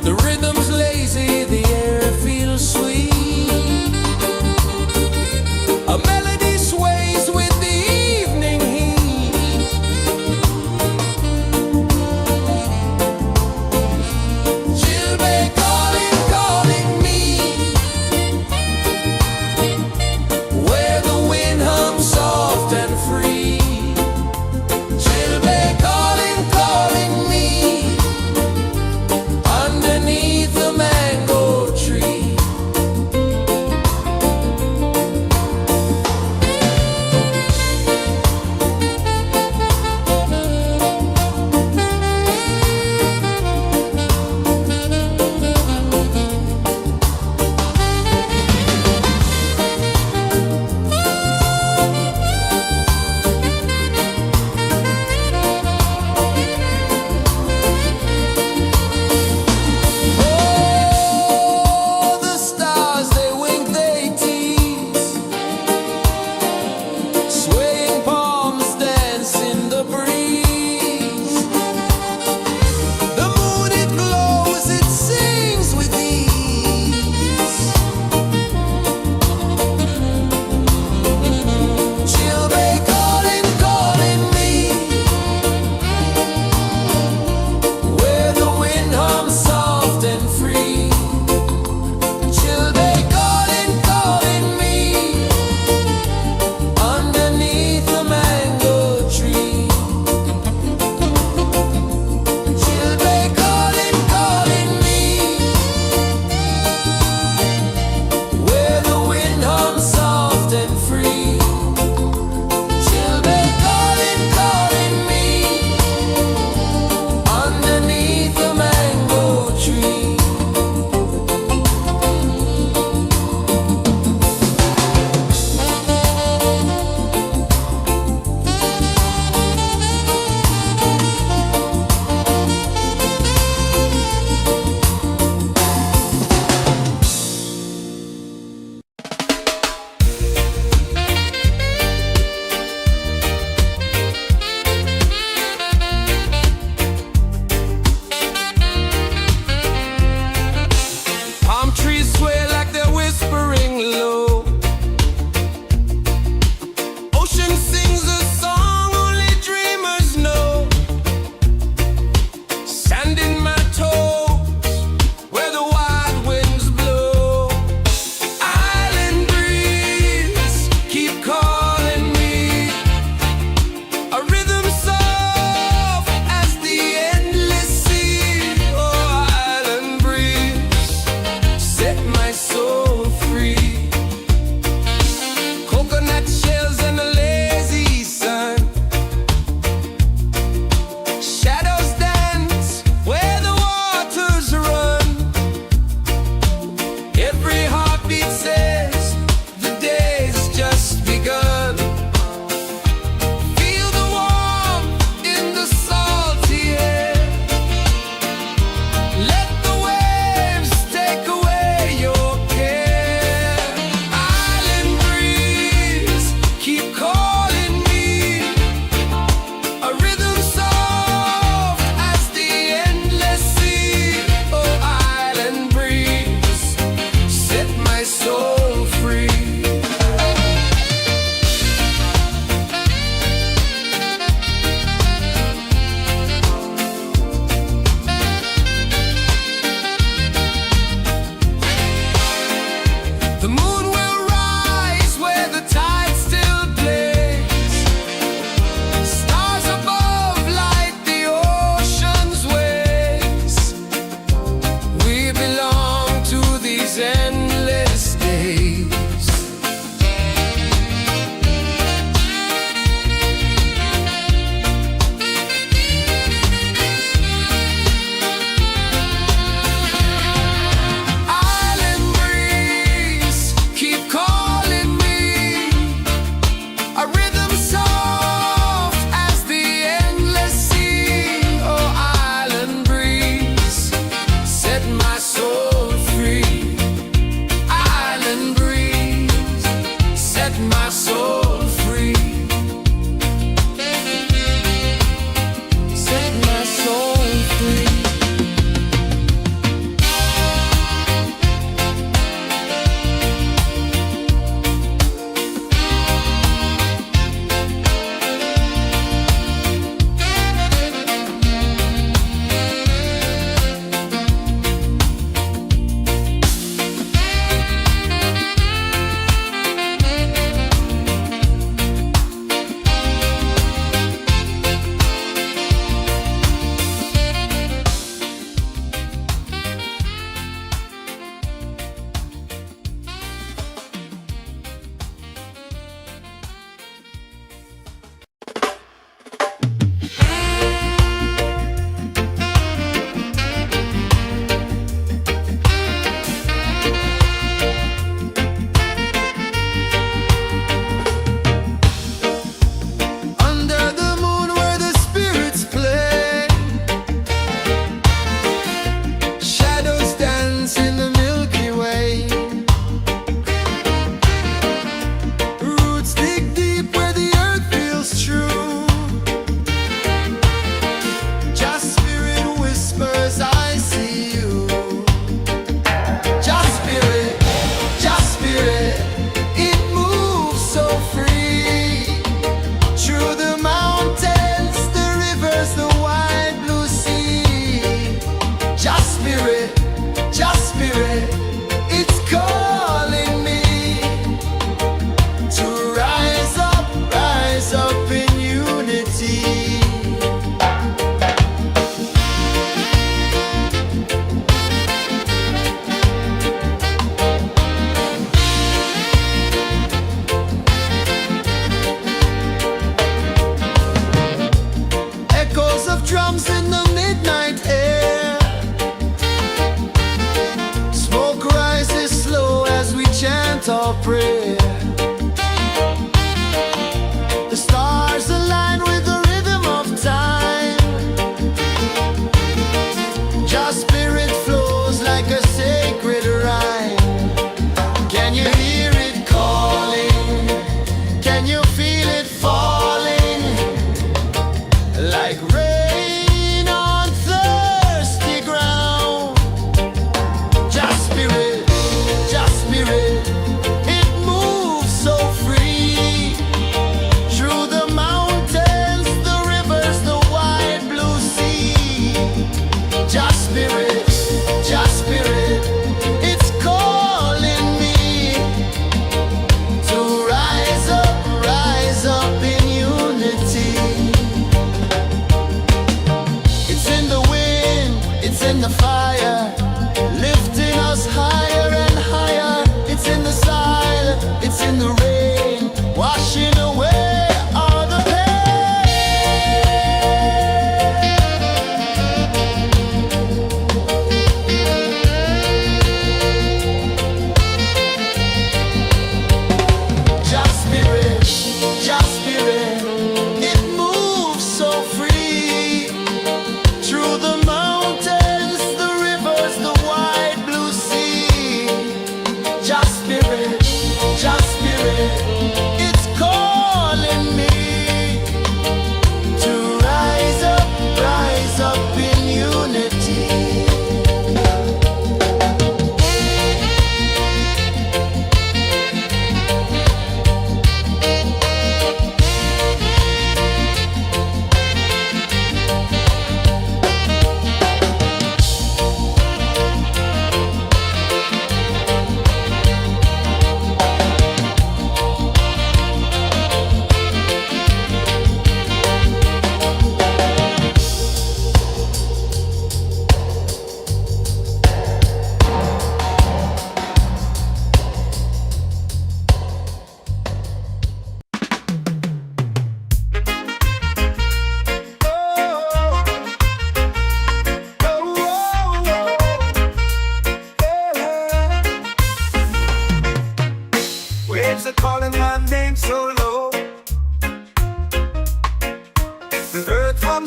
The rhythm's lazy, the air feels sweet. A melody sways with the evening heat. She'll be calling, calling me, where the wind hums soft and free. She'll be calling, calling me, underneath the mango tree.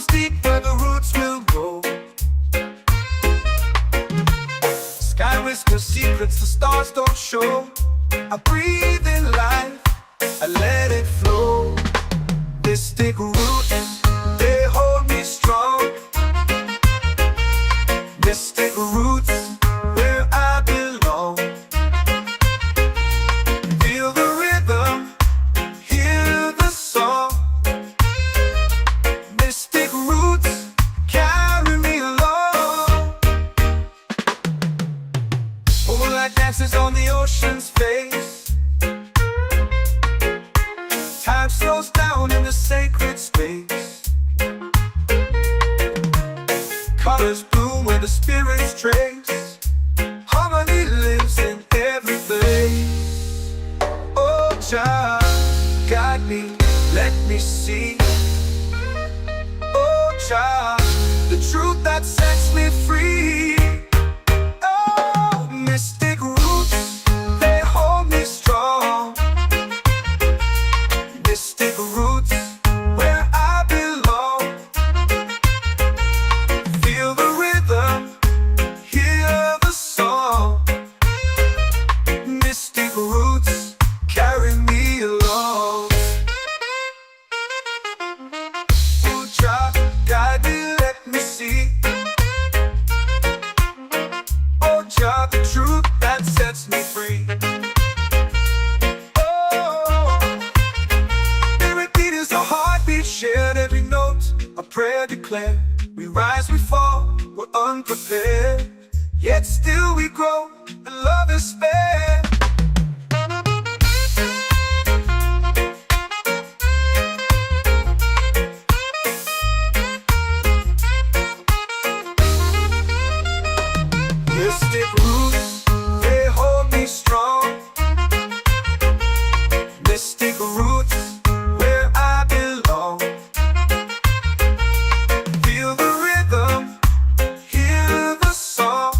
runs deep where the roots will grow. Sky whispers secrets the stars don't show. I breathe in life, I let it flow. Mystic roots, they hold me strong. Mystic roots, where I belong. Feel the rhythm, hear the song. Mystic roots, carry me along. Moonlight dances on the ocean's face. Time slows down in the sacred space. Colors bloom where the spirits trace. Harmony lives in every place. Oh, child, guide me, let me see. Oh, child, the truth that sets me free. Oh, mystic roots, they hold me strong. Mystic roots, where I belong. Feel the rhythm, hear the song. Mystic roots, carry me along. Oh, child, guide me, let me see. Oh, child, the truth that sets me free. Shared every note, a prayer declared. We rise, we fall, we're unprepared. Yet still we grow, and love is spared. Mystic roots, they hold me strong. Mystic roots, where I belong. Feel the rhythm, hear the song.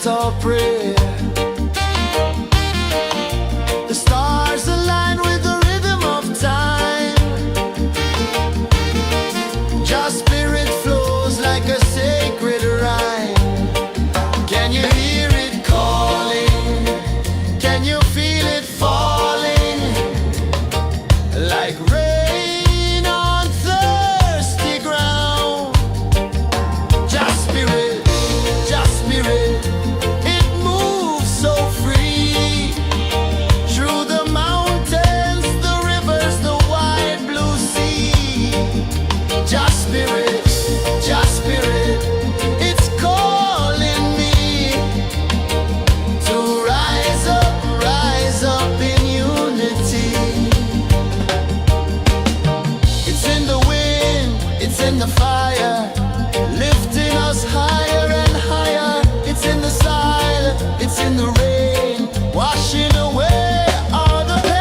chant or pray. The stars align with the rhythm of time. Your spirit flows like a sacred rhyme. Can you hear it calling? Can you feel it falling? Like rain on thirsty ground. Just spirit, it moves so free. Through the mountains, the rivers, the wide blue sea. Just spirit, it's calling me to rise up in unity. It's in the wind, it's in the fire, lifting us higher and higher. It's in the silence, it's in the rain, washing away all the pain.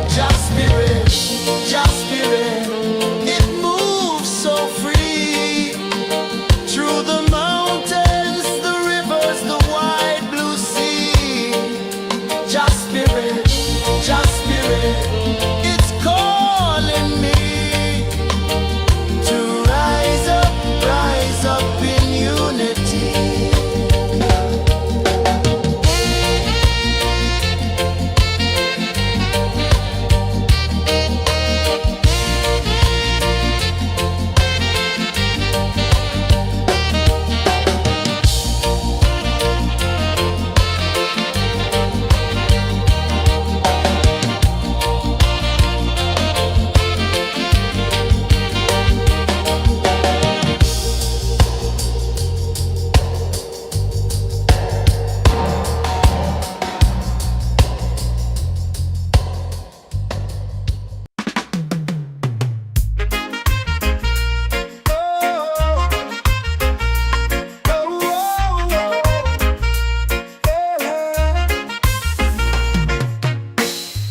Just spirit, it moves so free. Through the mountains, the rivers, the wide blue sea. Just spirit, it's calling me to rise up in unity.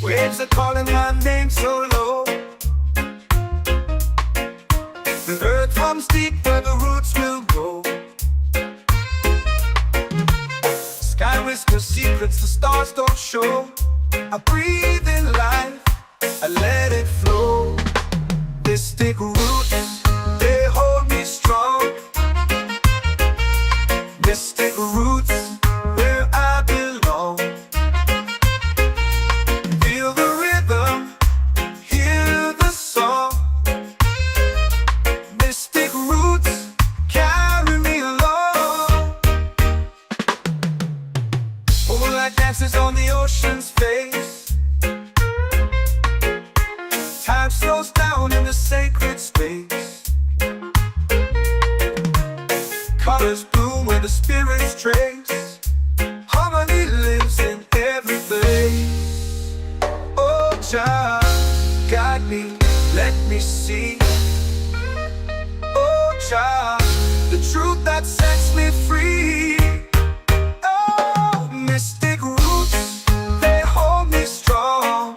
Waves are calling my name so low. The earth hums deep where the roots will go. Sky whispers secrets the stars don't show. I breathe in life, I let it flow. Mystic roots, they hold me strong. Mystic roots, where I belong. Feel the rhythm, hear the song. Mystic roots, carry me along. Moonlight dances on the ocean's face. Time slows down in the sacred space. Colors bloom where the spirits trace. Harmony lives in every place. Oh, child, guide me, let me see. Oh, child, the truth that sets me free. Oh, mystic roots, they hold me strong.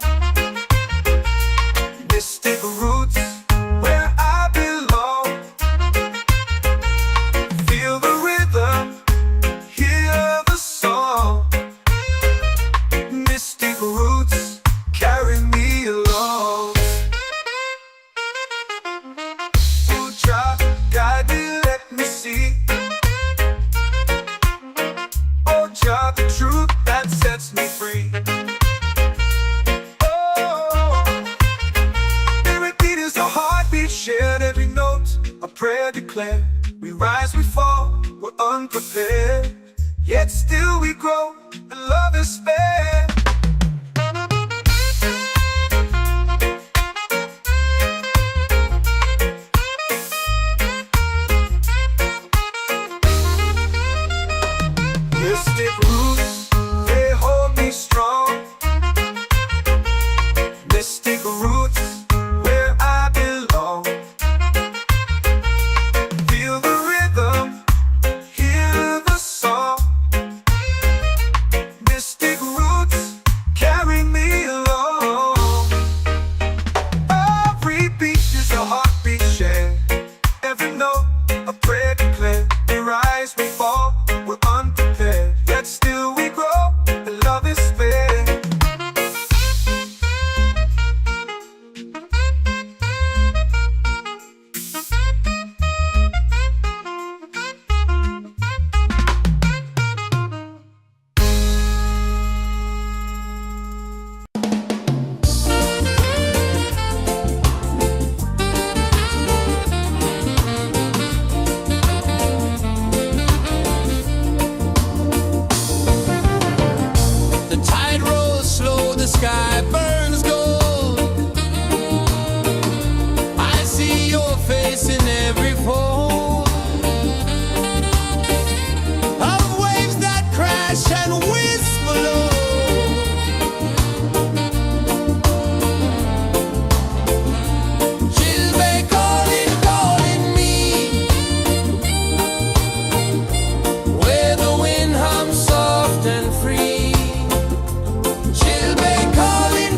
Mystic roots, where I belong. Feel the rhythm, hear the song. Mystic roots, carry me along. Oh, child, guide me, let me see. Oh, child, the truth that sets me free. Oh, every beat is a heartbeat shared, every note a prayer declared. We rise, we fall, we're unprepared, yet still we grow, and love is spared. Mystic roots, they hold me strong. Mystic roots, where I belong. Feel the rhythm, hear the song. sky burns gold. I see your face in every fold of waves that crash and whisper low. She'll be calling, calling me where the wind hums soft and free. She'll be calling,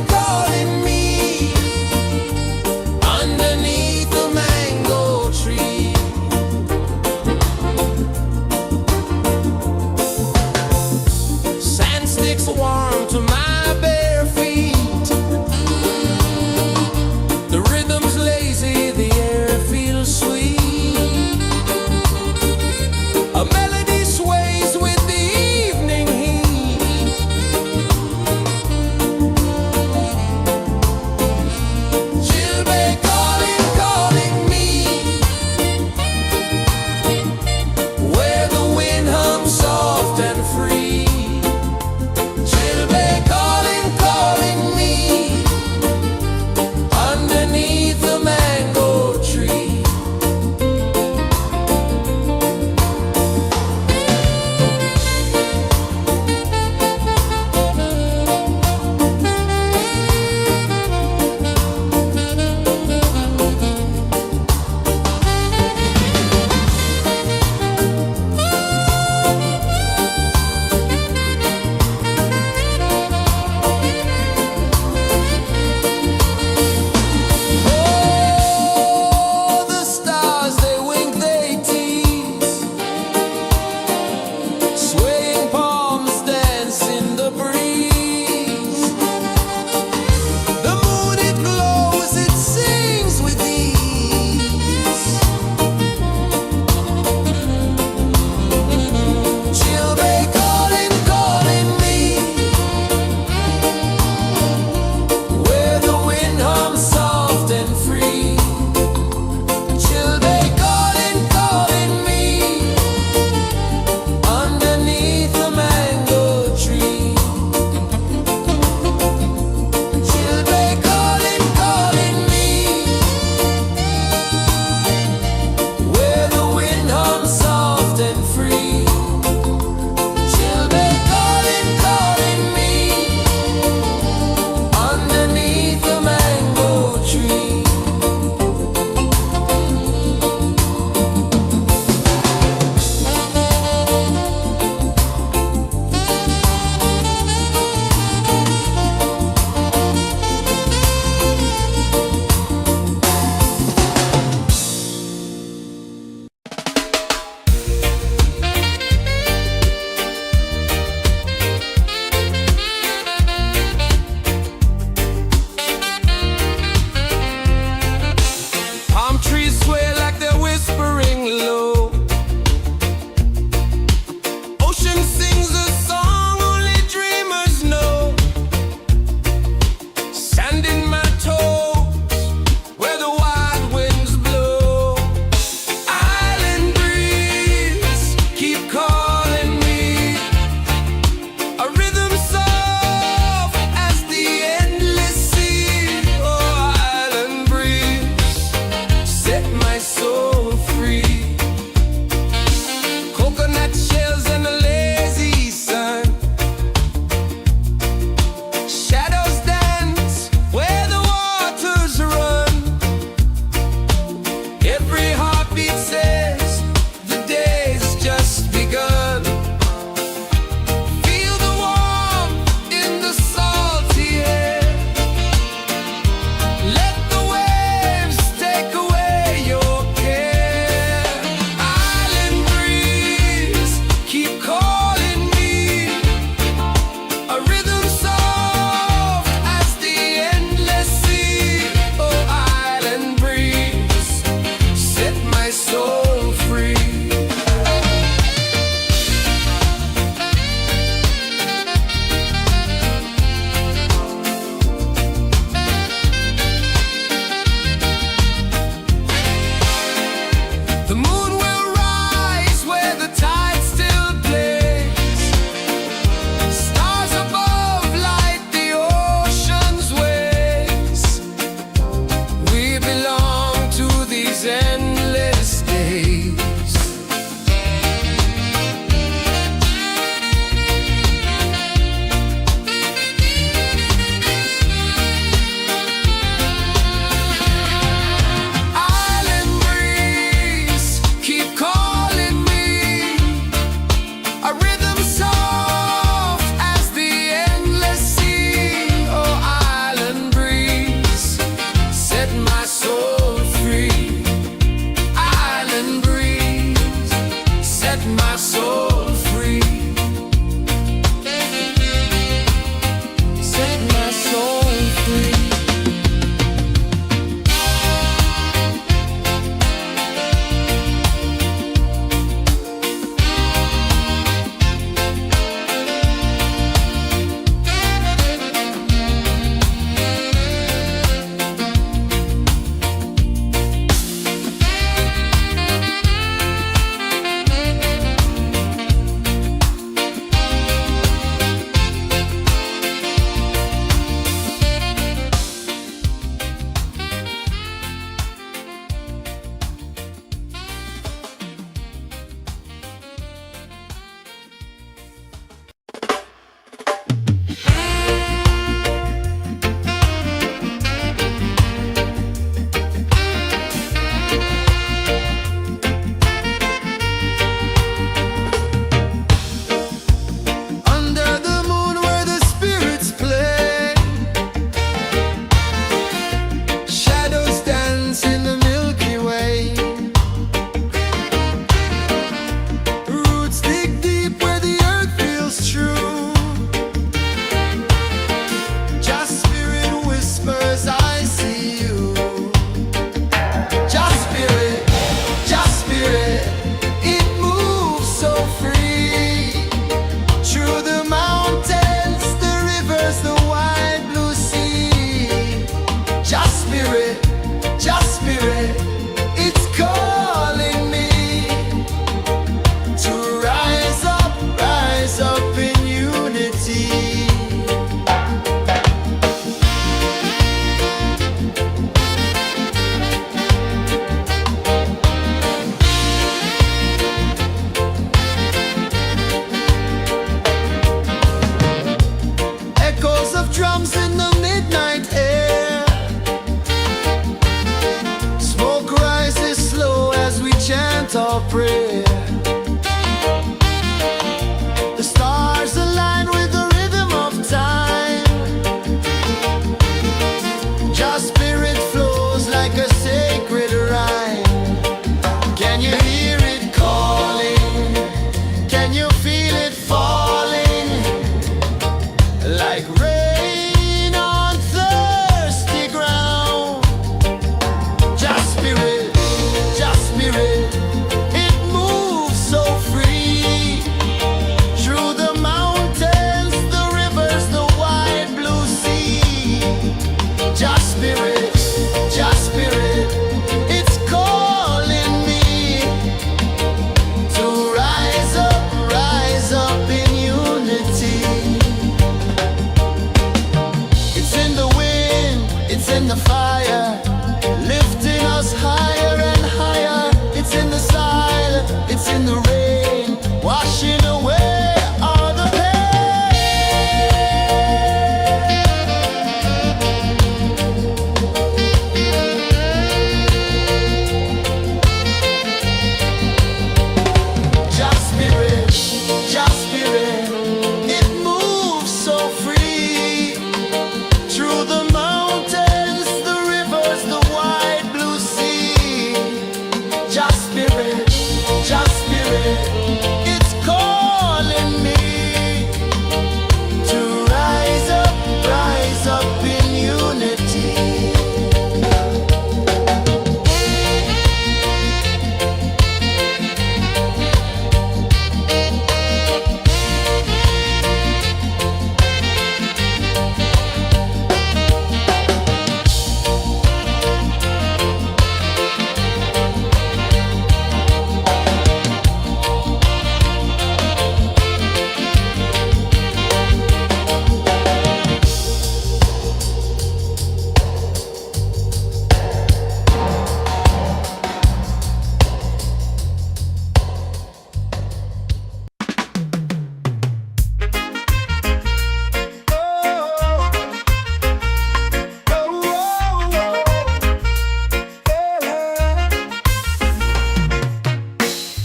in the fire, lifting us higher and higher. It's in the silence, it's in the rain, washing away all the Just spirit, just spirit, it moves so free through the mountains, the rivers, the wide blue sea. Just spirit, it's calling me to rise up in unity.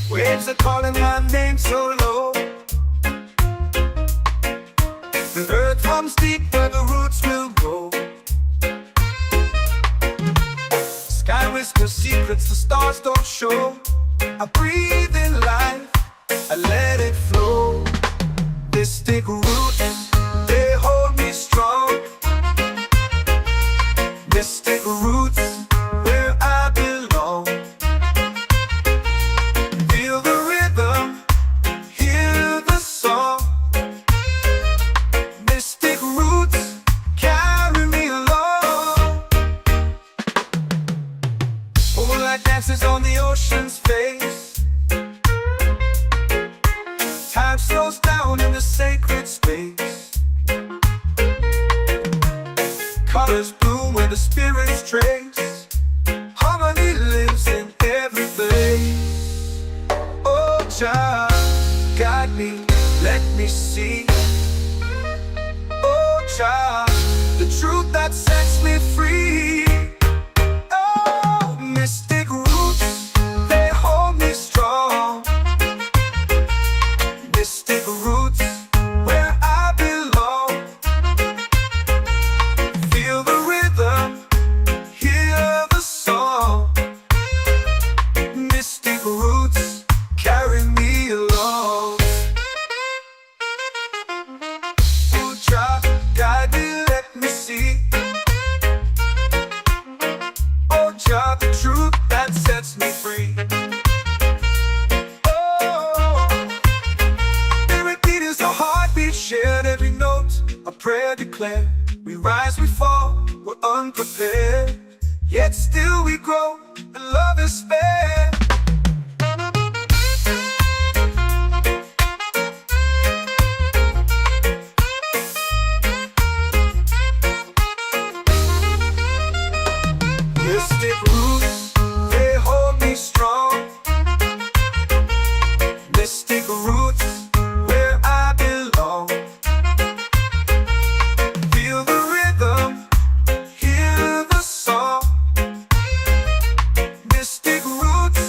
Waves are calling my name so low. The earth runs deep where the roots will go. Sky whispers secrets the stars don't show. I breathe in life, I let it flow. This take root and they hold me strong. This take roots where I belong. Feel the rhythm, hear the song. Mystic roots carry me along. Moonlight dances on the ocean's face. Time slows down in the sacred space. Colors bloom where the spirits trace. Harmony lives in every place. Oh, Jah, guide me, let me see. Oh, Jah, the truth that sets me free. Oh, mystic roots, they hold me strong. Mystic roots, where I belong. Feel the rhythm, hear the song. Mystic roots carry me along. Oh, Jah, guide me, let me see. Oh, Jah, the truth that sets me free. Oh, spirit beat is a heartbeat, shared every note. A prayer declared. We rise, we fall, we're unprepared. Yet still we grow, and love is spared. Mystic roots, they hold me strong. Mystic roots, where I belong. Feel the rhythm, hear the song. Mystic roots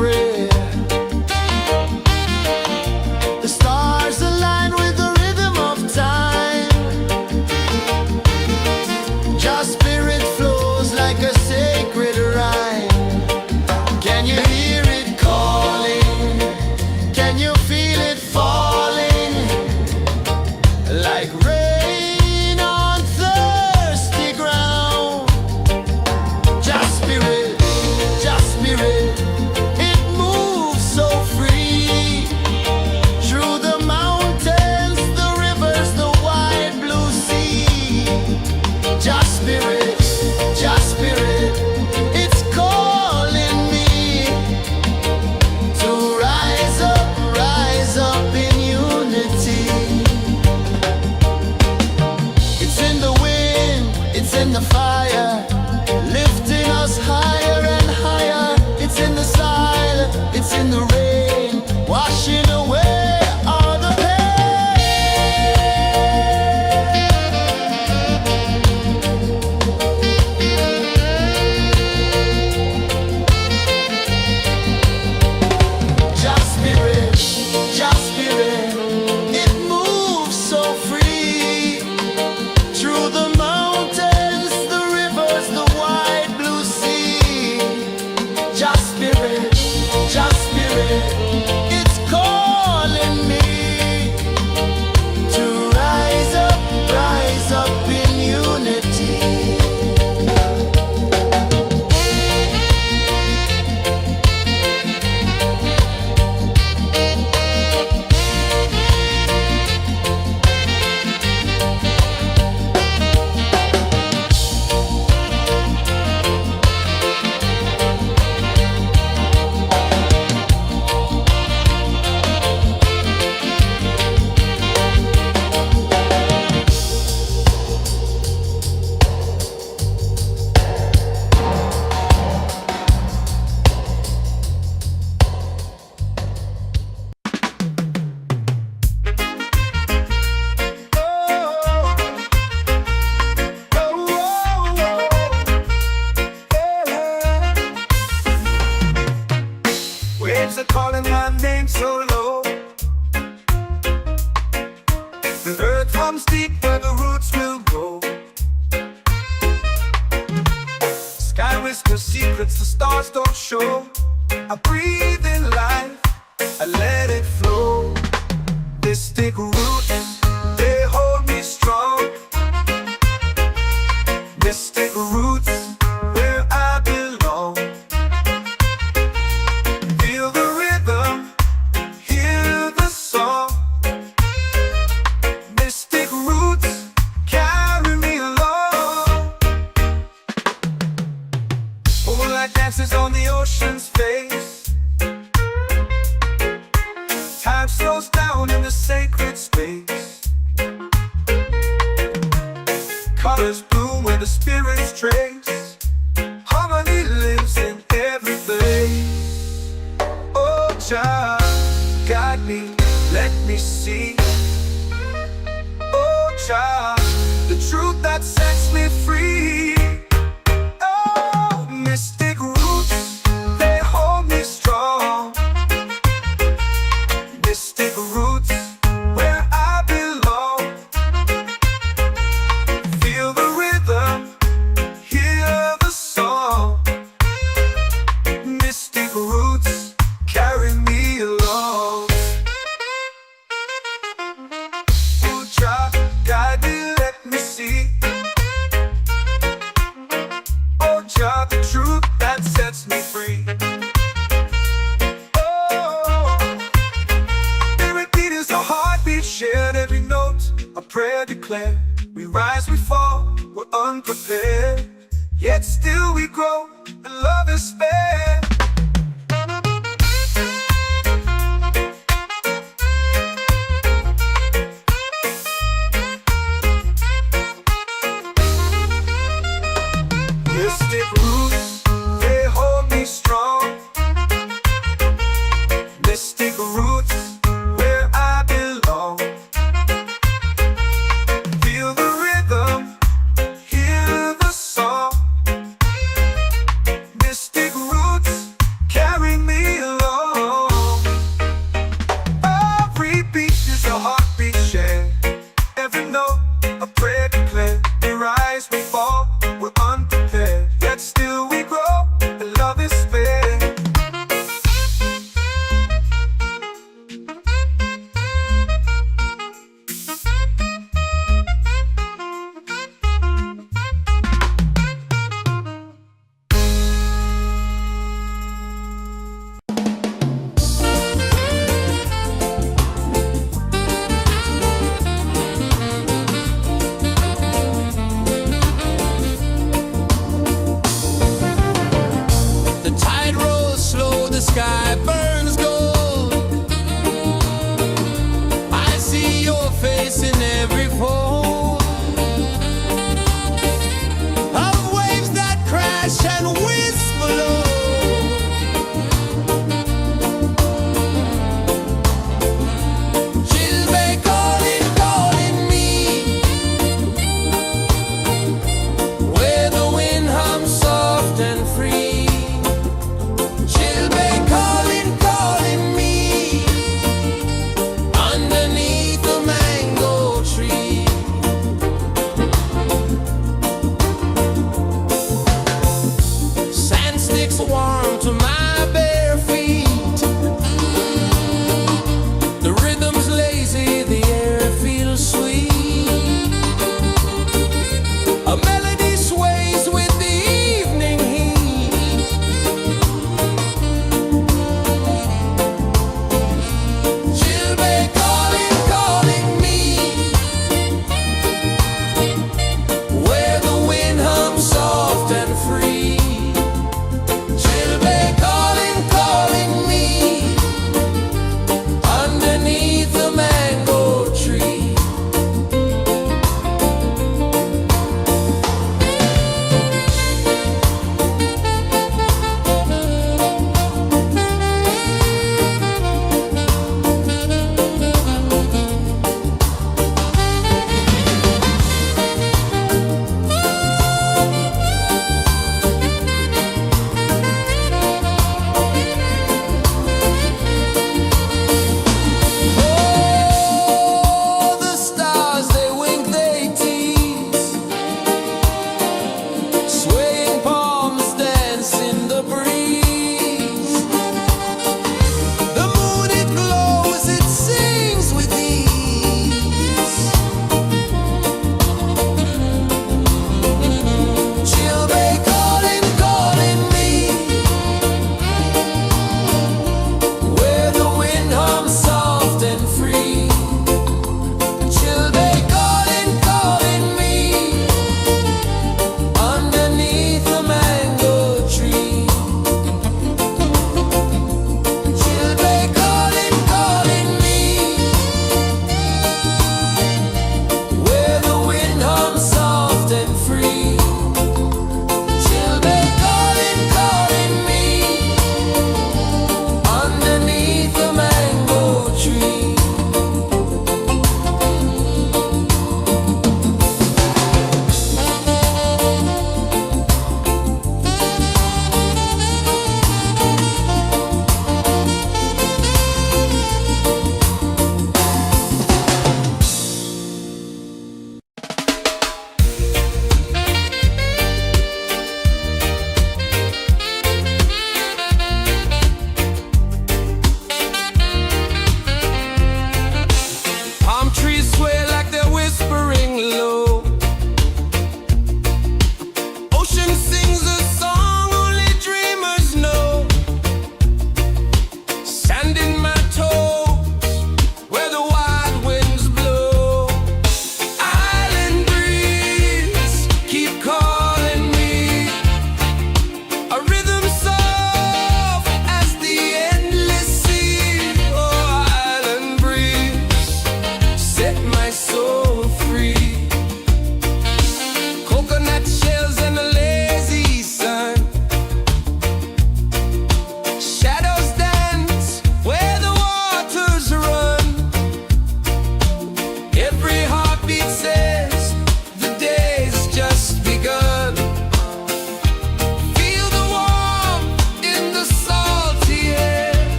pray. The stars align with the rhythm of time. Your spirit flows like a sacred rhyme. Can you hear it calling? Can you feel it falling? Like rain on thirsty ground. Just spirit, it moves so free. Through the mountains, the rivers, the wide blue sea. Just spirit, it's calling me to rise up in unity. It's in the wind, it's in the fire, lifting us higher and higher. It's in the silence, it's in the rain, washing away all the Just spirit, it moves so free. Through the mountains, the rivers, the wide blue sea. Just spirit, it's calling me to rise up in unity. Waves are calling my name so low. The earth hums deep where the roots will grow. Sky whispers secrets the stars don't show. I breathe in life, I let it flow. Mystic roots, they hold me strong. Mystic roots, where I belong. Feel the rhythm, hear the song. Mystic roots, carry me along. Moonlight dances on the ocean's face. Time slows down in the sacred space. Colors bloom where the spirits trace. Harmony lives in every place. Oh, child, guide me, let me see. Oh, child, the truth that sets me free. Oh, mystic roots, they hold me strong. Mystic roots, where I belong. Feel the rhythm, hear the song. Mystic roots, carry me along. Oh, child, guide me, let me see. Oh, child, the truth that sets me free. Shared every note, a prayer declared. We rise, we fall, we're unprepared. Yet still we grow, and love is spared. Mystic roots, they hold me strong. Mystic roots, where I belong. Feel the rhythm, hear the song. Mystic roots, sky burns gold. I see your face in every fold of waves that crash and whisper low. She'll be calling, calling me where the wind hums soft and free. She'll be calling,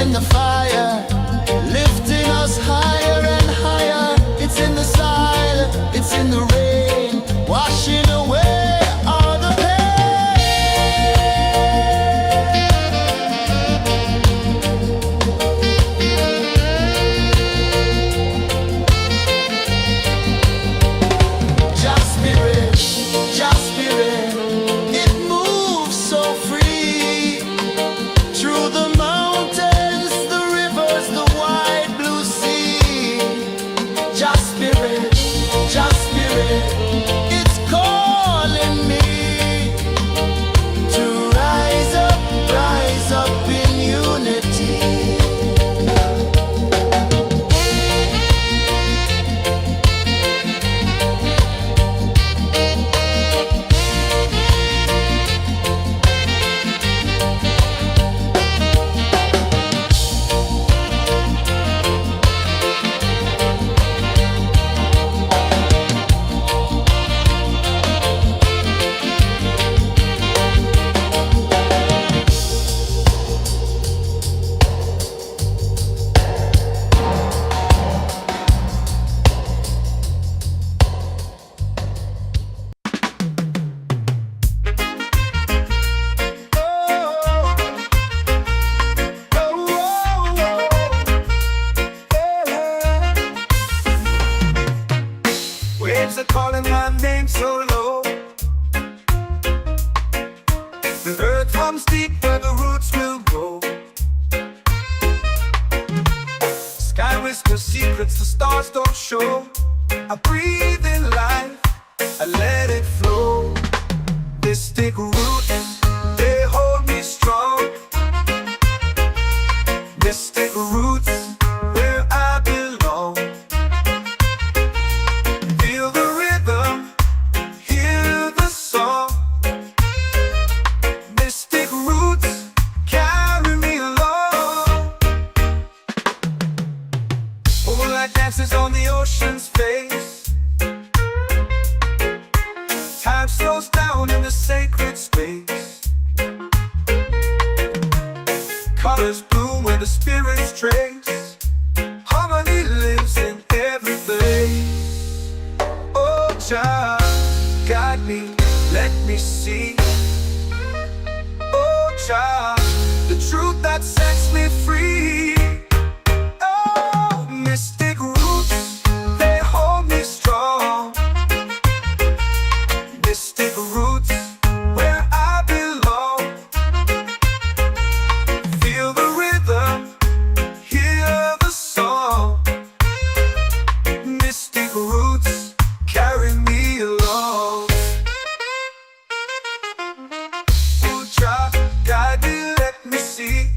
in the fire, lifting us higher and higher. It's in the silence, it's in the rain, washing away all the Just spirit, it moves so free through the mountains, the rivers, the wide blue sea. Just spirit, it's calling me to rise up in unity. Waves are calling my name so low. The earth hums deep where the roots will grow. Sky whispers secrets the stars don't show. I breathe in life, I let it flow. Mystic roots, they hold me strong. Mystic roots, where I belong. Feel the rhythm, hear the song. Mystic roots, carry me along. Moonlight dances on the ocean's face. Time slows down in the sacred space. Colors bloom where the spirits trace. Harmony lives in every place. Oh, Jah, guide me, let me see. Oh, Jah, the truth that sets me free. Oh, mystic roots, they hold me strong. Mystic roots, where I belong. Feel the rhythm, hear the song. Mystic roots, carry me along. Oh, Jah, guide me, let me see.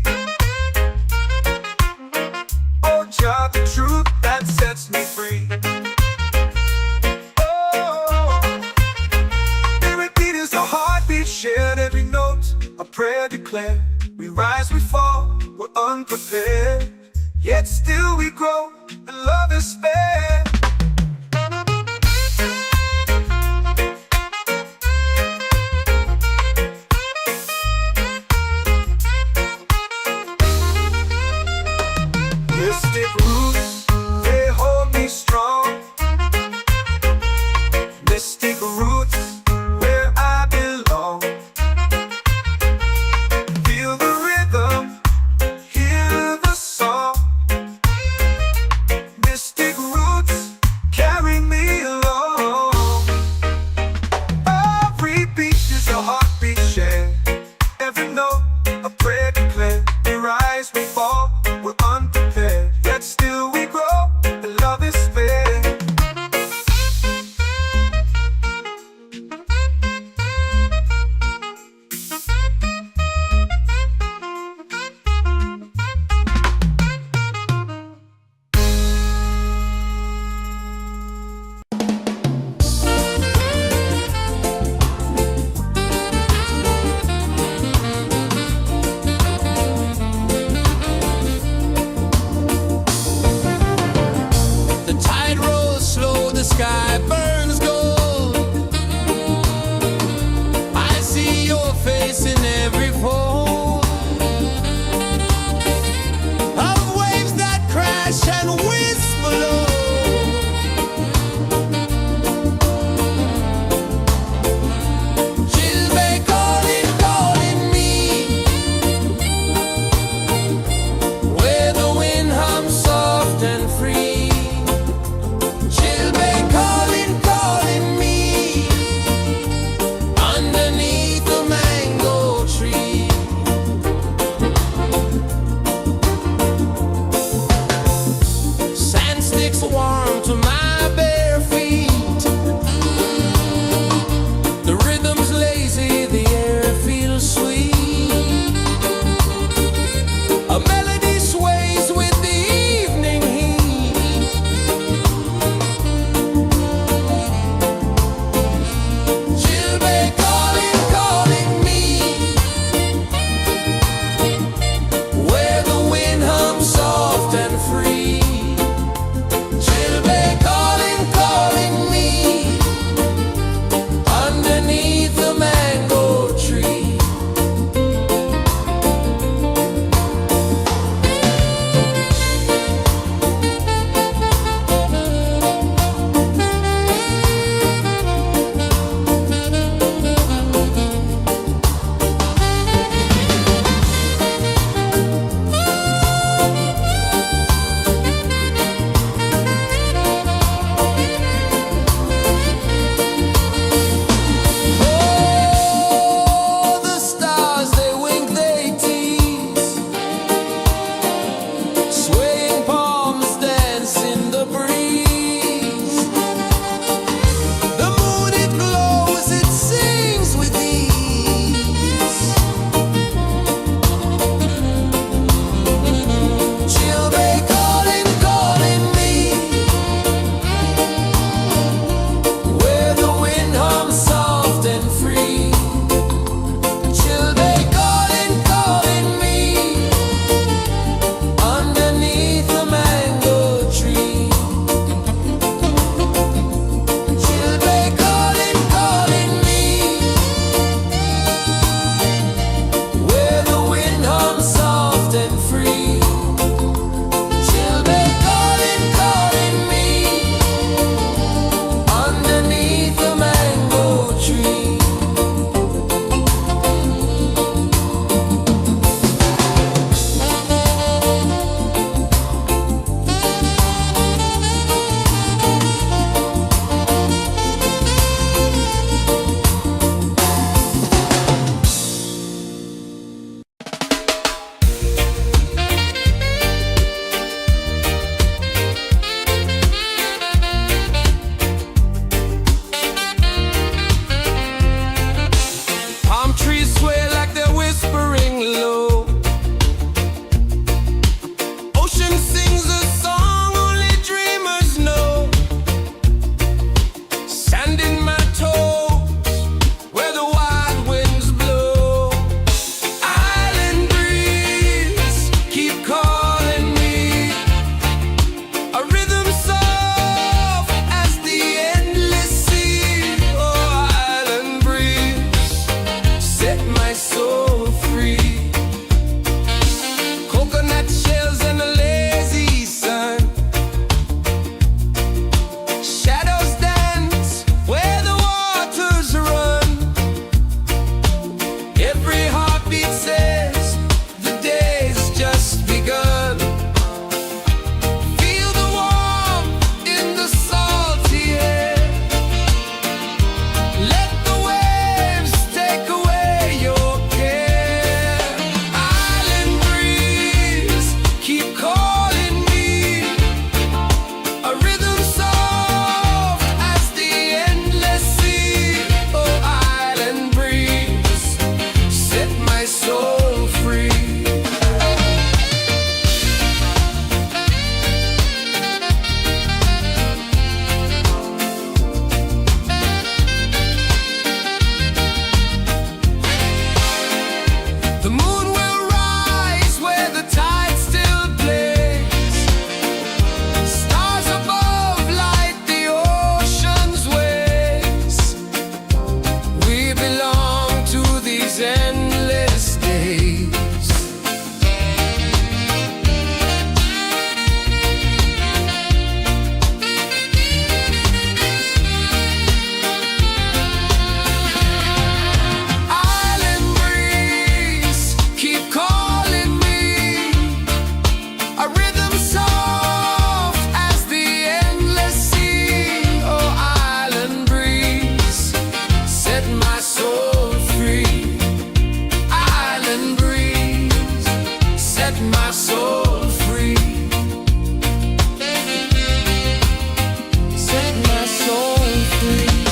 Oh, Jah, the truth that sets me free. Oh, every beat is a heartbeat shared, every note a prayer declared. We rise, we fall, we're unprepared, yet still we grow, and love is spared. Mystic roots, they hold me strong. Mystic roots, where I belong. Feel the rhythm, hear the song. Mystic roots, carry me along. Every beat is a heartbeat shared, every note a prayer declared. We rise, we fall, we're unprepared, yet still my soul free. Set my soul free.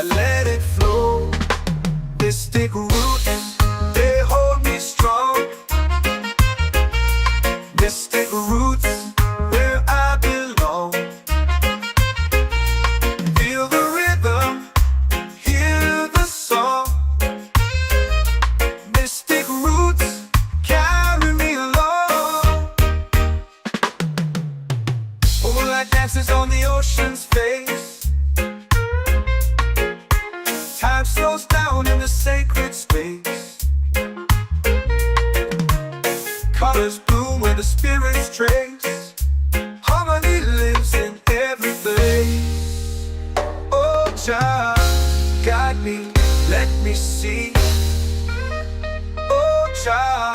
I let it flow. Mystic roots, they hold me strong. Mystic roots, where I belong. Feel the rhythm, hear the song. Mystic roots, carry me along. Moonlight dances on the ocean's face. Time slows down in the sacred space. Colors bloom where the spirits trace. Harmony lives in every place. Oh, Jah, guide me, let me see. Oh, Jah,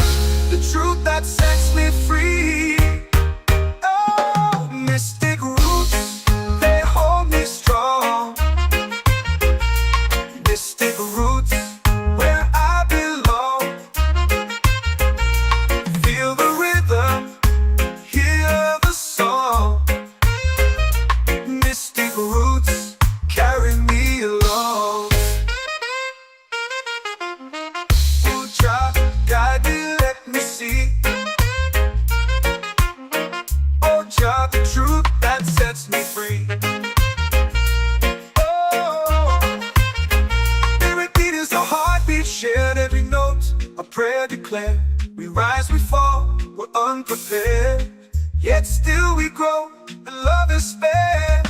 the truth that sets me free. Oh, mystic roots, they hold me strong. Mystic roots, where I belong. Feel the rhythm, hear the song. Mystic roots, carry me along. Oh, Jah, guide me, let me see. Oh, Jah, the truth that sets me free. Oh, spirit beat is a heartbeat, shared every note, a prayer declared. We rise, we fall, we're unprepared, yet still we grow, and love is fair.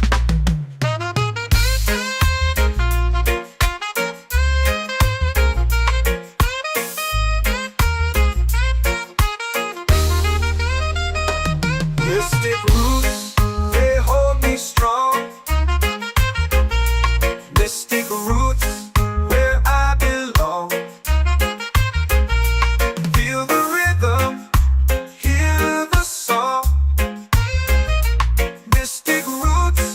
Mystic roots, they hold me strong. Mystic roots, where I belong. Feel the rhythm, hear the song. Mystic roots,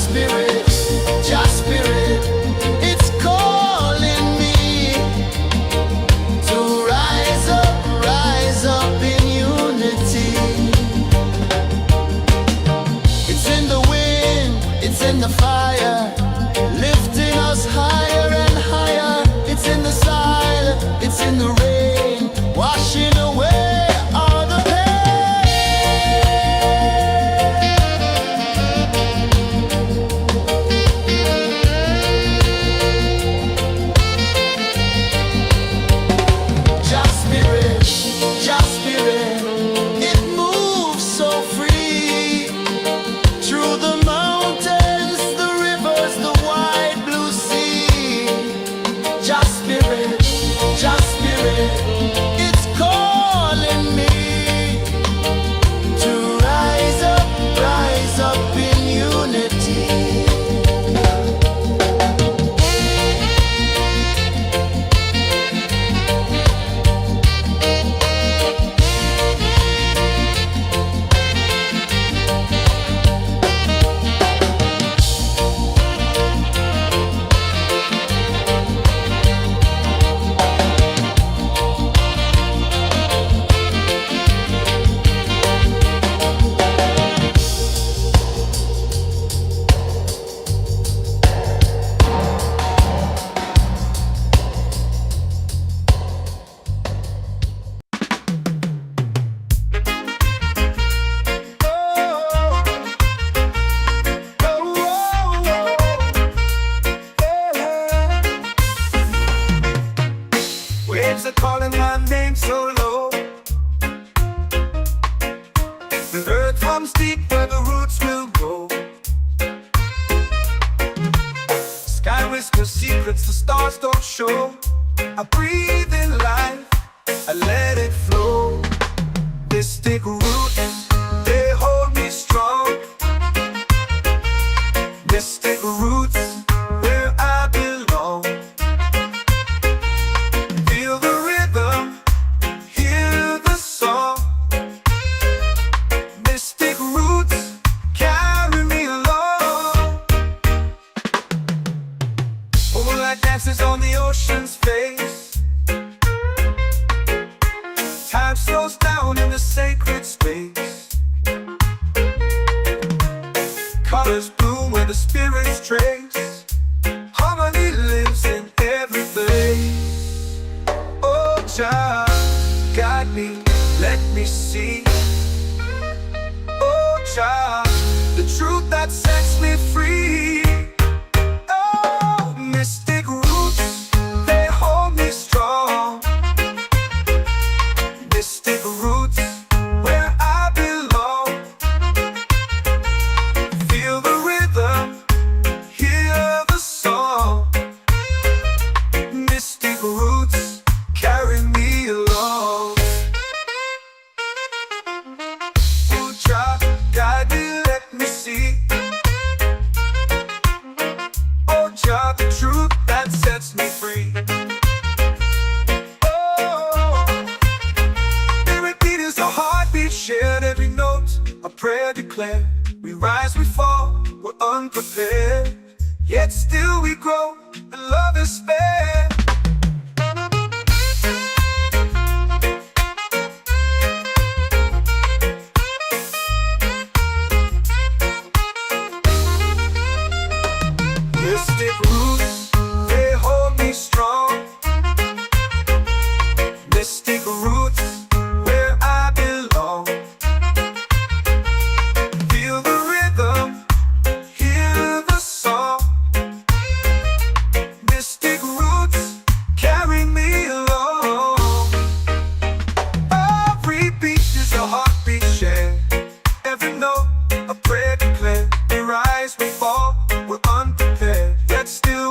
spirit, just spirit, it's calling me to rise up in unity. It's in the wind, it's in the fire, lifting us higher and higher. It's in the silence, it's in the rain, washing away all the just spirit, it moves so free through the mountains, the rivers, the wide blue sea. Just spirit, it's calling me to rise up in unity. Waves are calling my name so low. The earth comes deep where the roots will grow. Sky whispers secrets the stars don't show. I breathe in life, I let it flow. Mystic roots, they hold me strong. Mystic roots, where I belong. Feel the rhythm, hear the song. Mystic roots, carry me along. Moonlight dances on the ocean's face. Time slows down in the sacred space. Colors bloom where the spirits trace. Harmony lives in every place. Oh, Jah, guide me, let me see. Oh, Jah, the truth that sets me free. Oh, mystic roots, they hold me strong. Mystic roots, where I belong. Feel the rhythm, hear the song. Mystic roots, carry me along. Oh, Jah, guide me, let me see. Oh, Jah, the truth that sets me free. Oh, spirit beat is a heartbeat shared, every note a prayer declared. We rise, we fall, we're unprepared, yet still we grow, and love is spared. Mystic roots, they hold me strong. Mystic roots, where I belong. Feel the rhythm, hear the song. Mystic roots, carry me along. Every beat is a heartbeat shared, every note a prayer declared. We rise, we fall, we're unprepared, yet still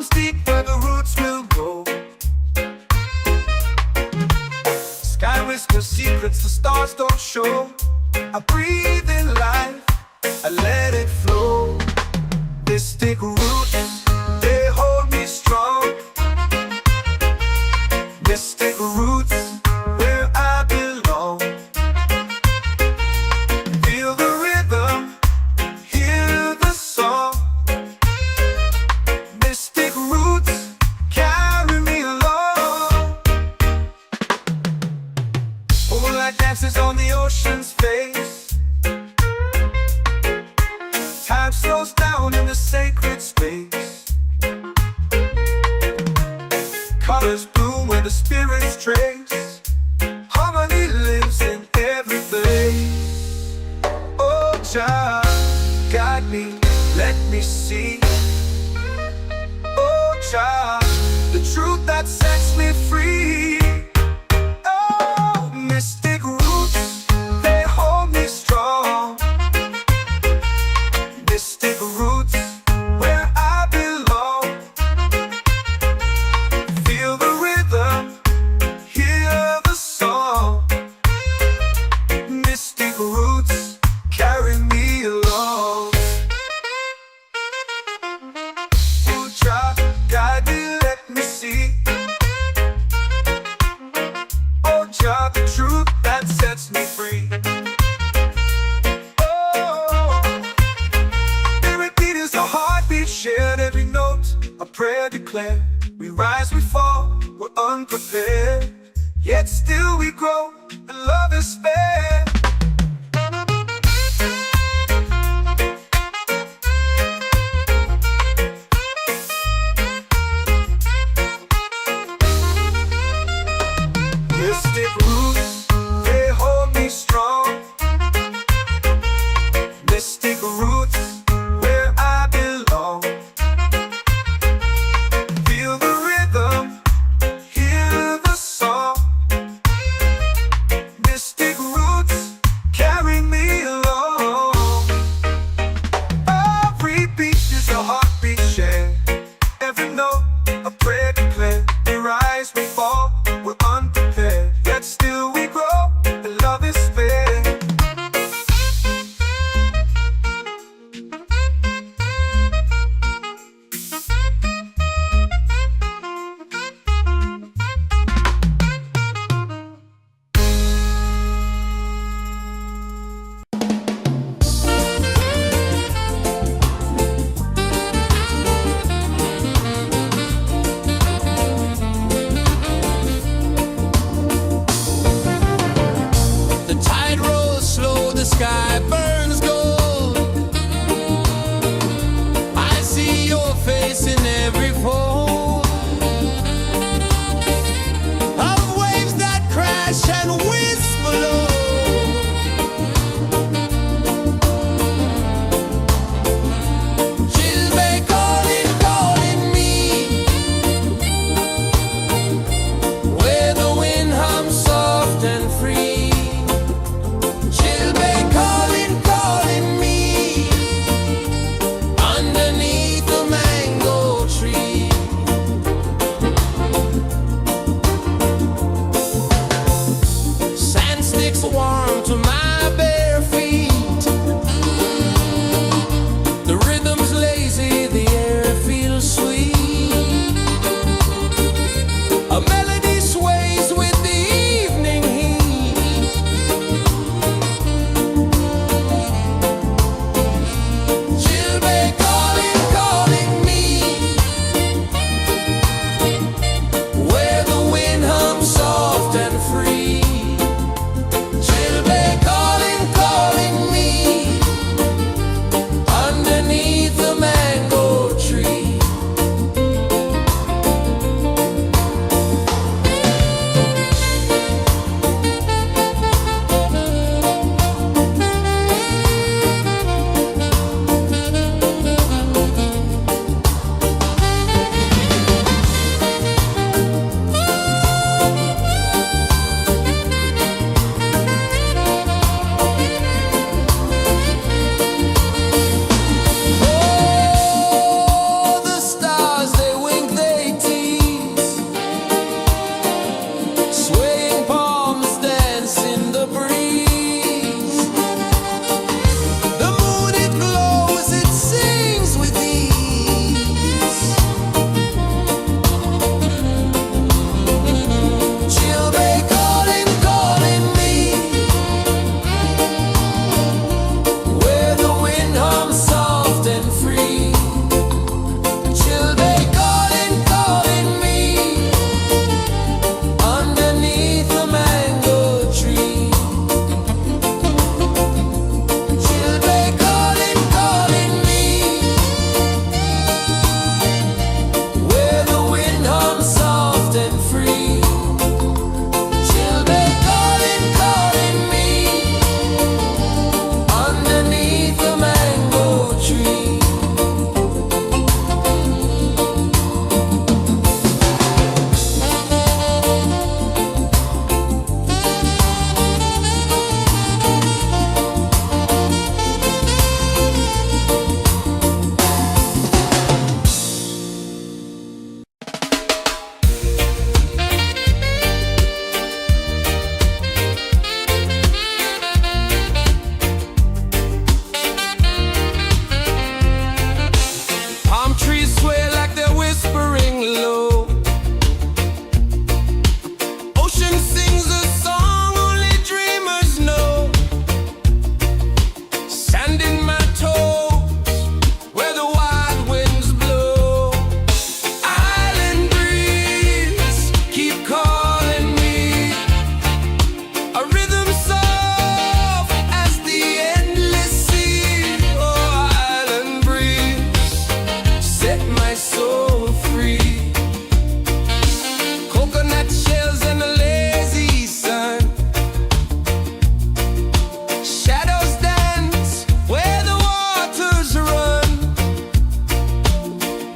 runs deep where the roots will grow. Sky whispers secrets the stars don't show. I breathe in life, I let it flow. Mystic roots, they hold me strong. Mystic roots, where I belong. Feel the rhythm, hear the song. Mystic roots, carry me along. Moonlight dances on the ocean's face. Time slows down in the sacred space. Colors bloom where the spirits trace. Harmony lives in every face. Oh, Jah, guide me, let me see. Oh, Jah, the truth that sets me free. Oh, mystic roots, they hold me strong. Mystic roots, where I belong. Feel the rhythm, hear the song. Mystic roots, carry me along. Oh, Jah, guide me, let me see. Oh, Jah, the truth that sets me free. A heartbeat shared, every note a prayer declared. We rise, we fall, we're unprepared, yet still we grow, and love is spared. Mystic roots, they hold me strong. Mystic roots, where I belong. Feel the rhythm, hear the song. Mystic roots,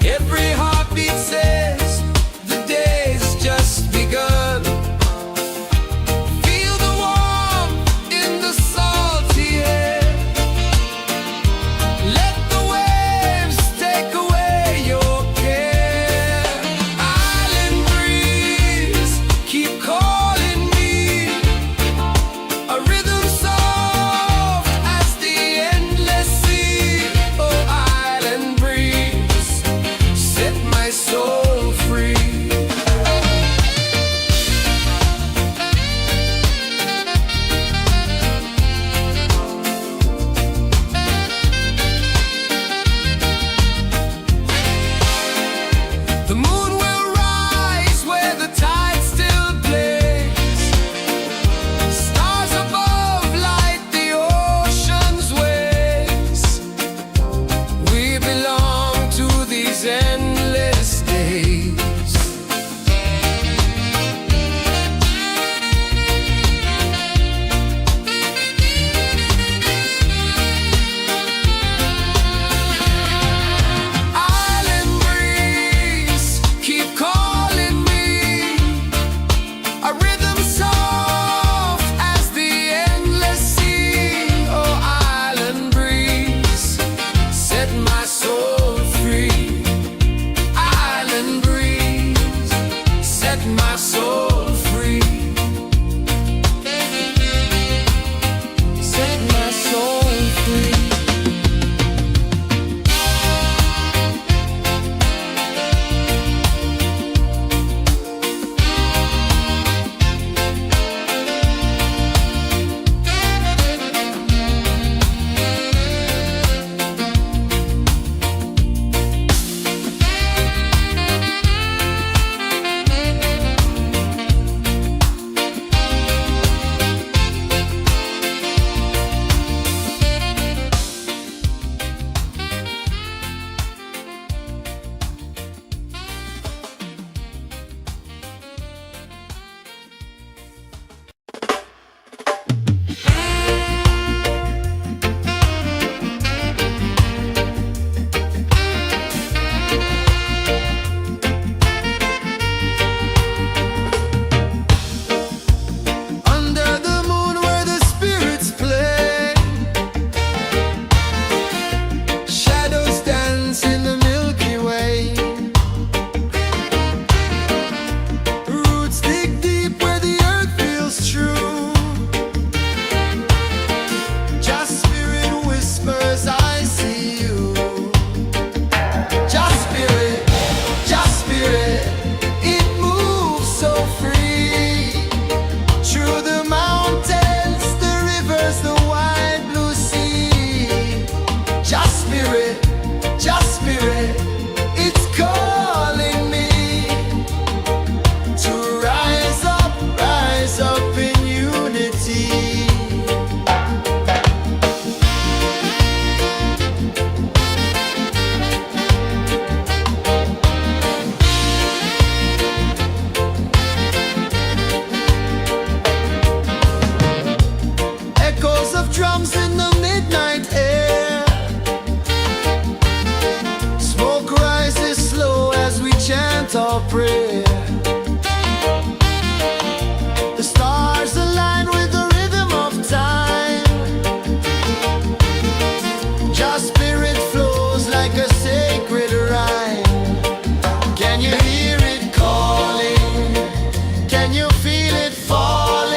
Every heartbeat says the day's just begun. Feel the warmth in the salty air. Let the waves take away your care. Island breeze, keep calling me. A rhythm soft as the endless sea. Oh, island breeze, set my soul free. The moon will rise where the tide still plays. Stars above light the ocean's waves. We belong to these endless days. Island breeze, keep calling me. A rhythm soft as the endless sea. Oh, island breeze, set my soul free. Island breeze, set my soul free. Set my soul free. Under the moon where the spirits play, shadows dance in the Milky Way. Roots dig deep where the earth feels true. Just spirit whispers, I see you. Just spirit, it moves so free. Through the mountains, the rivers, the wide blue sea. Just spirit, it's calling me to rise up in unity. Echoes of drums in the midnight air. Smoke rises slow as we chant our prayer. The stars align with the rhythm of time. Just spirit flows like a sacred rhyme. Can you hear it calling? Can you feel it falling?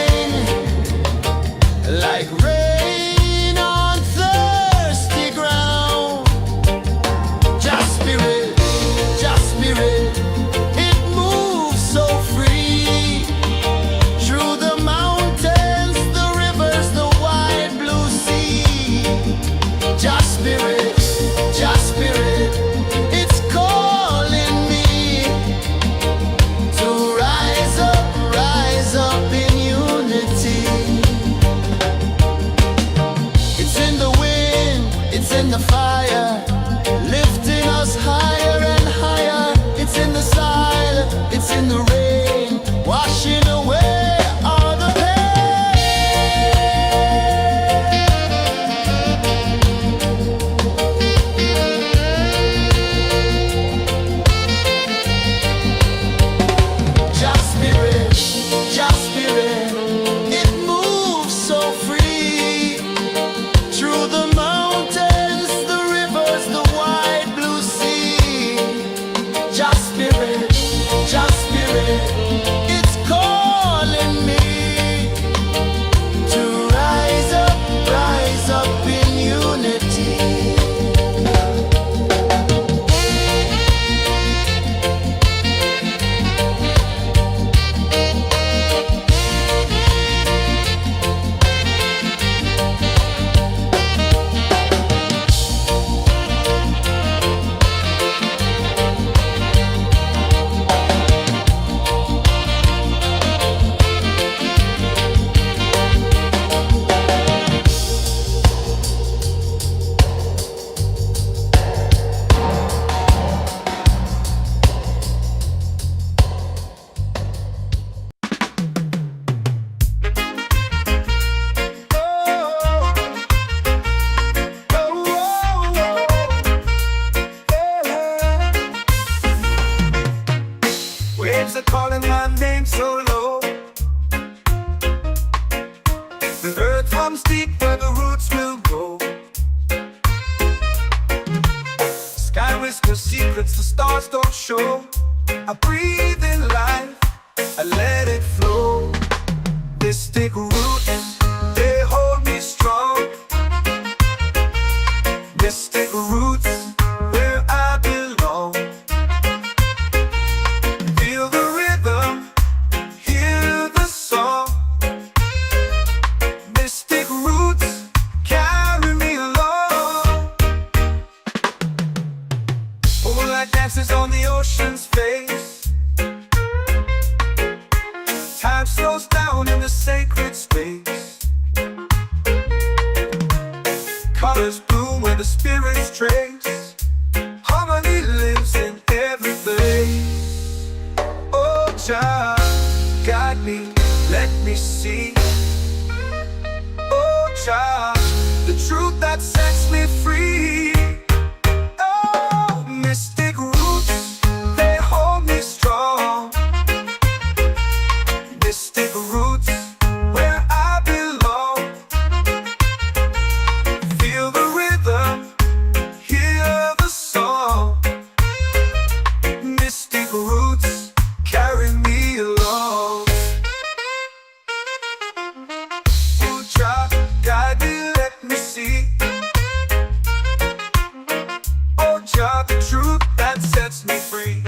Like rain on thirsty ground. Just spirit, it moves are calling my name so low. The earth comes deep where the roots will grow. Sky whispers secrets the stars don't show. I breathe in life, I let it flow. Mystic roots, they hold me strong. Mystic roots, where I belong. Feel the rhythm, hear the song. Mystic roots, carry me along. Moonlight dances on the ocean's face. Time slows down in the sacred space. Colors bloom where the spirits trace. Harmony lives in every place. Oh, Jah, guide me, let me see. Oh, Jah, the truth that sets me free. Oh, mystic roots, they hold me strong. Mystic roots, where I belong. Feel the rhythm, hear the song. Mystic roots, carry me along. Oh, Jah, guide me, let me see. Oh, Jah, the truth that sets me free.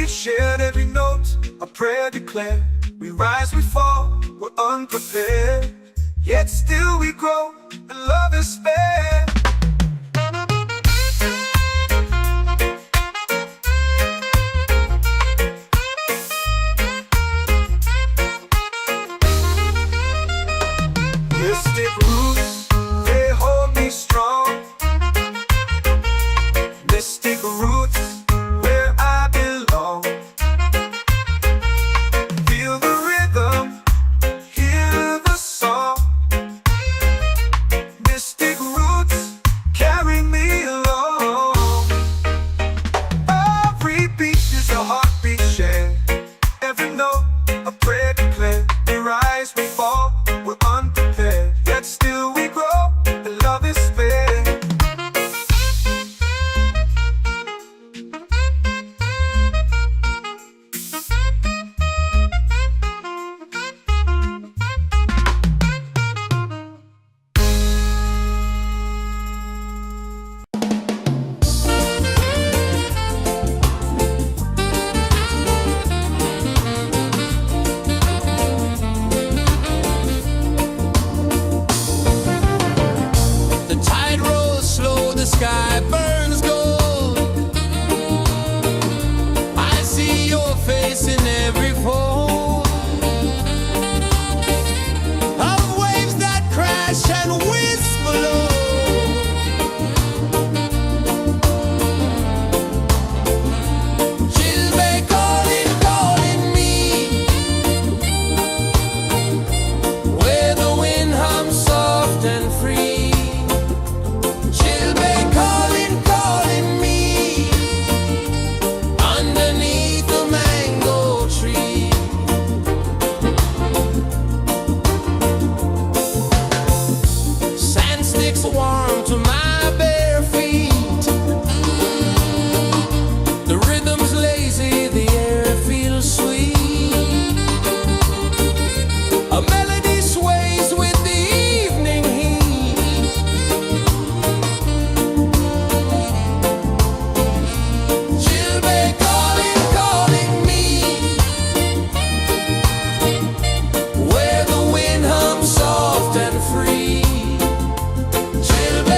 Shared every note, a prayer declared. We rise, we fall, we're unprepared. Yet still we grow, and love is spared. Mystic roots, they hold me strong. Mystic roots, where I belong. Feel the rhythm, hear the song. Mystic roots, carry me along. Every beat is a heartbeat shared. Every note, a prayer declared. We rise, we fall, we're unprepared. Yet still we grow, and love is fair. The tide rolls slow, the sky burns gold. I see your face in every fold of waves that crash and whisk below. She'll be calling, calling me, where the wind hums soft and free. She'll be calling, calling me, underneath the mango tree. Sand sticks warm to my bare feet. The rhythm's lazy, the air feels sweet. A melody sways with the evening heat. She'll be calling, calling me, where the wind hums soft and free. She'll be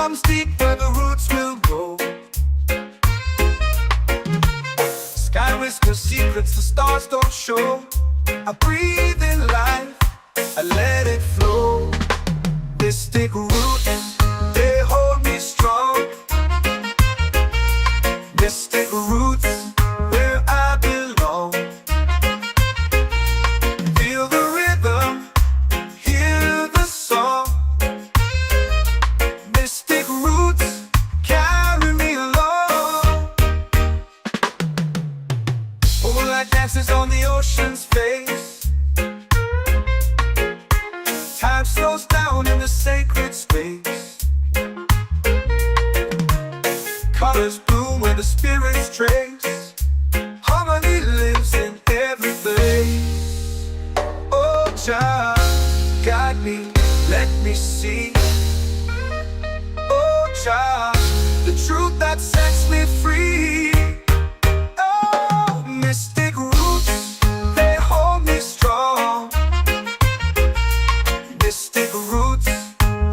comes deep where the roots will grow. Sky whispers secrets the stars don't show. I breathe in life, I let it flow. Mystic roots, they hold me strong. Mystic roots, where I belong. Feel the rhythm, hear the song. Mystic roots, carry me along. Moonlight dances on the ocean's face. Time slows down in the sacred space. Colors bloom where the spirits trace. Harmony lives in every place. Oh, Jah, guide me, let me see. Oh, Jah, the truth that sets me free. Oh, mystic roots, they hold me strong. Mystic roots,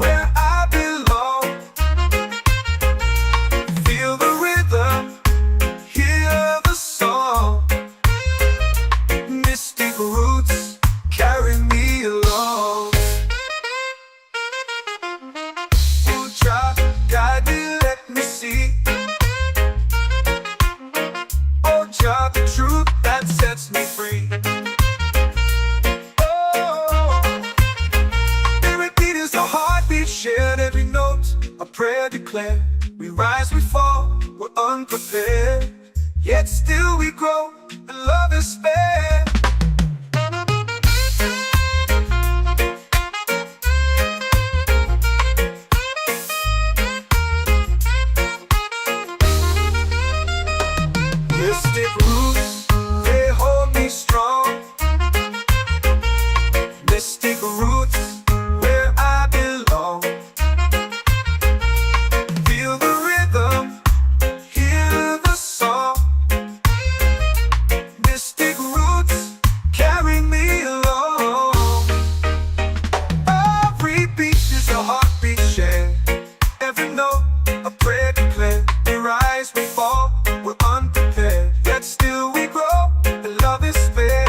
where I belong. Feel the rhythm, hear the song. Mystic roots, carry me along. Oh, Jah, guide me, let me see. Oh, Jah, the truth that sets me free. Oh, spirit beat is the heartbeat, shared every note, a prayer declared. We rise, we fall, we're unprepared, yet still we grow, and love is spared. Mystic roots, they hold me strong. Mystic roots, where I belong. Feel the rhythm, hear the song. Mystic roots, carry me along. Every beat is a heartbeat shared. Every note, a prayer declared. We rise, we fall, we're unprepared, yet still we grow, and love is spared.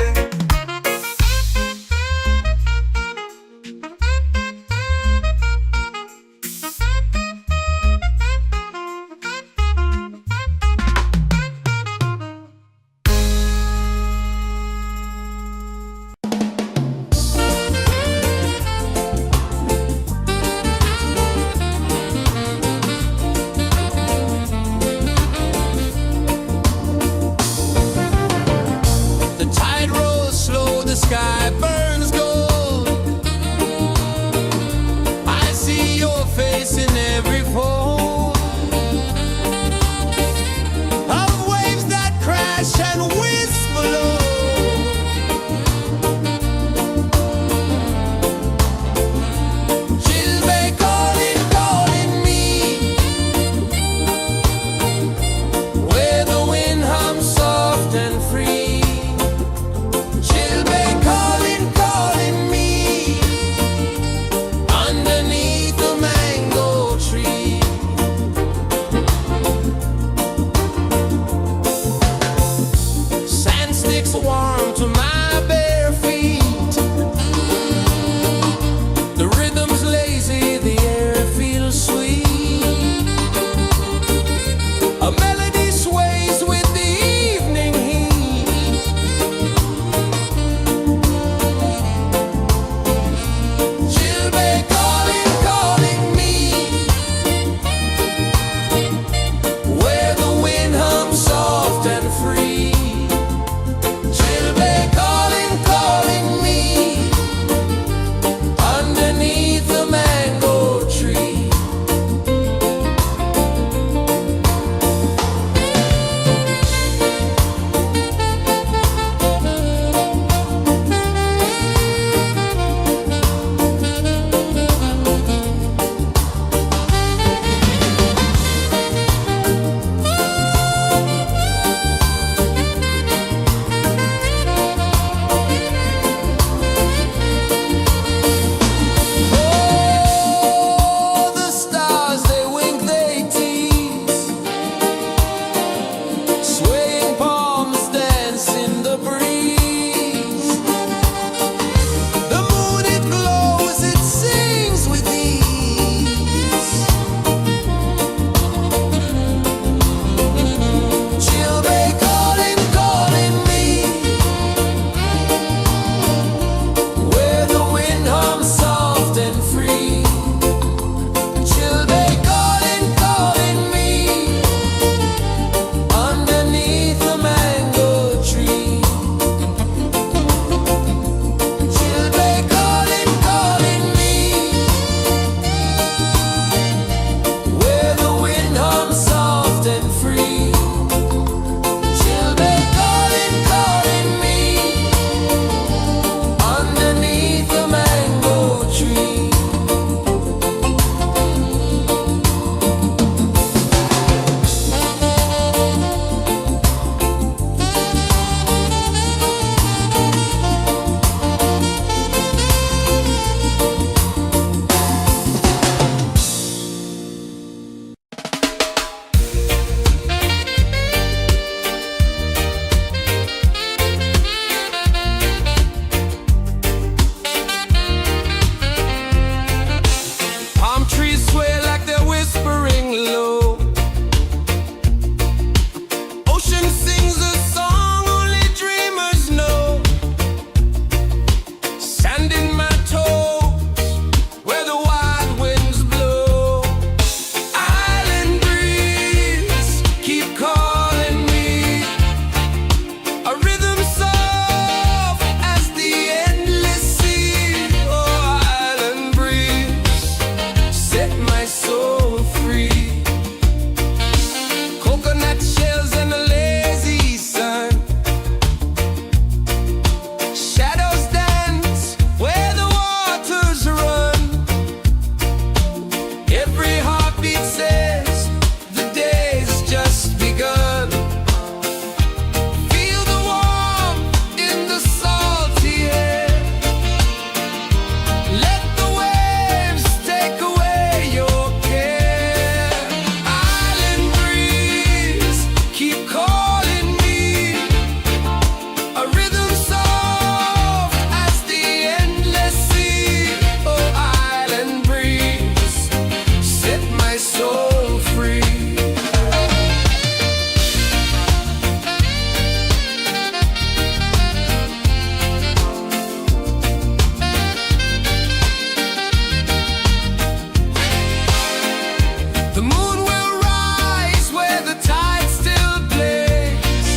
The moon will rise where the tide still plays.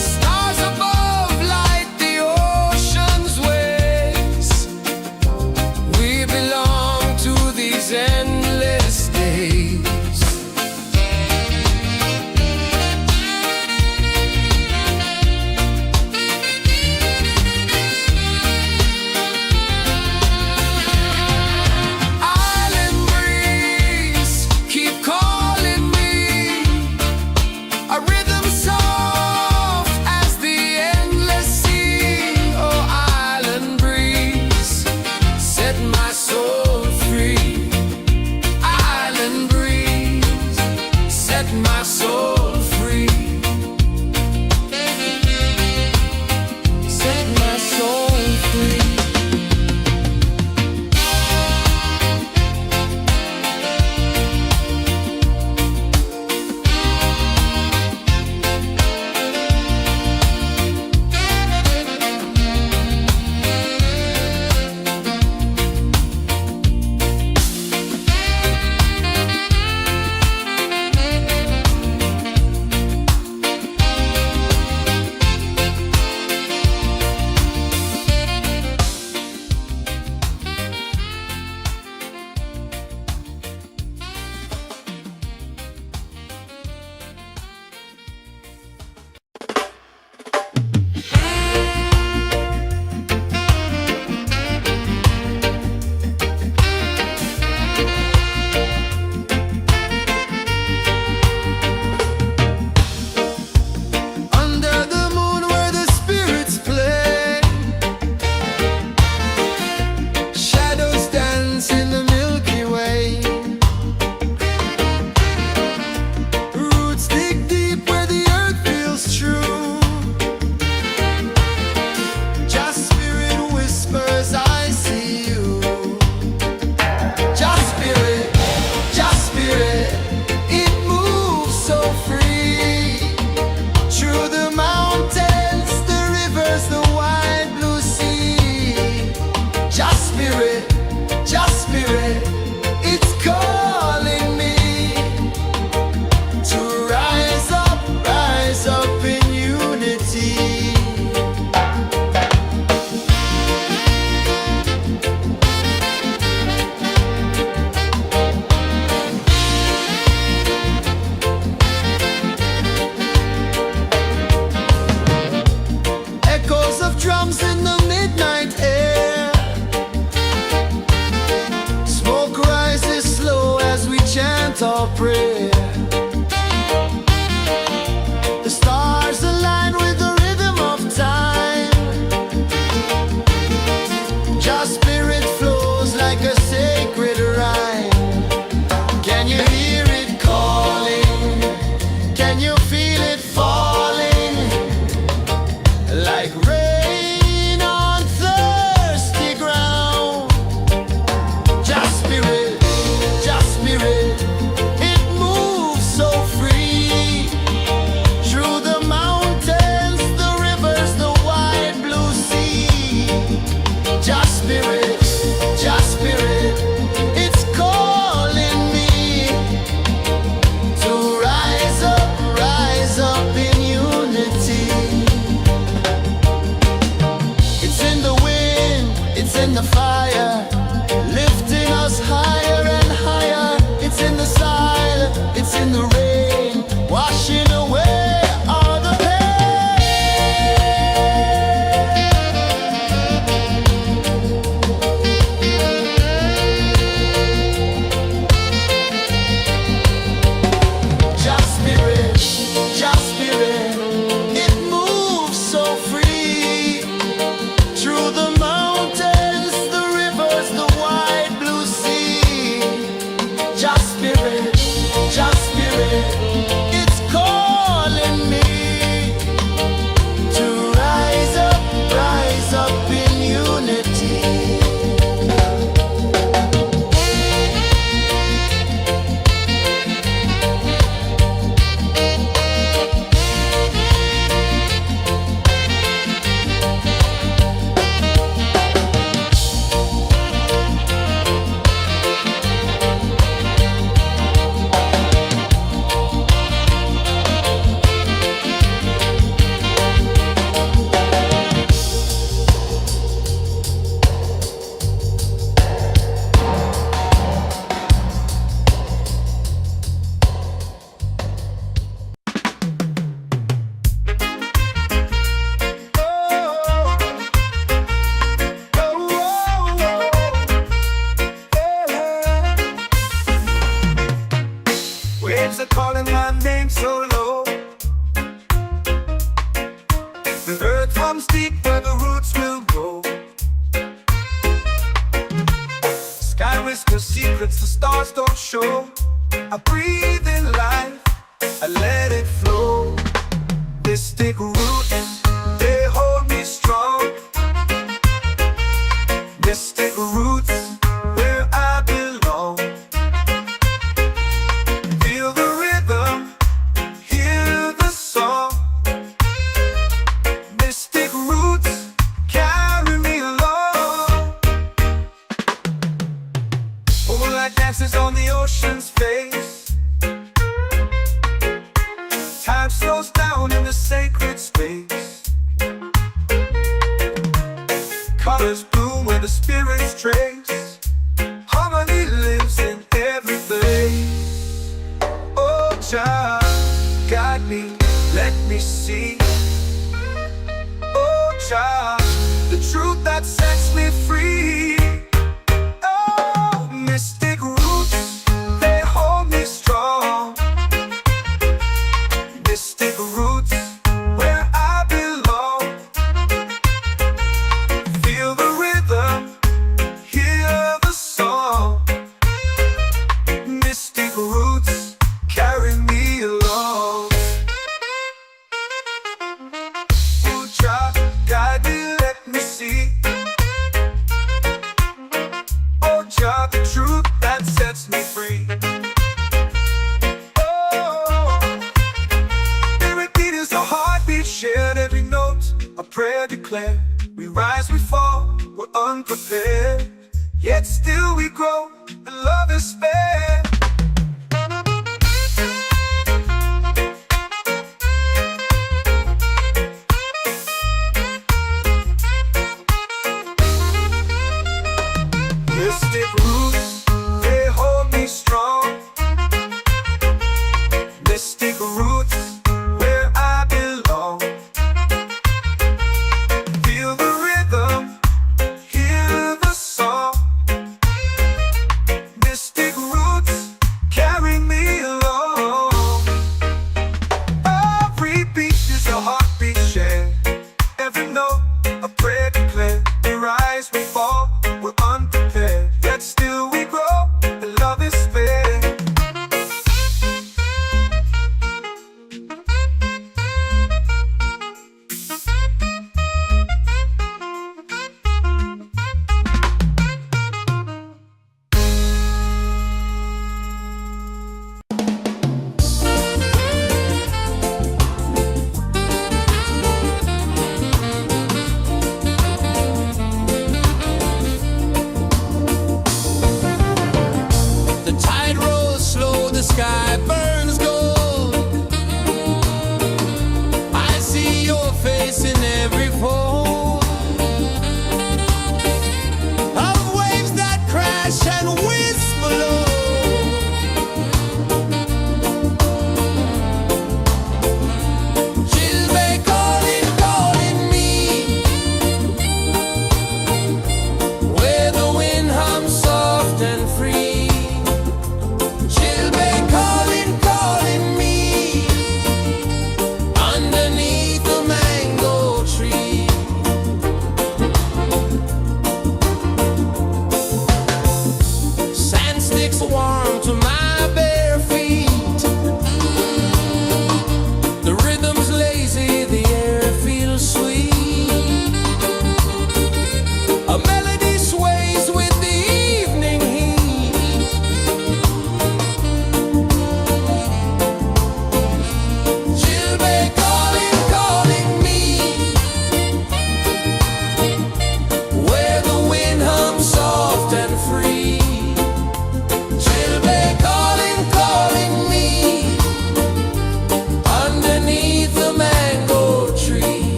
Stars above light the ocean's waves. We belong to these endless days. My soul free. Set my soul free. Drums in the midnight air. Smoke rises slow as we chant our prayer. The stars align with the rhythm of time. Your spirit flows like a sacred rhyme. Can you hear it calling? Can you feel it falling? Like rain it moves are calling my name so low. The earth comes deep where the roots will grow. Sky whispers secrets the stars don't show. I breathe in life, I let it flow. This thick root, they hold me strong. Mystic roots, where I belong. Feel the rhythm, hear the song. Mystic roots, carry me along. Moonlight dances on the ocean's face. Time slows down in the sacred space. Colors bloom where the spirits trace. Harmony lives in every place. Oh, Jah, guide me, let me see. Oh, Jah, the truth that sets me free. Oh, mystic roots, they hold me strong. Mystic roots, where I belong. Feel the rhythm, hear the song. Mystic roots, carry me along. Oh, Jah, guide me, let me see. Oh, Jah, the truth that sets me free. Shared every note, a prayer declared. We rise, we fall, we're unprepared. Yet still we grow, and love is spared. Mystic roots, they hold me strong. Mystic roots, where I belong. Feel the rhythm, hear the song. Mystic roots,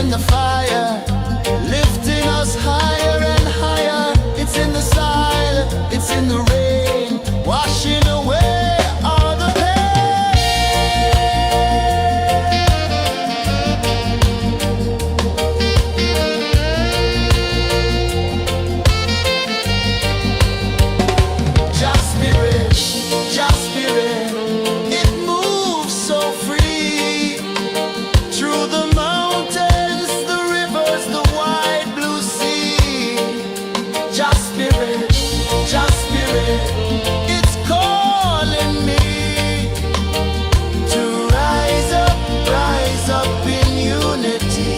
in the fire, lifting us higher and higher. It's in the silence, it's in the rain, washing away all the Just spirit, just spirit, it moves so free through the mountains, the rivers, the wide blue sea. Just spirit, it's calling me to rise up in unity.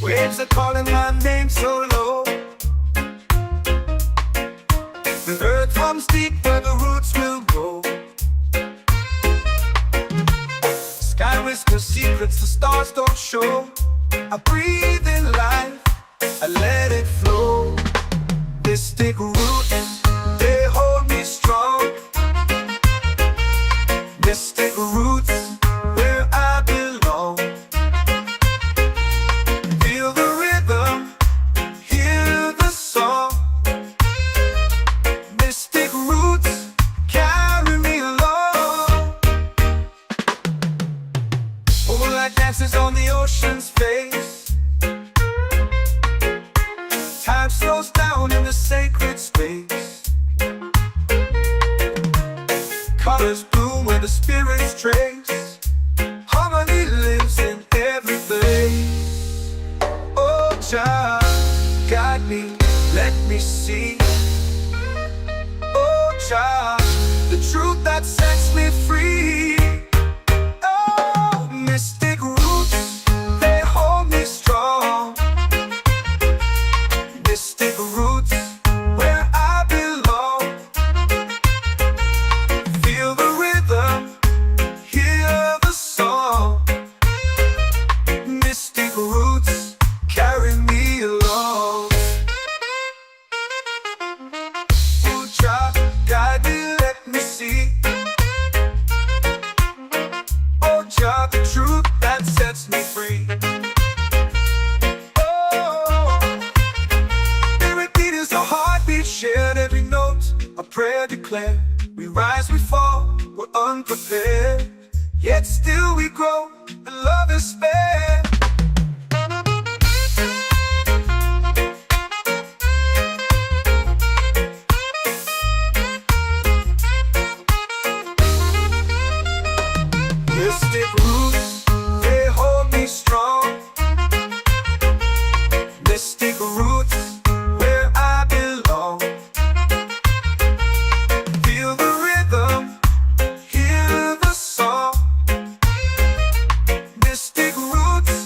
Waves are calling my name so low. The earth comes deep where the roots will grow. Sky whispers secrets the stars don't show. I breathe in life, I let it flow. Mystic roots, they hold me strong. Mystic roots, where I belong. Feel the rhythm, hear the song. Mystic roots, carry me along. Moonlight dances on the ocean's face. Time slows down in the sacred space. Colors bloom where the spirits trace. Harmony lives in every place. Oh, child, guide me, let me see. Oh, child, the truth that sets me free. Oh, mystic roots, they hold me strong. Mystic roots, where I belong. Feel the rhythm, hear the song. Mystic roots, carry me along. Oh, child, guide me, let me see. Oh, child, the truth that sets me free. Oh, every beat is a heartbeat shared, every note a prayer declared. We rise, we fall, we're unprepared, yet still we grow, and love is spared. Mystic roots, they hold me strong. Mystic roots, where I belong. Feel the rhythm, hear the song. Mystic roots,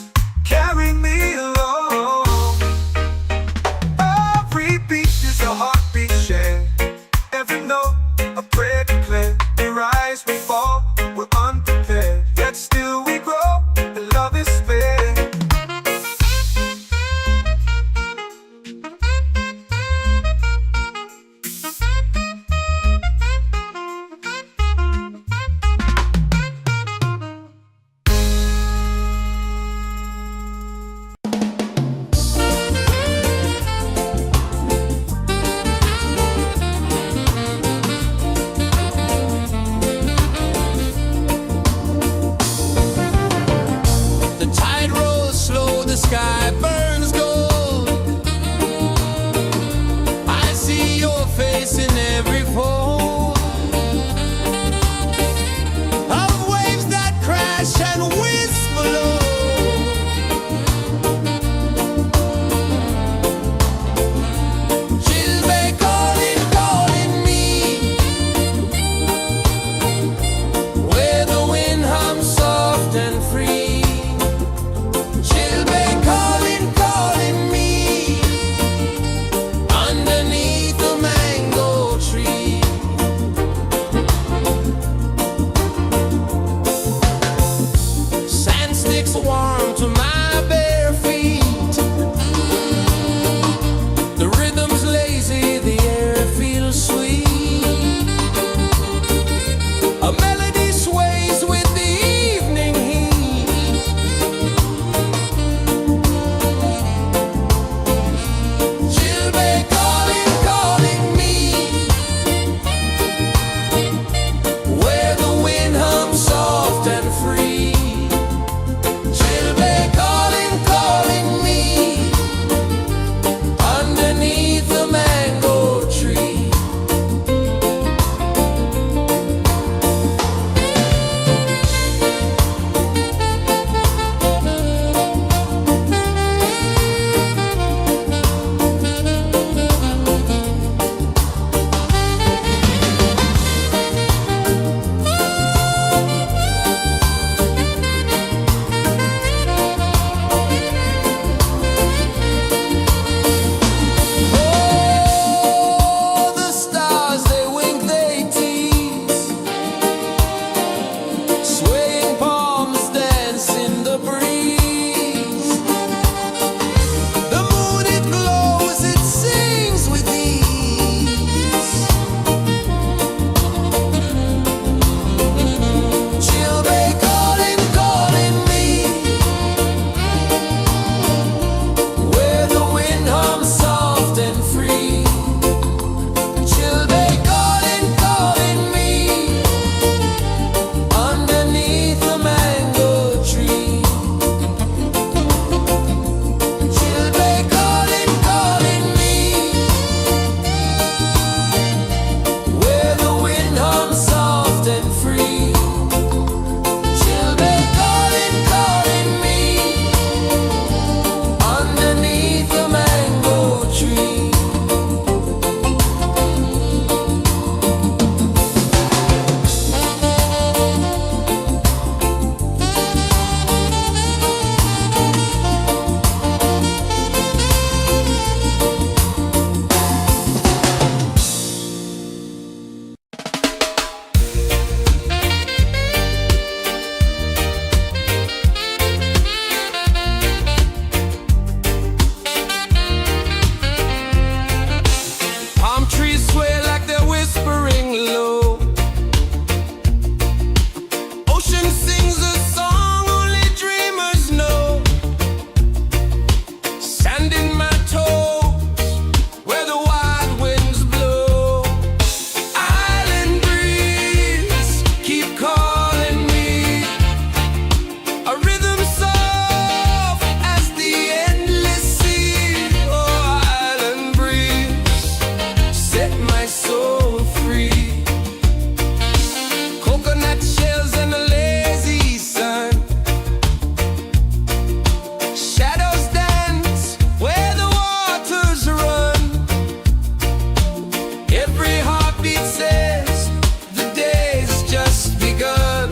set free. Children calling, calling me underneath the mango tree. Palm trees sway like they're whispering low. Ocean sings a song only dreamers know. Sand in my toes where the wild winds blow. Island breeze keep calling me. A rhythm soft as the endless sea. Oh, island breeze, set my soul free. Coconut shells and a lazy sun. Shadows dance where the waters run. Every heartbeat says the day's just begun.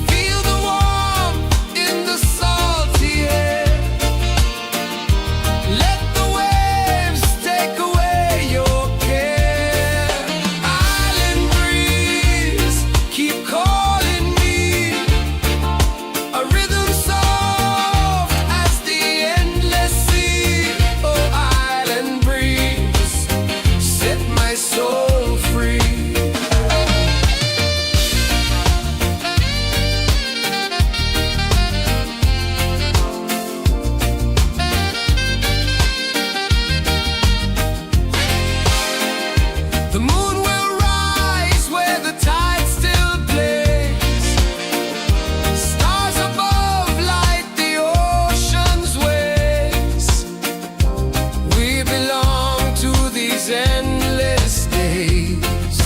Feel the warmth in the salty air. Let the waves take away your care. Island breeze, keep calling me. A rhythm soft as the endless sea. Oh, island breeze, set my soul free. The moon will rise where the tide still plays. Stars above light the ocean's waves. We belong to these endless days.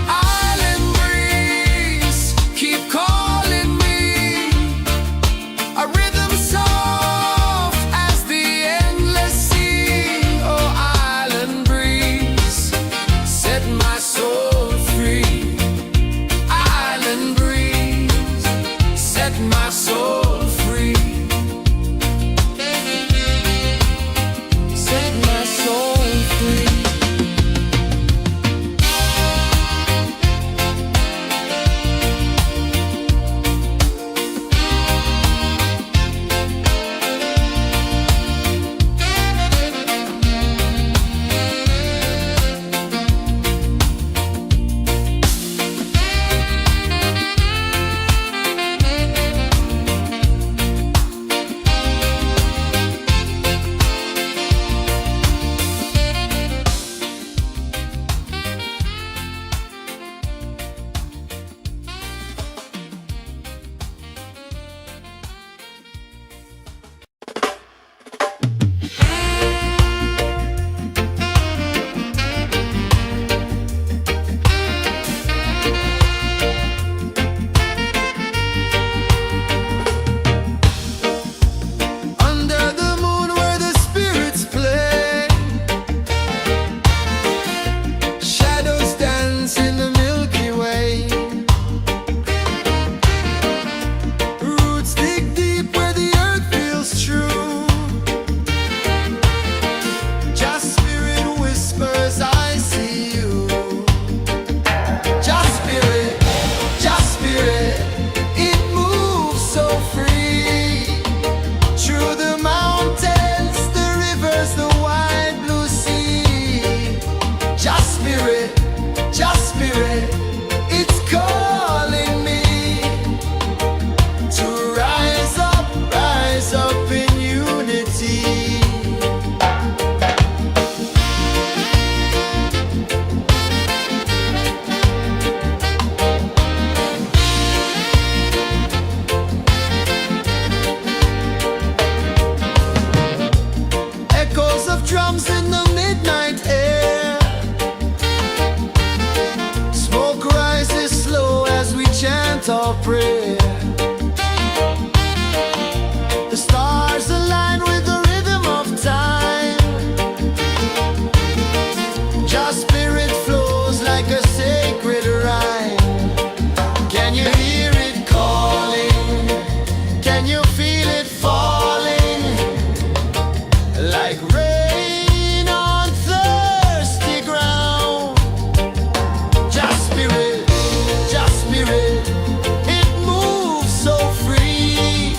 Island breeze, keep calling me. A rhythm soft as the endless sea. Oh, island breeze, set my soul free. Island breeze, set my soul free. Set my soul free. Can you feel it falling like rain on thirsty ground? Just spirit, it moves so free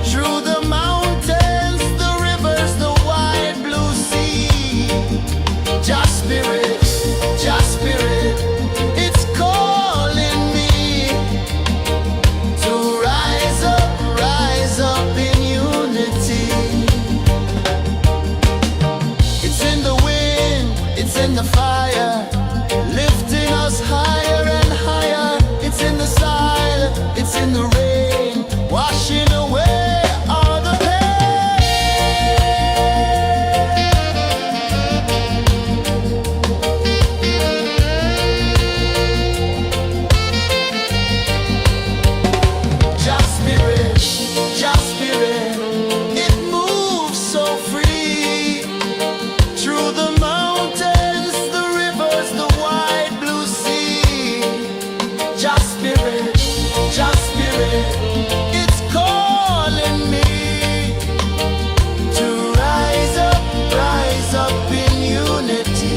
through the mountains, the rivers, the wide blue sea. Just spirit, it's calling me to rise up in unity. It's in the wind, it's in the fire, lifting us higher and higher. It's in the silence, it's in the rain, washing away all the Just spirit, it moves so free through the mountains, the rivers, the wide blue sea. Just spirit, it's calling me to rise up in unity.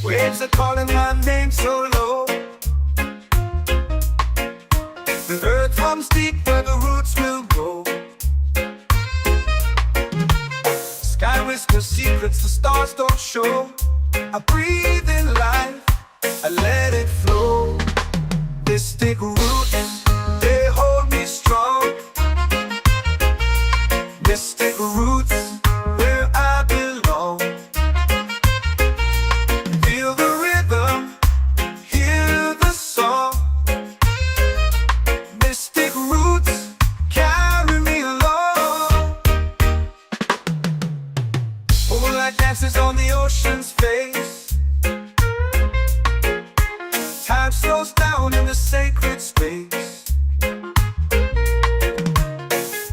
Waves are calling my name so low. The earth hums deep where the roots will grow. Sky whispers secrets the stars don't show. I breathe in life, I let it flow. Mystic roots, they hold me strong. Mystic roots, where I belong. Feel the rhythm, hear the song. Mystic roots, carry me along. Moonlight dances on the ocean's face. Time slows down in the sacred space.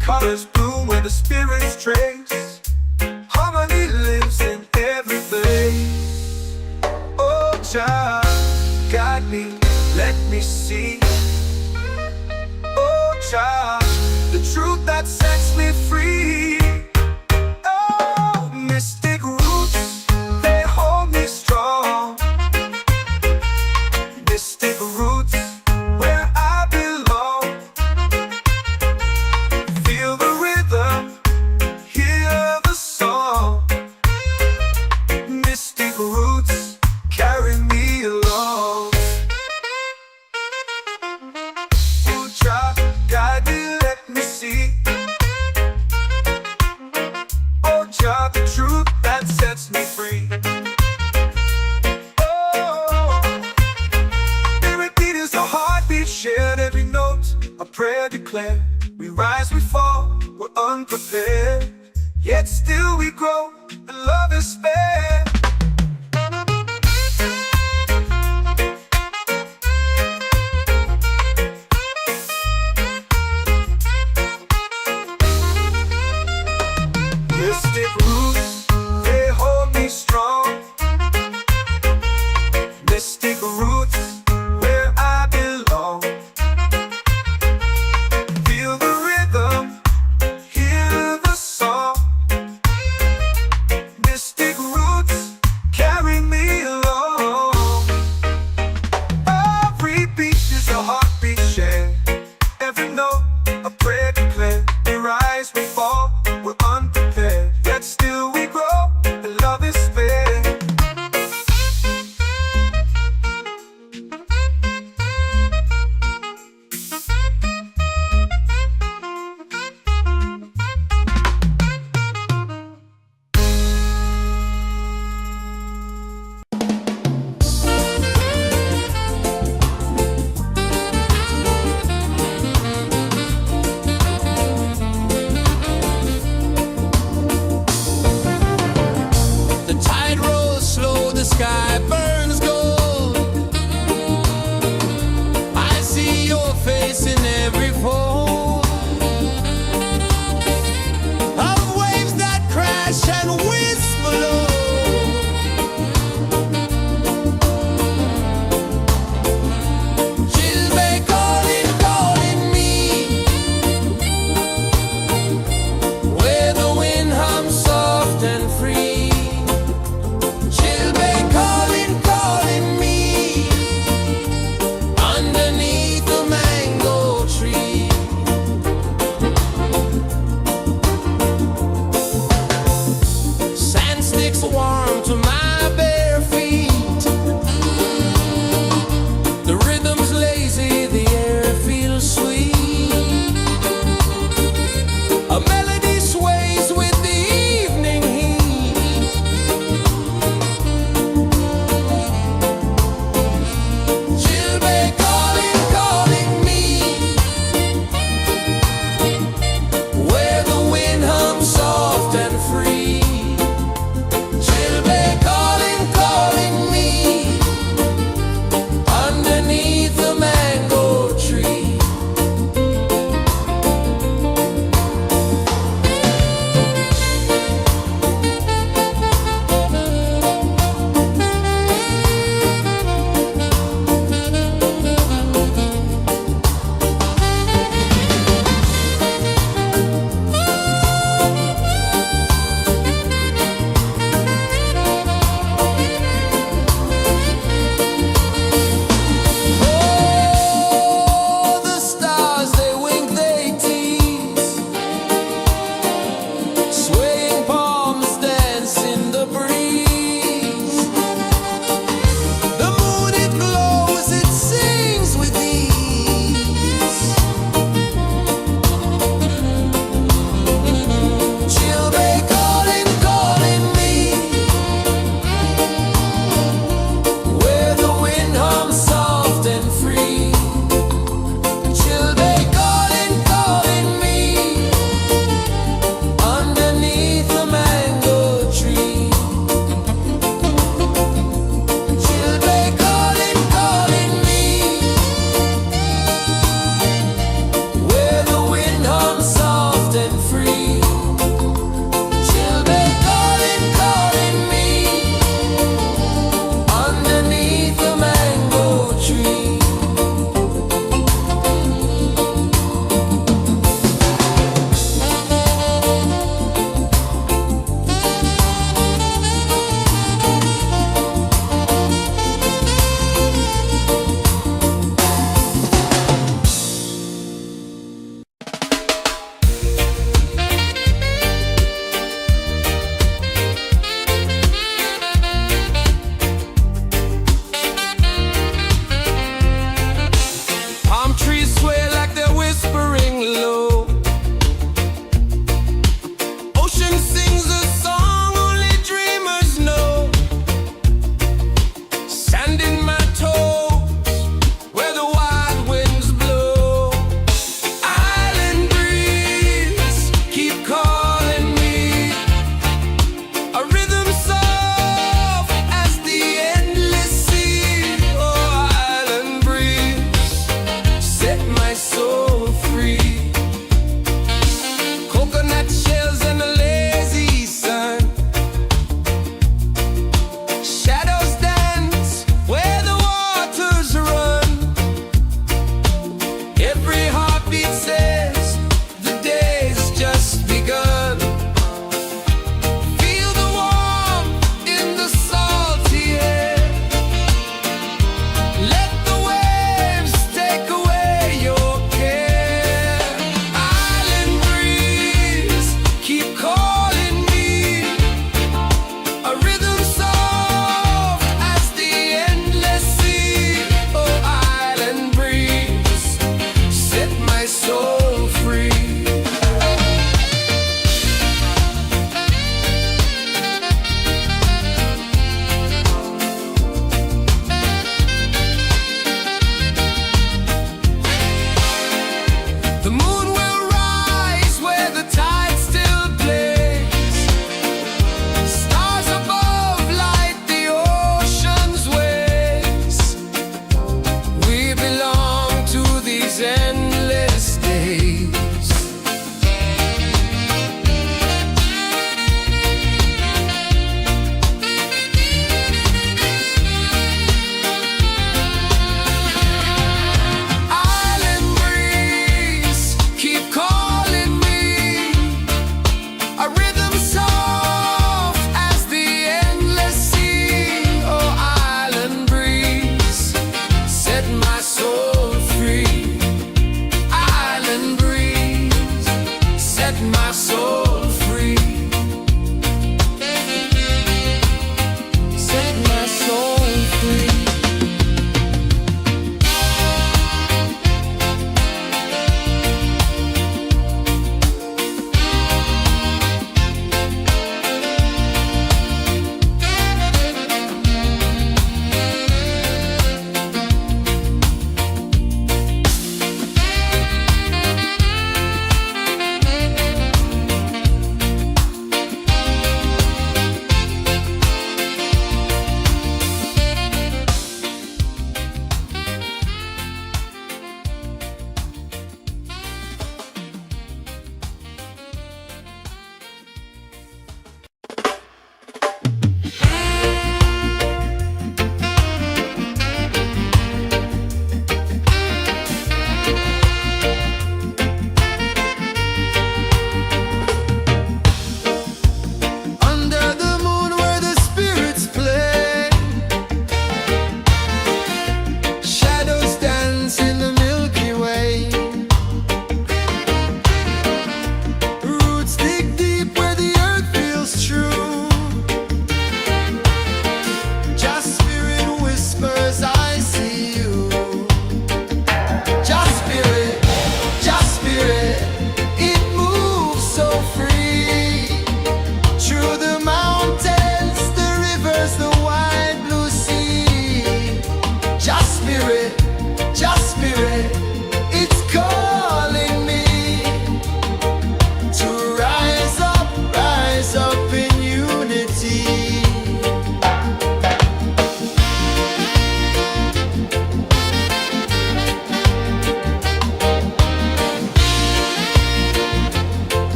Colors bloom where the spirits trace. Harmony lives in every place. Oh, child, guide me, let me see. Oh, child, the truth that sets me free. Oh, mystic roots, they hold me strong. Mystic roots, where I belong. Feel the rhythm, hear the song. Mystic roots, carry me along. Oh, child, guide me, let me see. Oh, child, the truth that sets me free. Oh, spirit beat is a heartbeat, shared every note. A prayer declared. We rise, we fall, we're unprepared. Yet still we grow, and love is spared. Mystic roots, they hold me strong. Mystic roots, where I belong. Feel the rhythm, hear the song. Mystic roots.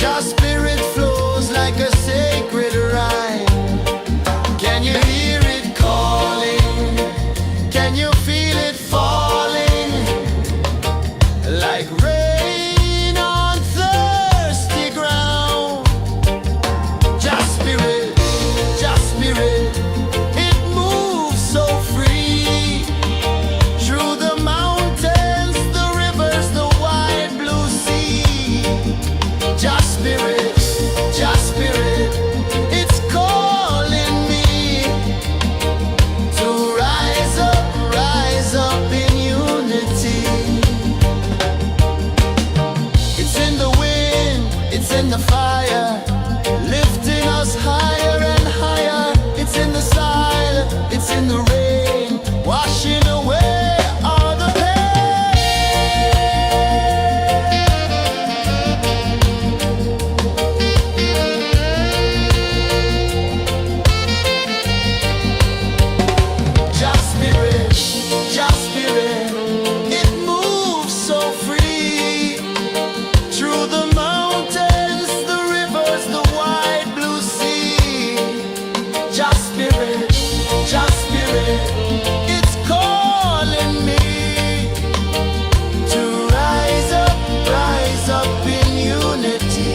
Your spirit flows like a sacred rhyme. Can you hear it calling? Can you feel it falling? Like rain on thirsty ground. Just spirit, it moves so free. Through the mountains, the rivers, the wide blue sea. Just spirit, it's calling me to rise up in unity. It's in the wind, it's in the fire, lifting us higher and higher. It's in the silence, it's in the rain, washing away all the pain. Just spirit, it moves so free. Through the mountains, the rivers, the wide blue sea. Just spirit, it's calling me to rise up in unity.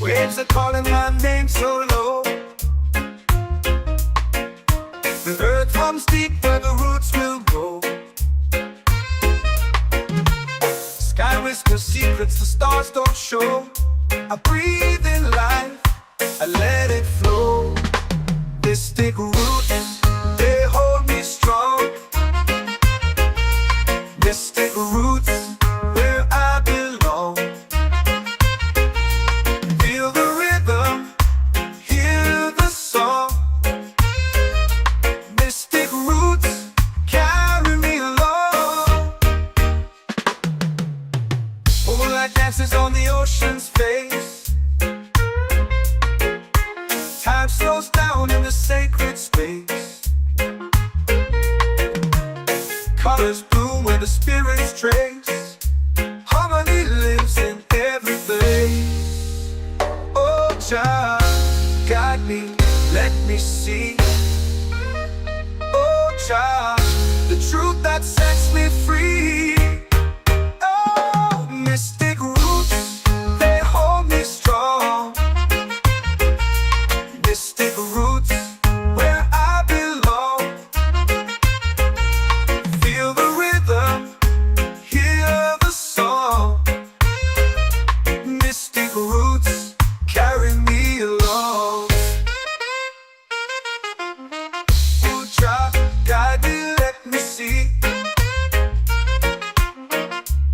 Waves are calling my name so low. The earth runs deep where the roots will go. Sky whispers secrets the stars don't show. I breathe in life, I let it flow. Mystic roots, they hold me strong. Mystic roots, where I belong. Feel the rhythm, hear the song. Mystic roots, carry me along. Moonlight dances on the ocean's face. Time slows down in the sacred space. Colors bloom where the spirits trace. Harmony lives in every place. Oh, Jah, guide me, let me see. Oh, Jah, the truth that sets me free. Oh, mystic roots, they hold me strong. Mystic roots, where I belong. Feel the rhythm, hear the song. Mystic roots, carry me along. Oh, Jah, guide me, let me see.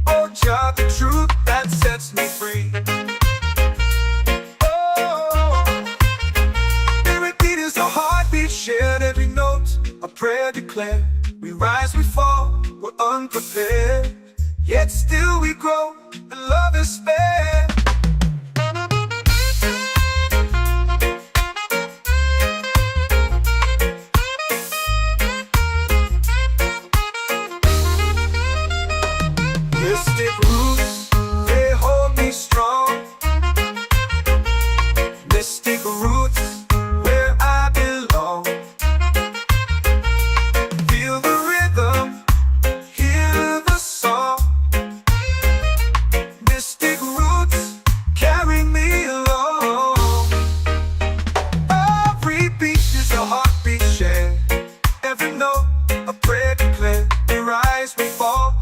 Oh, Jah, the truth that sets me free. Oh, spirit beat is a heartbeat shared, every note a prayer declared. We rise, we fall, we're unprepared, yet still we grow, and love is spared. Mystic roots, they hold me strong. Mystic roots, where I belong. Feel the rhythm, hear the song. Mystic roots, carry me along. Every beat is a heartbeat shared, every note a prayer declared. We rise, we fall,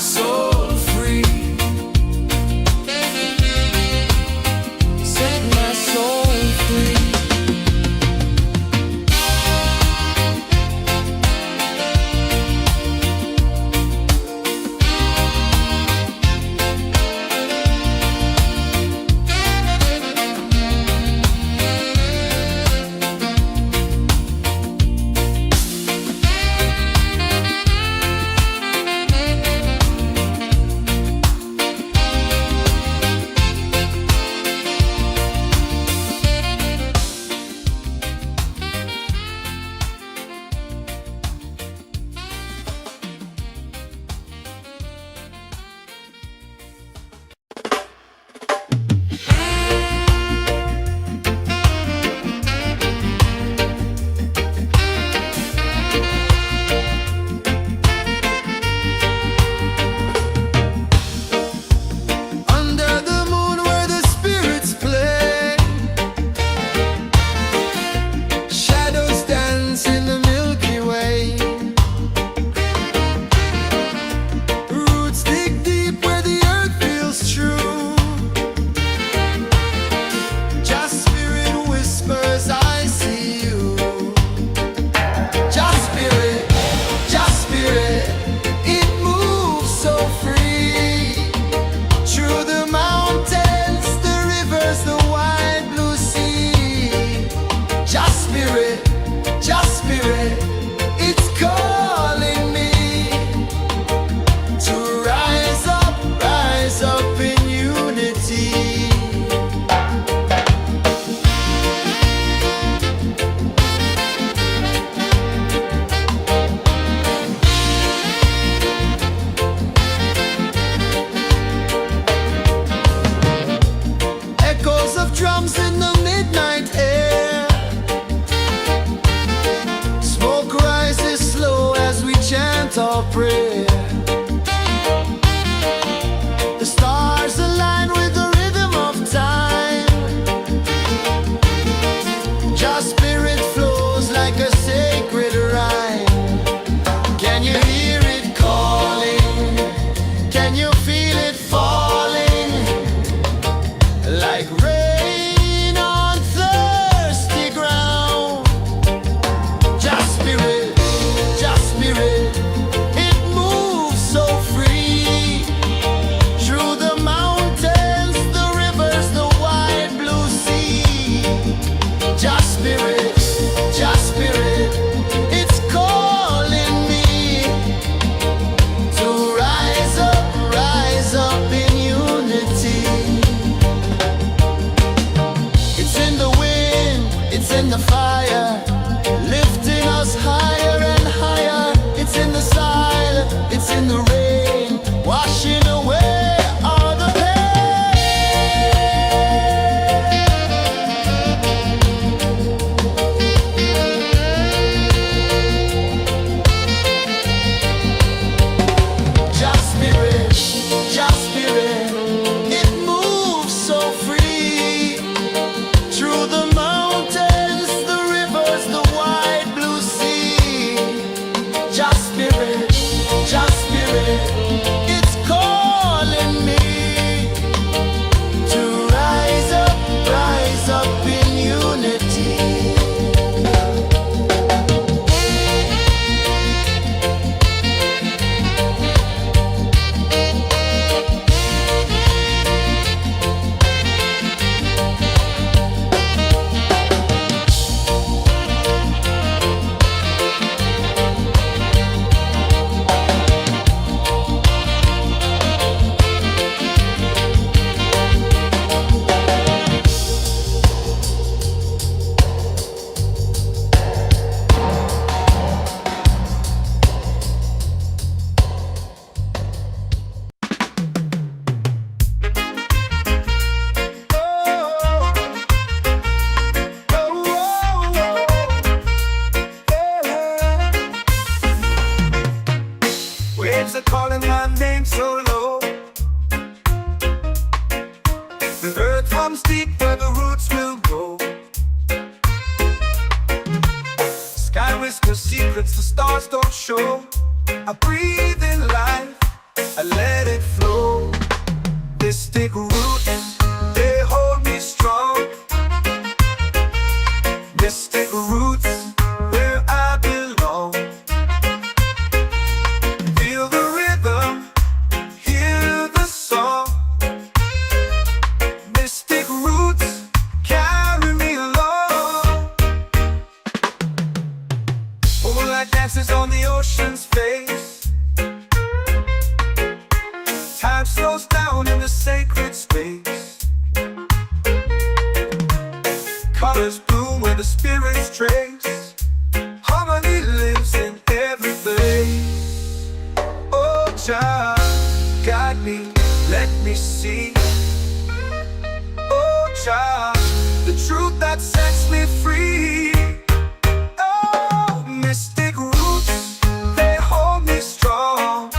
soul free. Set my soul free. Under the moon where the spirits play, shadows dance in the Milky Way. Roots dig deep where the earth feels true. Just spirit whispers, I see you. Just spirit, it moves so free. Through the mountains, the rivers, the wide blue sea. Just spirit, it's calling me to rise up in unity. Echoes of drums in the midnight air. Smoke rises slow as we chant our prayer. The stars align with the rhythm of time. Just spirit flows like a sacred rhyme. Can you hear it calling? Can you feel it falling? Like rain on thirsty ground. Just spirit, it moves so free. Through the mountains, the rivers, the wide blue sea. Just spirit, it's calling me to rise up in Mystic roots, they hold me strong. Mystic roots, where I belong. Feel the rhythm, hear the song. Mystic roots, carry me along. Moonlight dances on the ocean's face. Time slows down in the sacred space. Colors bloom where the spirits trace. Harmony lives in every place. Oh, child, guide me, let me see. Oh, child, the truth that sets me free. Oh, mystic roots, they hold me strong.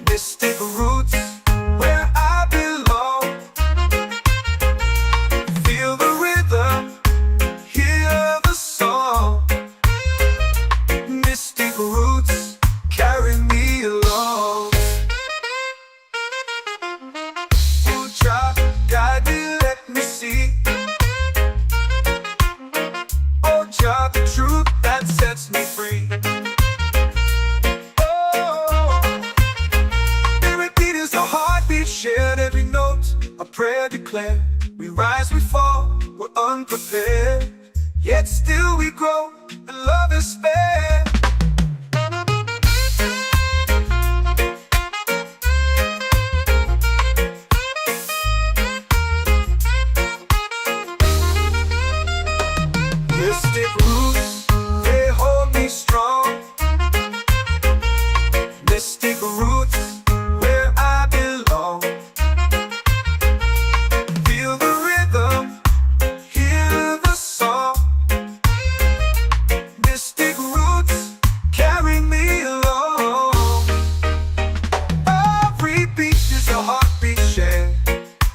Mystic roots, where I belong. Feel the rhythm, hear the song. Mystic roots, carry me along. Oh, child, guide me, let me see. Oh, child, the truth that sets me free. Shared every note, a prayer declared. We rise, we fall, we're unprepared. Yet still we grow, and love is spared. Mystic roots, they hold me strong. Mystic roots, where I belong. Feel the rhythm, hear the song. Mystic roots, carry me along. Every beat is a heartbeat shared.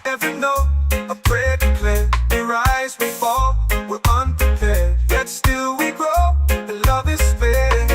Every note, a prayer declared. We rise, we fall, we're unprepared. Yet still we grow, and love is spared.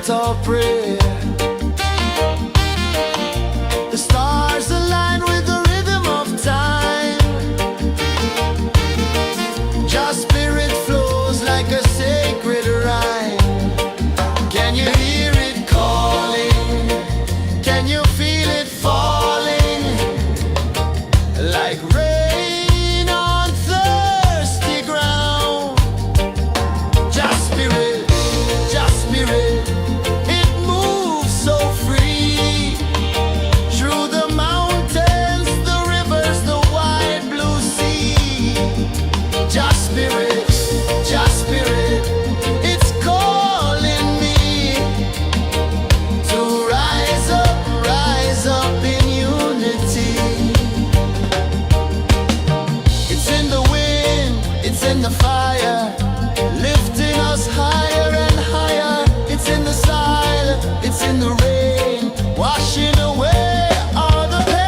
chant or pray. The stars align with the rhythm of time. Your spirit flows like a sacred rhyme. Can you hear it calling? Can you feel it falling? Like rain on thirsty ground. Just spirit, it moves so free. Through the mountains, the rivers, the wide blue sea. Just spirit, it's calling me to rise up in unity. It's in the wind, it's in the fire, lifting us higher and higher. It's in the silence, it's in the rain, washing away all the pain.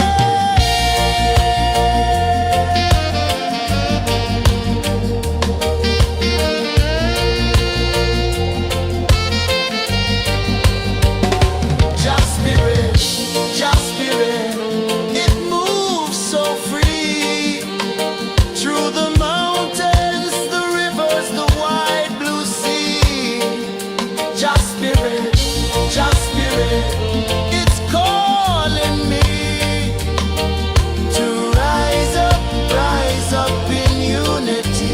Just spirit, it moves so free. Through the mountains, the rivers, the wide blue sea. Just spirit, it's calling me to rise up in unity.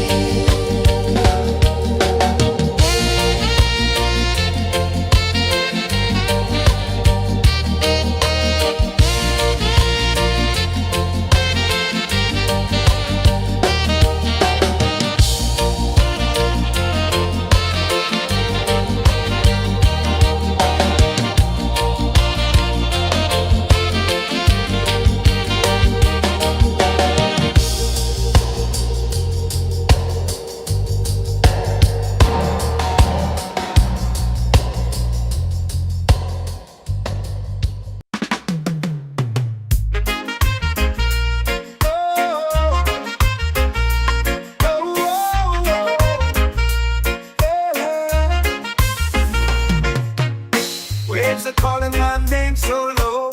Waves are calling my name so low.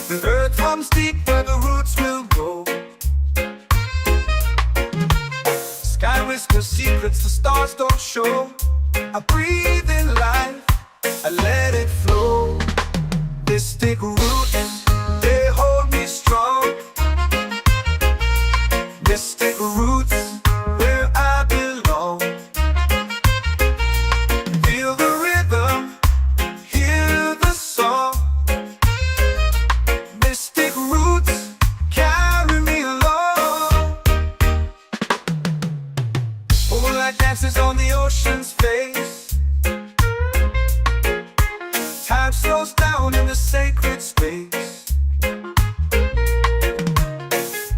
The earth hums deep where the roots will go. Sky whispers secrets the stars don't show. I breathe in life, I let it flow. Mystic roots, they hold me strong. Mystic roots, where I belong. Feel the rhythm, hear the song. Mystic roots, carry me along. Moonlight dances on the ocean's face. Time slows down in the sacred space.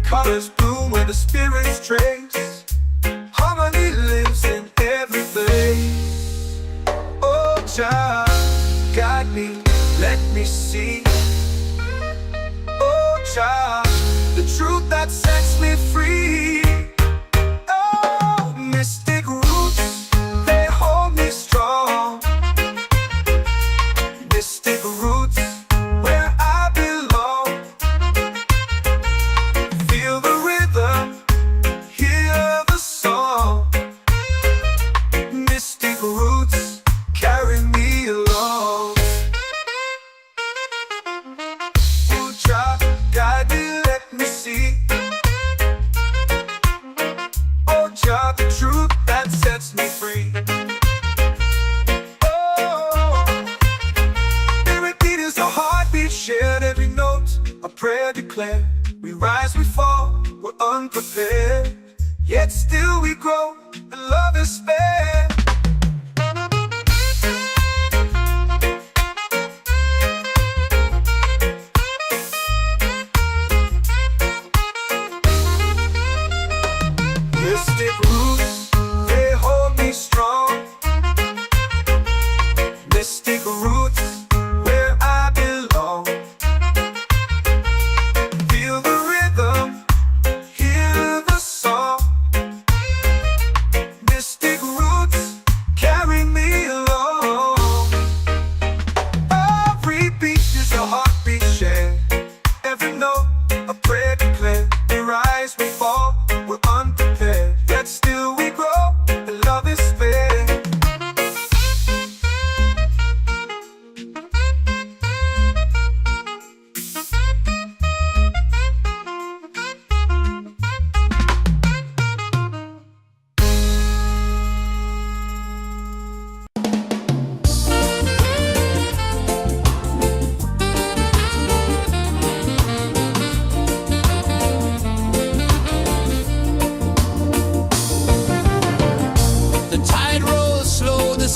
Colors bloom where the spirits trace. Harmony lives in every place. Oh, child, guide me, let me see. Oh, child, the truth that sets me free. Oh, mystic roots, they hold me strong. Mystic roots, where I belong. Feel the rhythm, hear the song. Mystic roots, carry me along. Oh, child, guide me, let me see. Oh, child, the truth that sets me free. Oh, every beat is a heartbeat shared, every note a prayer declared. We rise, we fall, we're unprepared, yet still we grow, and love is spared. Mystic roots, they hold me strong. Mystic roots, where I belong. Feel the rhythm, hear the song. Mystic roots, carry me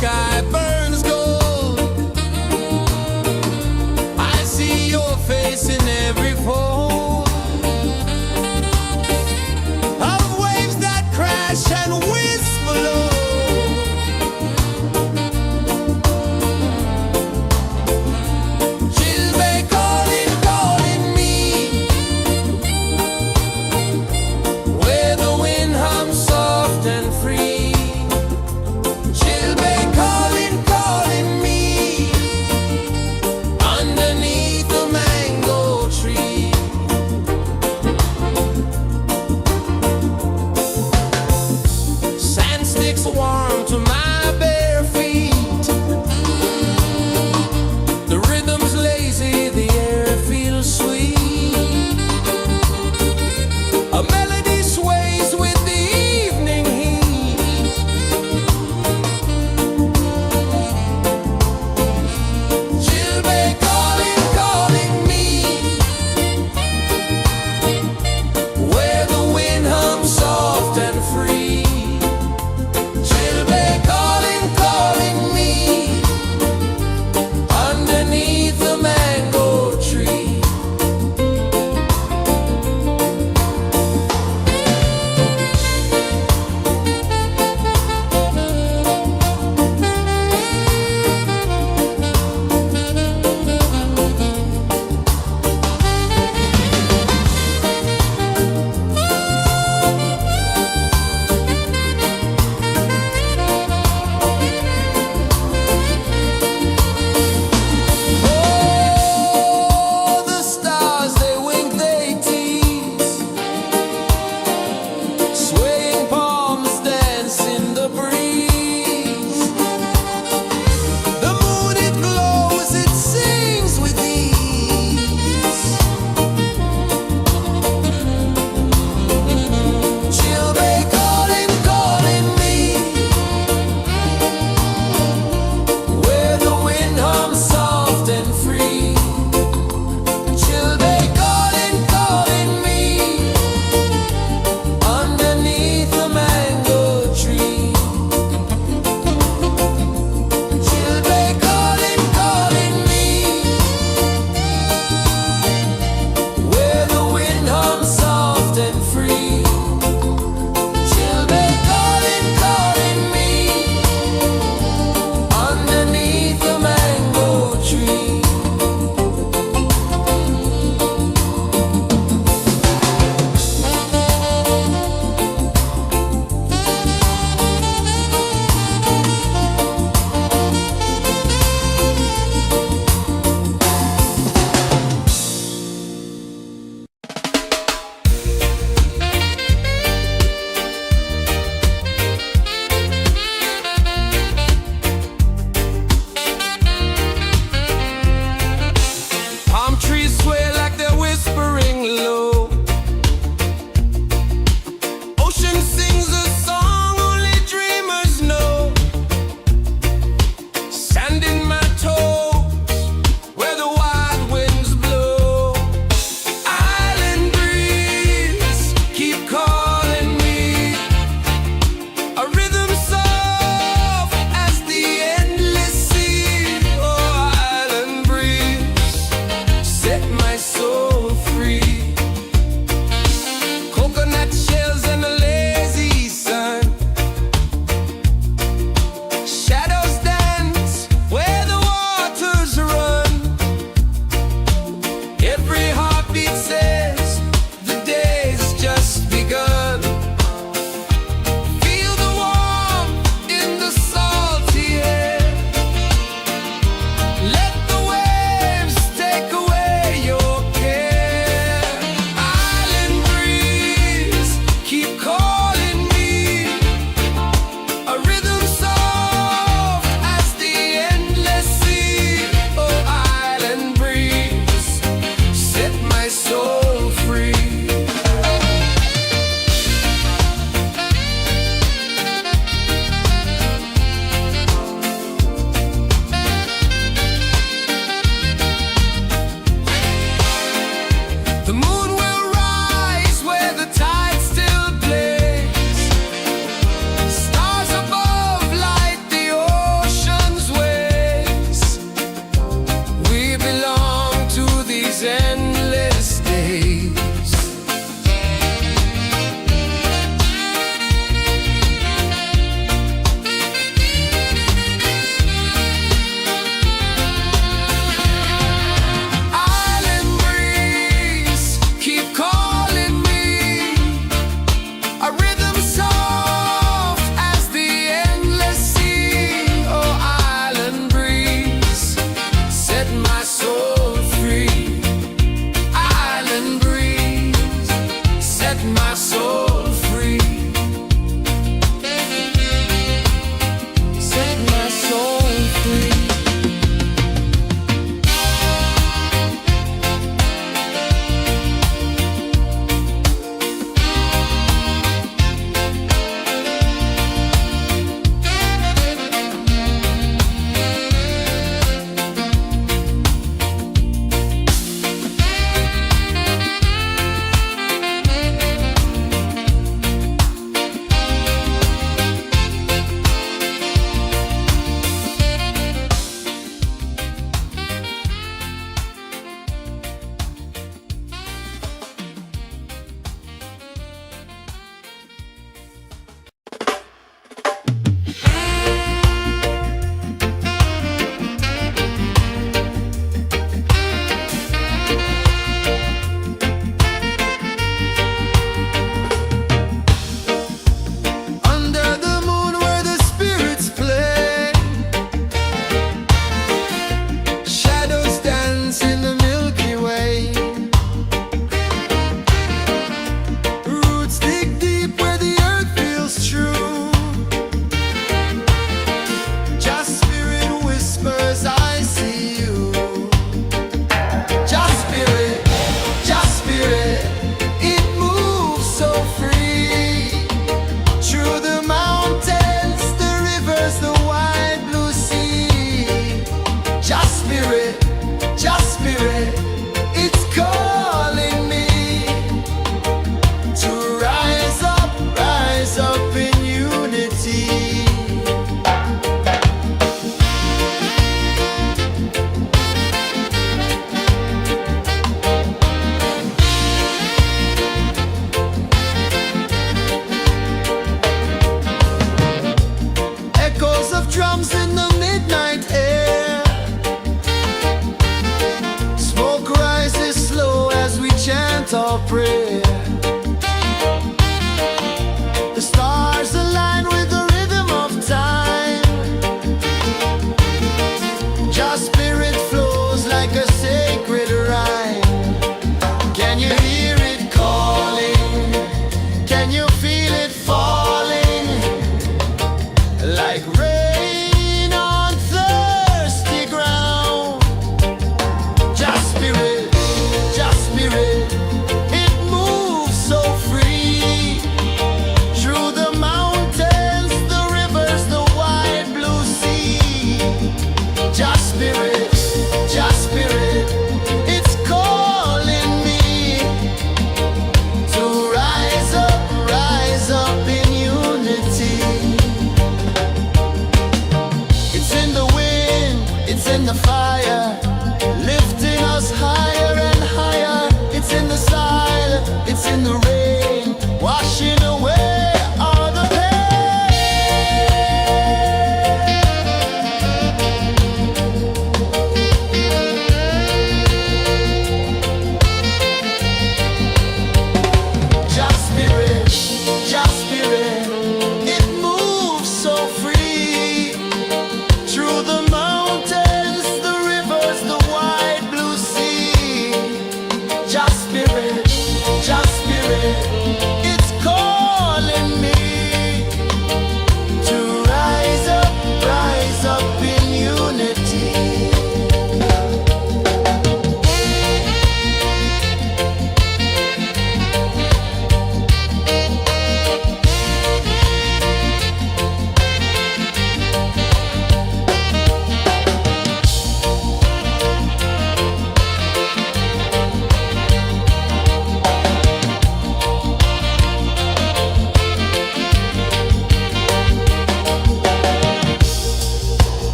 sky burns gold. I see your face in every fold of waves that crash and whisper low. She'll be calling, calling me where the wind hums soft and free. She'll be calling, calling me underneath the mango tree. Sand sticks warm to my bare feet. The rhythm's lazy, the air feels sweet. A melody sways with the evening heat. She'll be calling, calling me where the wind hums soft and free. She'll be calling, calling me underneath the mango tree. Oh, the stars, they wink, they tease. Swaying palms dance in the breeze. The moon, it glows, it sings with ease. She'll be calling, calling me where the wind hums soft and free. She'll be calling, calling me underneath the mango tree. She'll be calling, calling me where the wind hums soft and free. She'll be calling, calling me underneath the mango tree. Palm trees sway like they're whispering low. Ocean sings a song only dreamers know. Sand in my toes where the wild winds blow. Island breeze keep calling me. A rhythm soft as the endless sea. Oh, island breeze, set my soul free. Coconut shells and a lazy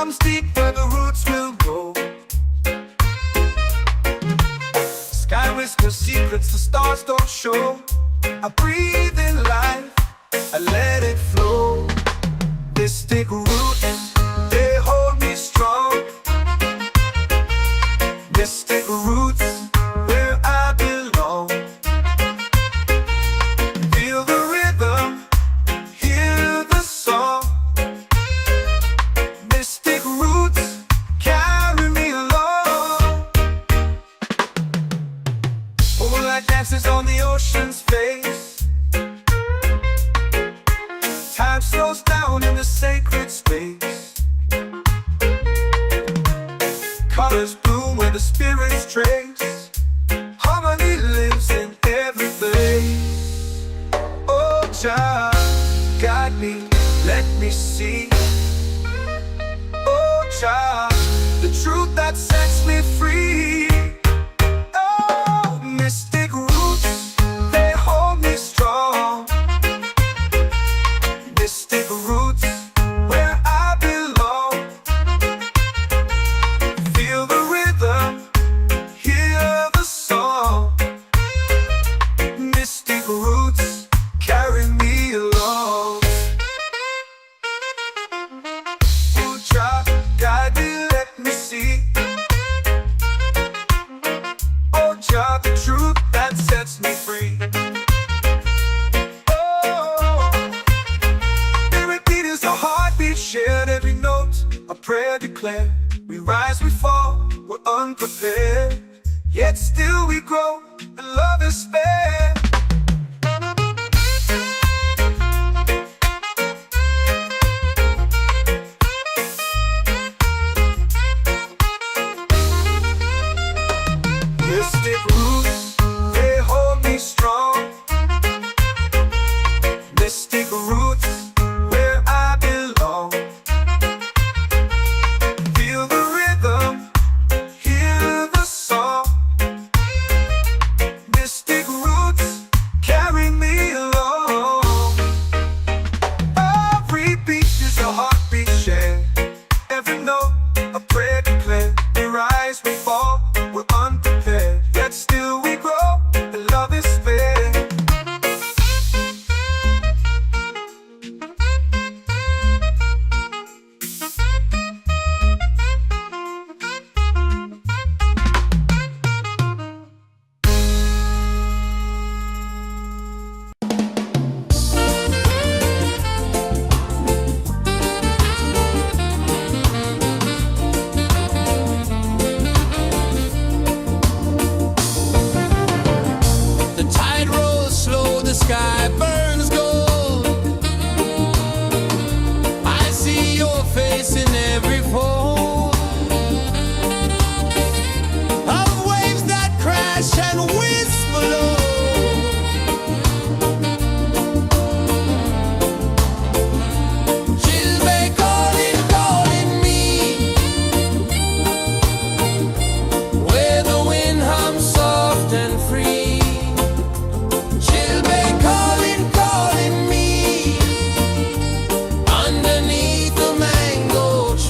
comes deep where the roots will grow. Sky whispers secrets the stars don't show. I breathe in life, I let it flow. This take root, they hold me strong. This take roots where I belong. Feel the rhythm, hear the song. Mystic roots carry me along. Moonlight dances on the ocean's face. Time slows down in the sacred space. Colors bloom where the spirits trace. Harmony lives in every place. Oh, Jah, guide me, let me see. Oh, Jah, the truth that sets me free. Oh, mystic roots, they hold me strong. Mystic roots, where I belong. Feel the rhythm, hear the song. Mystic roots carry me along. Oh, Jah, guide me, let me see. Oh, Jah, the truth that sets me free. Oh, spirit beat is a heartbeat, shared every note, a prayer declared. We rise, we fall, we're unprepared, yet still we grow, and love is spared. Mystic roots, they hold me strong. Mystic roots, where I belong. Feel the rhythm, hear the song. Mystic roots carry me along. Every beat is a heartbeat shared. Every note, a prayer declared. We rise, we fall, we're unprepared, yet still we grow, and love is spared. The tide rolls slow, the sky burns gold. I see your face in every fold of waves that crash and whisper low. She'll be calling, calling me where the wind hums soft and free. She'll be calling, calling me underneath the mango tree.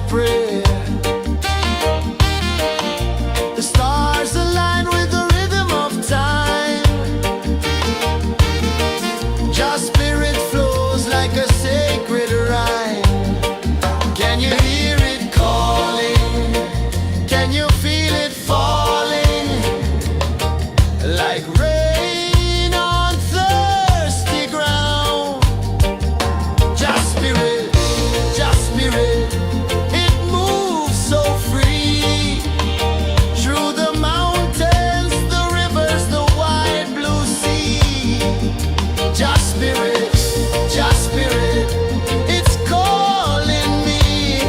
prayer. The stars align with the rhythm of time. Your spirit flows like a sacred rhyme. Can you hear it calling? Can you feel it falling? Like rain on thirsty ground. Just spirit, it moves so free. Through the mountains, the rivers, the wide blue sea. Just spirit, it's calling me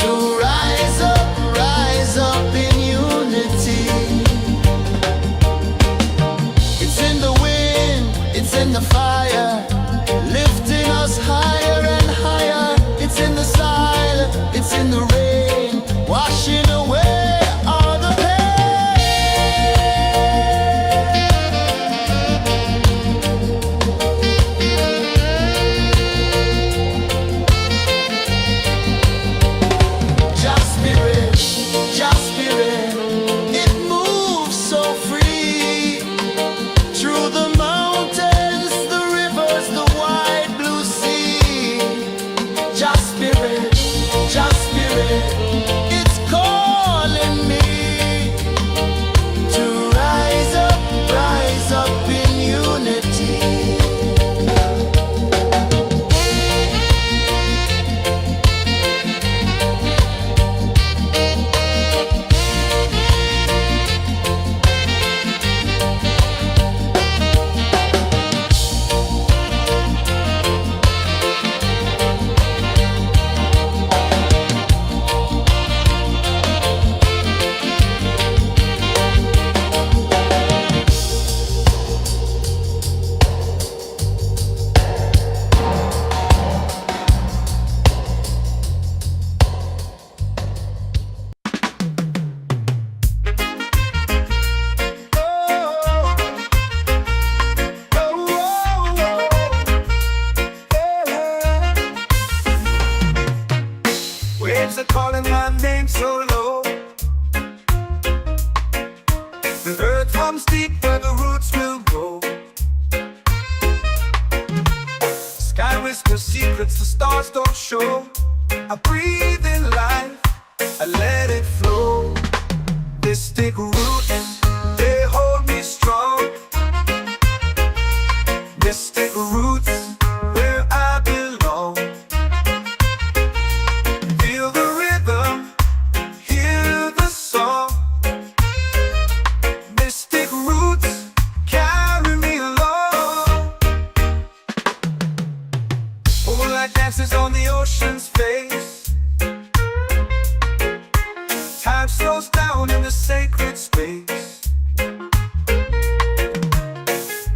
to rise up in unity. It's in the wind, it's in the fire, lifting us higher and higher. It's in the silence, it's in the rain, washing away all the Just spirit, it moves so free. Through the mountains, the rivers, the wide blue sea. Just spirit, it's calling me to rise up in unity. Waves are calling my name so low. The earth hums deep where the roots will grow. Sky whispers secrets the stars don't show. I breathe in life, I let it flow. Mystic roots, they hold me strong. Mystic roots, where I belong. Feel the rhythm, hear the song. Mystic roots, carry me along. Moonlight dances on the ocean's face. Time slows down in the sacred space.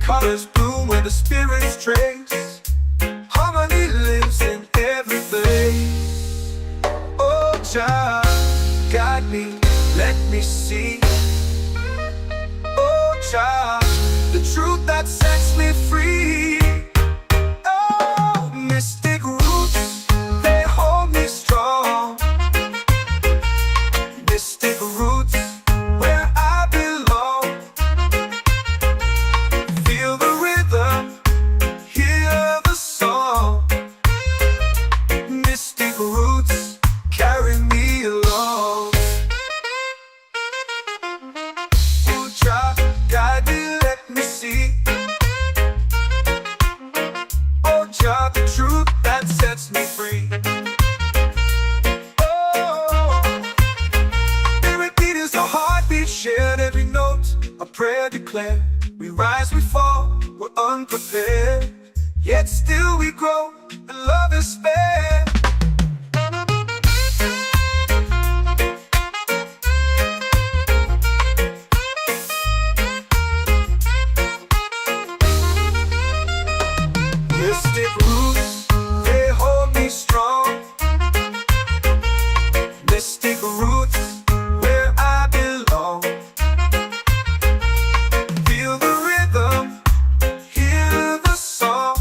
Colors bloom where the spirits trace. Harmony lives in every place. Oh, child, guide me, let me see. Oh, child, the truth that sets me free. Oh, mystic roots, they hold me strong. Mystic roots, where I belong. Feel the rhythm, hear the song. Mystic roots, carry me along. Oh, child, guide me, let me see. Oh, child, the truth that sets me free. Shared every note, a prayer declared. We rise, we fall, we're unprepared. Yet still we grow, and love is spared. Mystic roots, they hold me strong. Mystic roots, where I belong. Feel the rhythm, hear the song.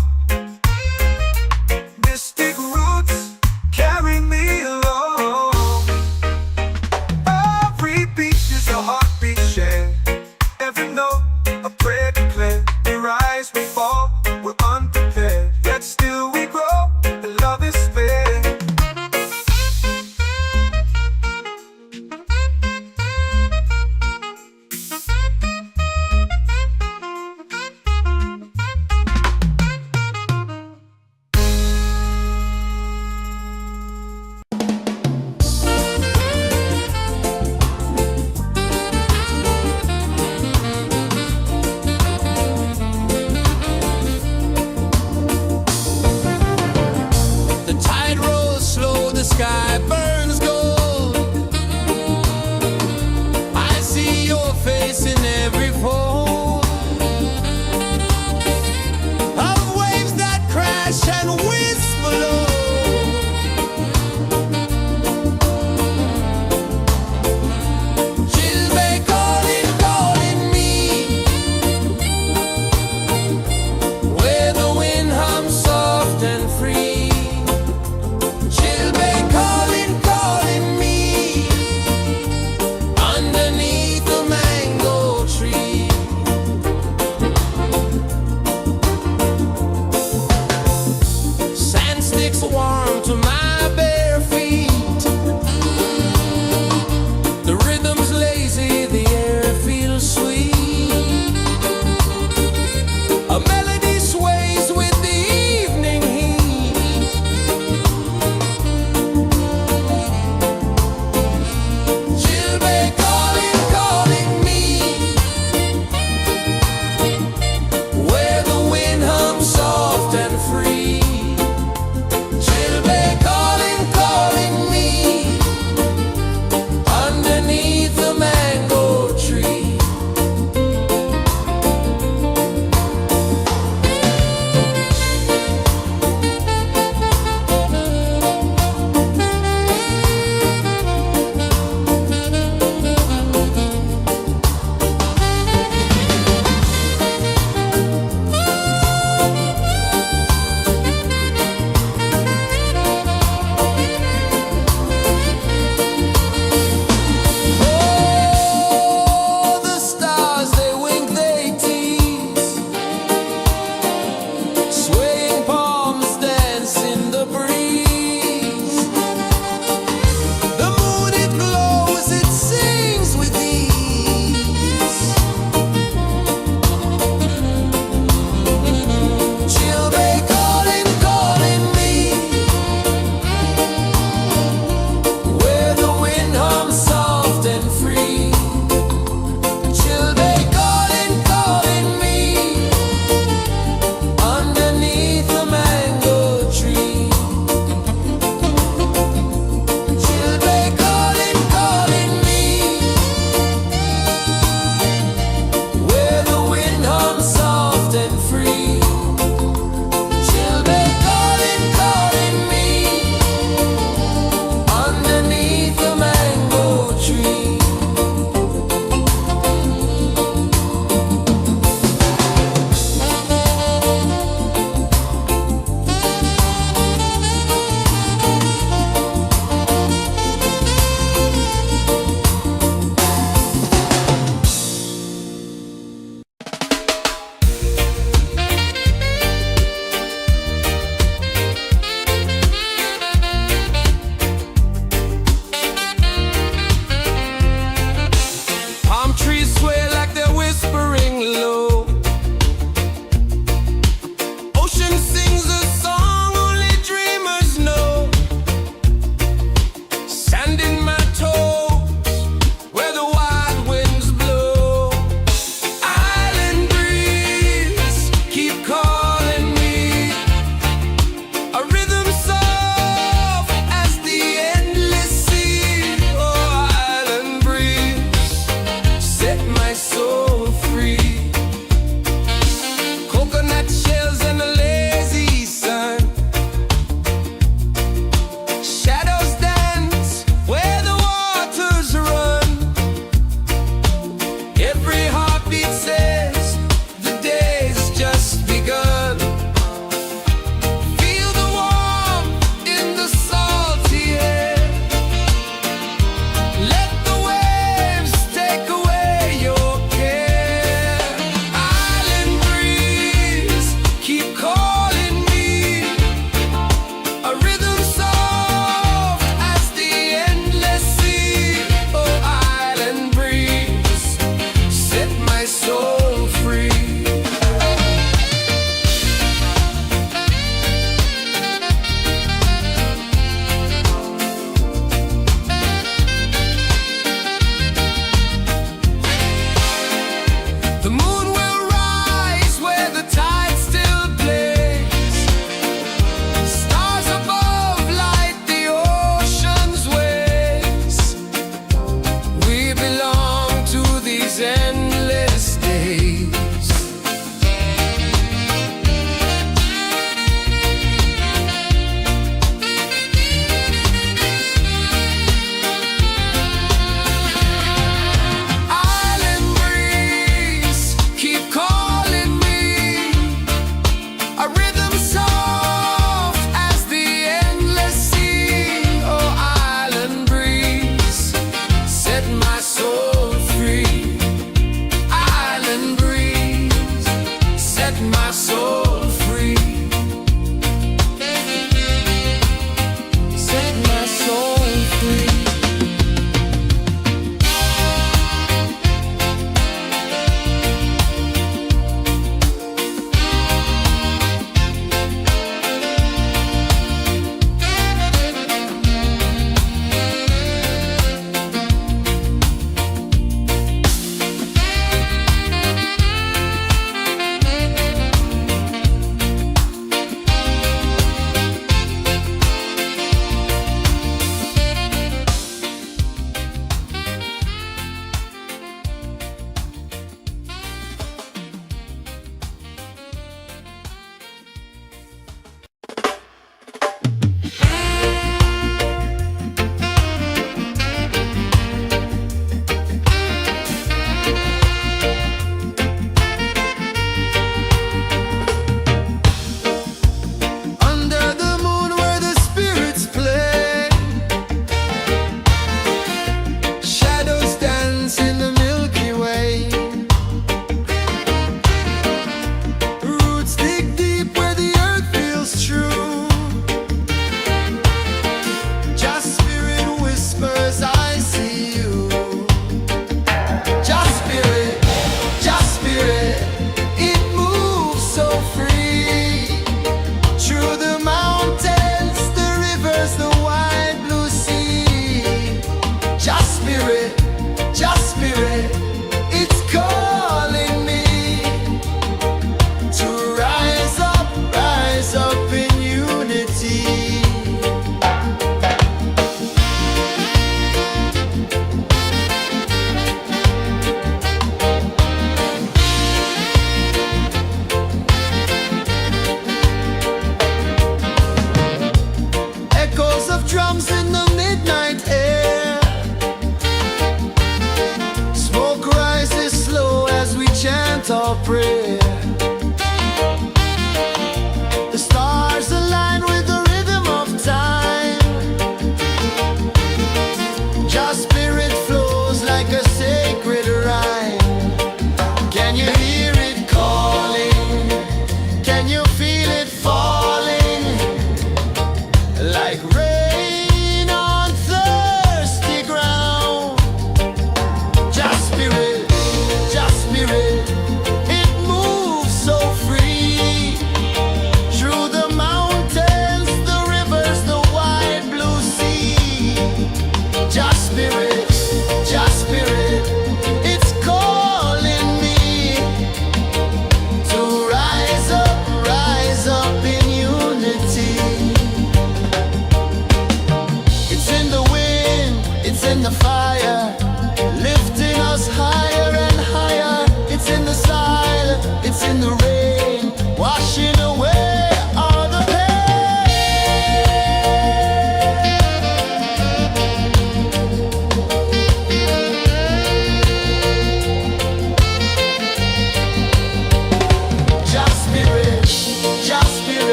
whisper low. Chilbay calling, calling me, where the wind hums soft and free. Chilbay calling, calling me, underneath the mango tree. Sand sticks warm to my bare feet. The rhythm's lazy, the air feels sweet. A melody sways with the evening heat. Chilbay calling, calling me, where the wind hums soft and free. Chilbay calling.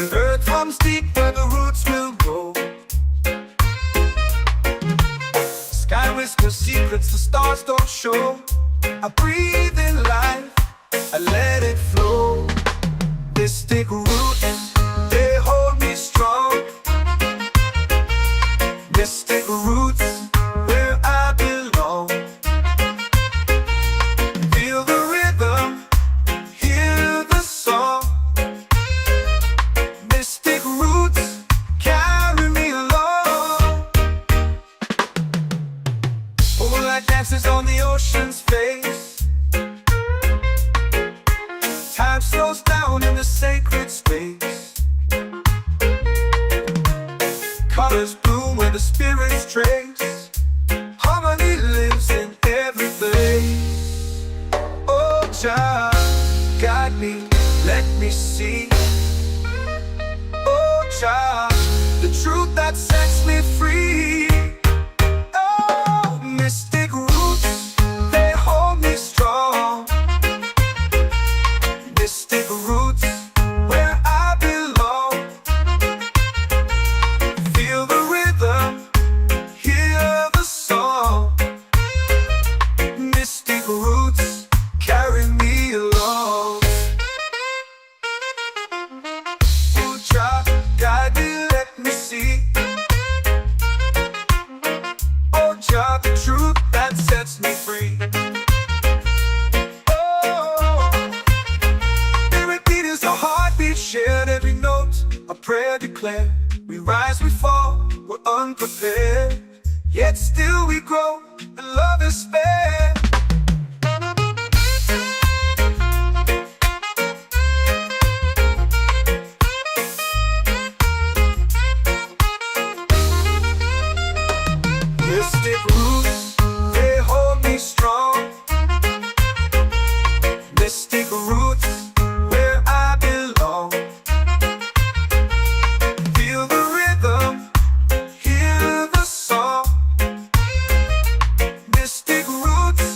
The earth runs deep where the roots will grow. Sky whispers secrets the stars don't show. I breathe in life, I let it flow. Mystic roots, they hold me strong. Mystic roots, where I belong. Feel the rhythm, hear the song. Mystic roots, carry me along. Moonlight dances on the ocean's face. Time slows down in the sacred space. Colors bloom where the spirits trace. Harmony lives in every place. Oh, Jah, guide me, let me see. Oh, Jah, the truth that sets me free. Oh, mystic roots, they hold me strong. Mystic roots, where I belong. Feel the rhythm, hear the song. Mystic roots, carry me along. Oh, Jah, guide me, let me see. Oh, Jah, the truth that sets me free. Shared every note, a prayer declared. We rise, we fall, we're unprepared. Yet still we grow, and love is spared. Mystic roots, they hold me strong. Mystic roots, where I belong. Feel the rhythm, hear the song. Mystic roots,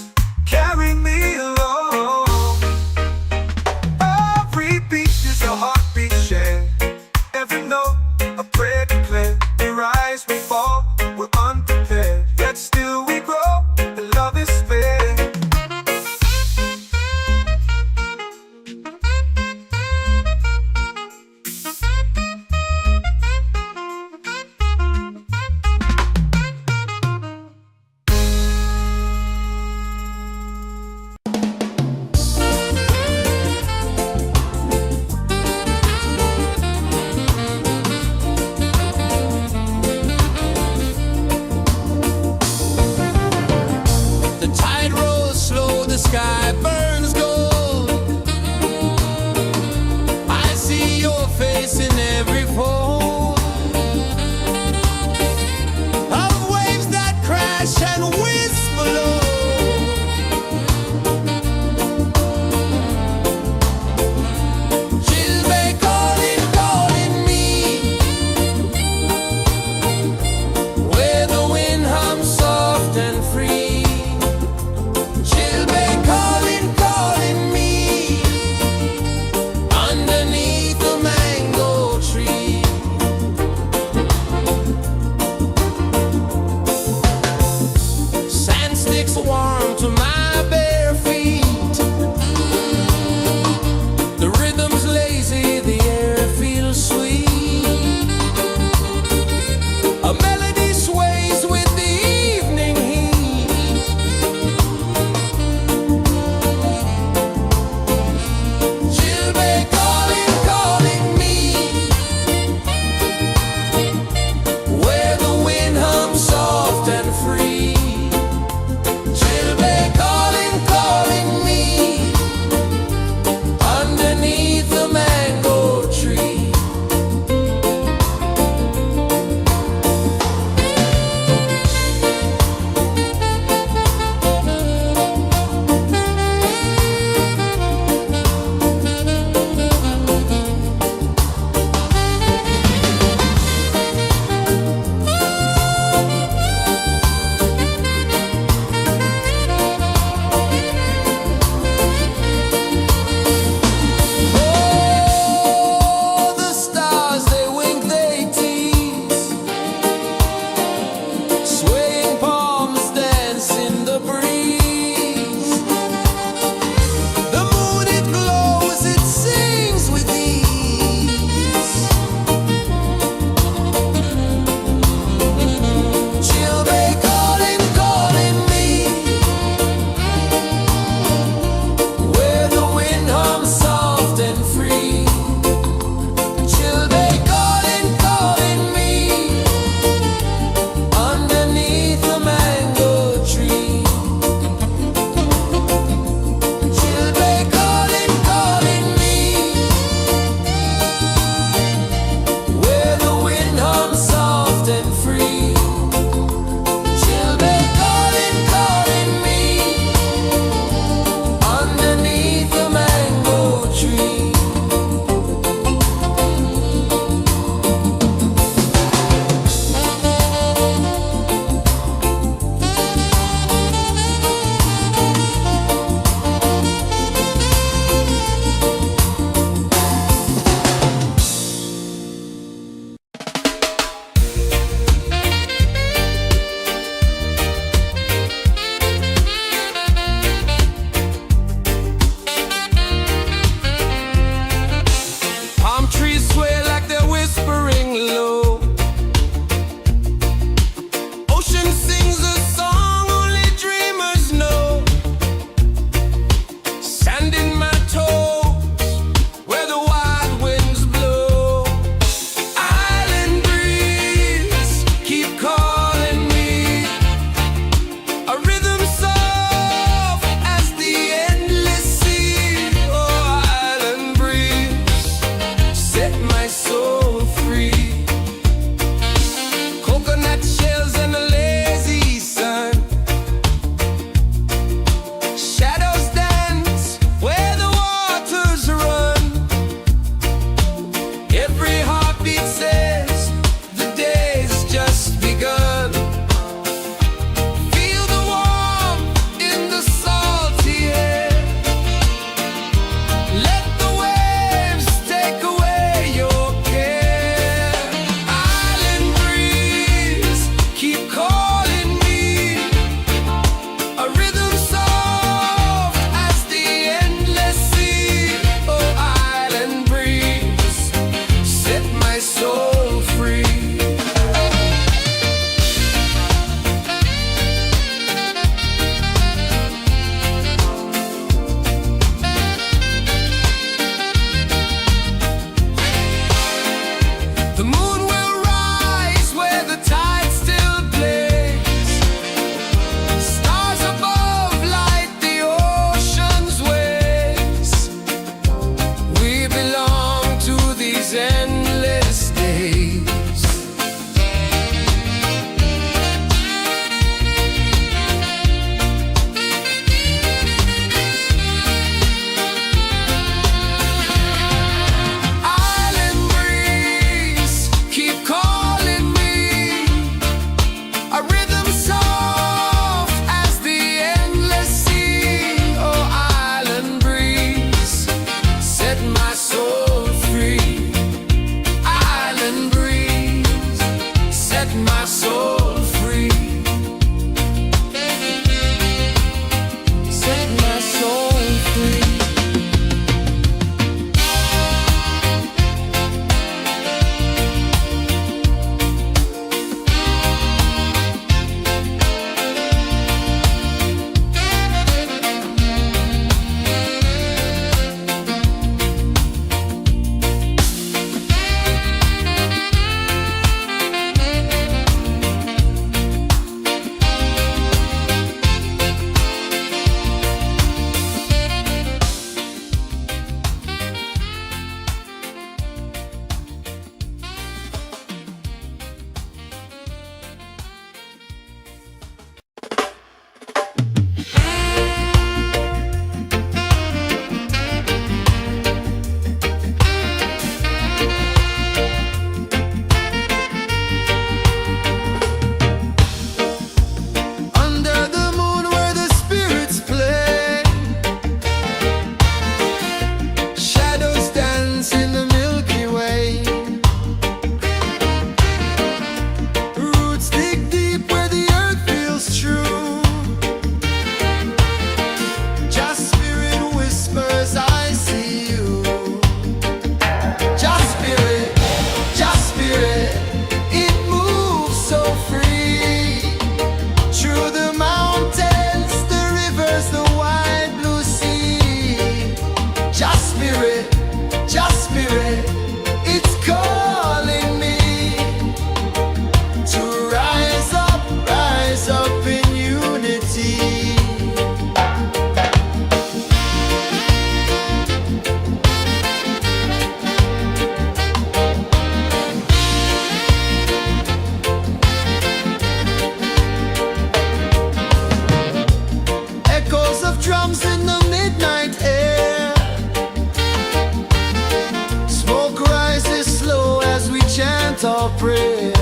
your prayer.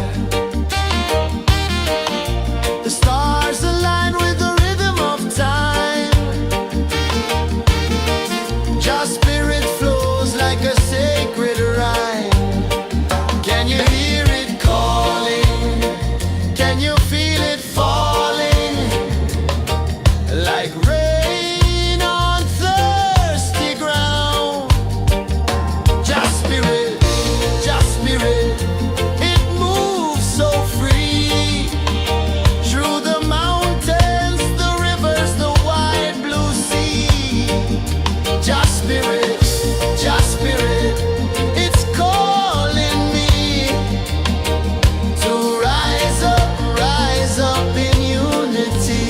The stars align with the rhythm of time. Your spirit flows like a sacred rhyme. Can you hear it calling? Can you feel it falling? Like rain on thirsty ground. Just spirit, it moves so free. Through the mountains, the rivers, the wide blue sea. Just spirit, it's calling me to rise up in unity.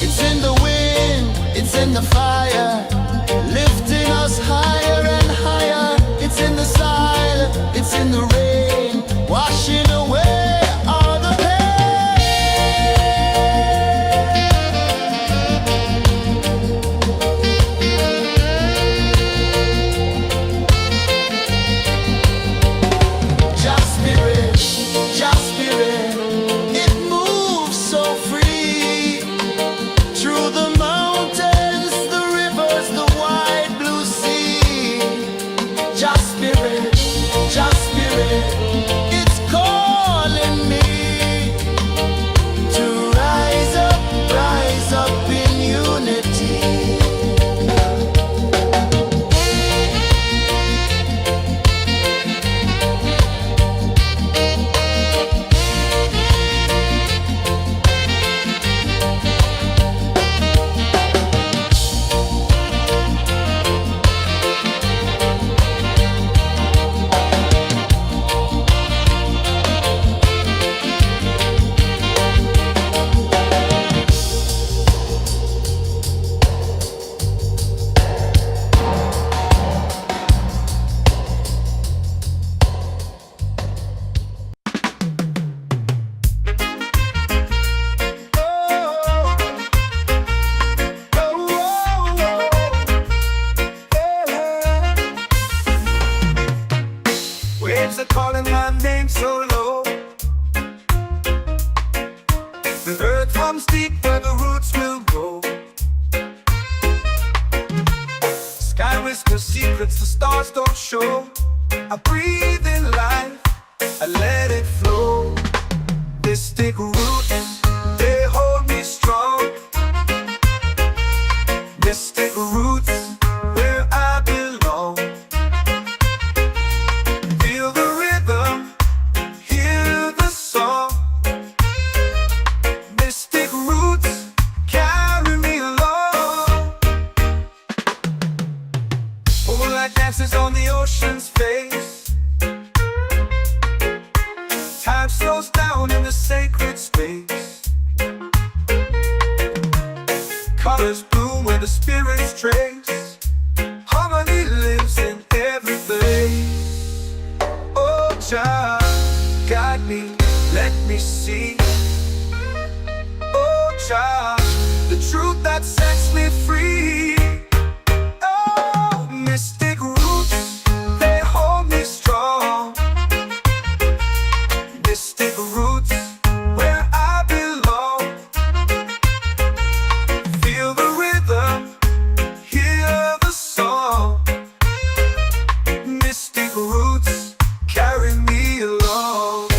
It's in the wind, it's in the fire, lifting us higher and higher. It's in the silence, it's in the rain, washing away all the Just spirit, it moves so free. Through the mountains, the rivers, the wide blue sea. Just spirit, it's calling me to rise up in unity. Waves are calling my name so low. The earth runs deep where the roots will grow. Sky whispers secrets the stars don't show. I breathe in life, I let it flow. Mystic roots, they hold me strong. Mystic roots, where I belong. Feel the rhythm, hear the song. Mystic roots, carry me along. Moonlight dances on the ocean's face. Time slows down in the sacred space. Colors bloom where the spirits trace. Harmony lives in every place. Oh, child, guide me, let me see. Oh, child, the truth that sets me free. Oh, mystic roots, they hold me strong. Mystic roots, where I belong. Feel the rhythm, hear the song. Mystic roots, carry me along.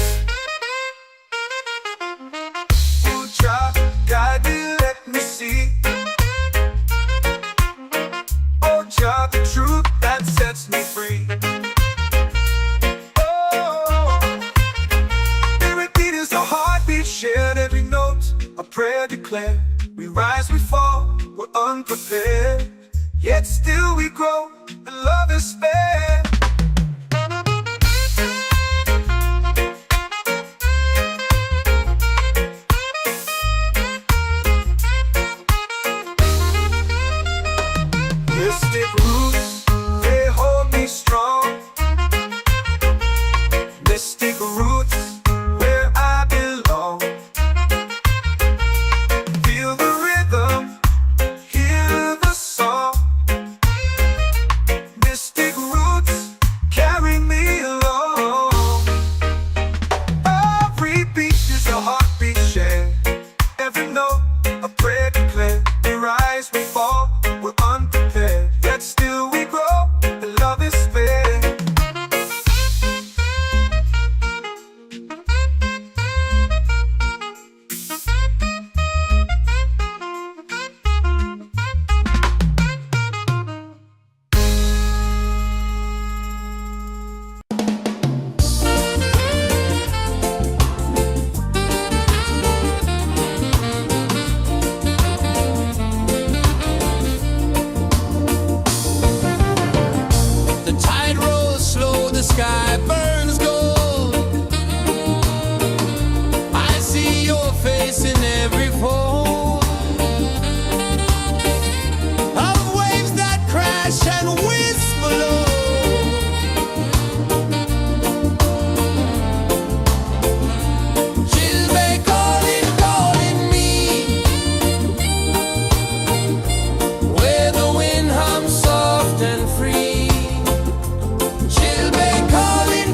Oh, child, guide me, let me see. Oh, child, the truth that sets me free. Oh, spirit beat is a heartbeat, shared every note. A prayer declared. We rise, we fall, we're unprepared. Yet still we grow, and love is fair. Mystic roots, they hold me strong. Mystic roots, where I belong. Feel the rhythm, hear the song. sky burns gold. I see your face in every fold of waves that crash and whisper low. Chilbay calling, calling me, where the wind hums soft and free. Chilbay calling,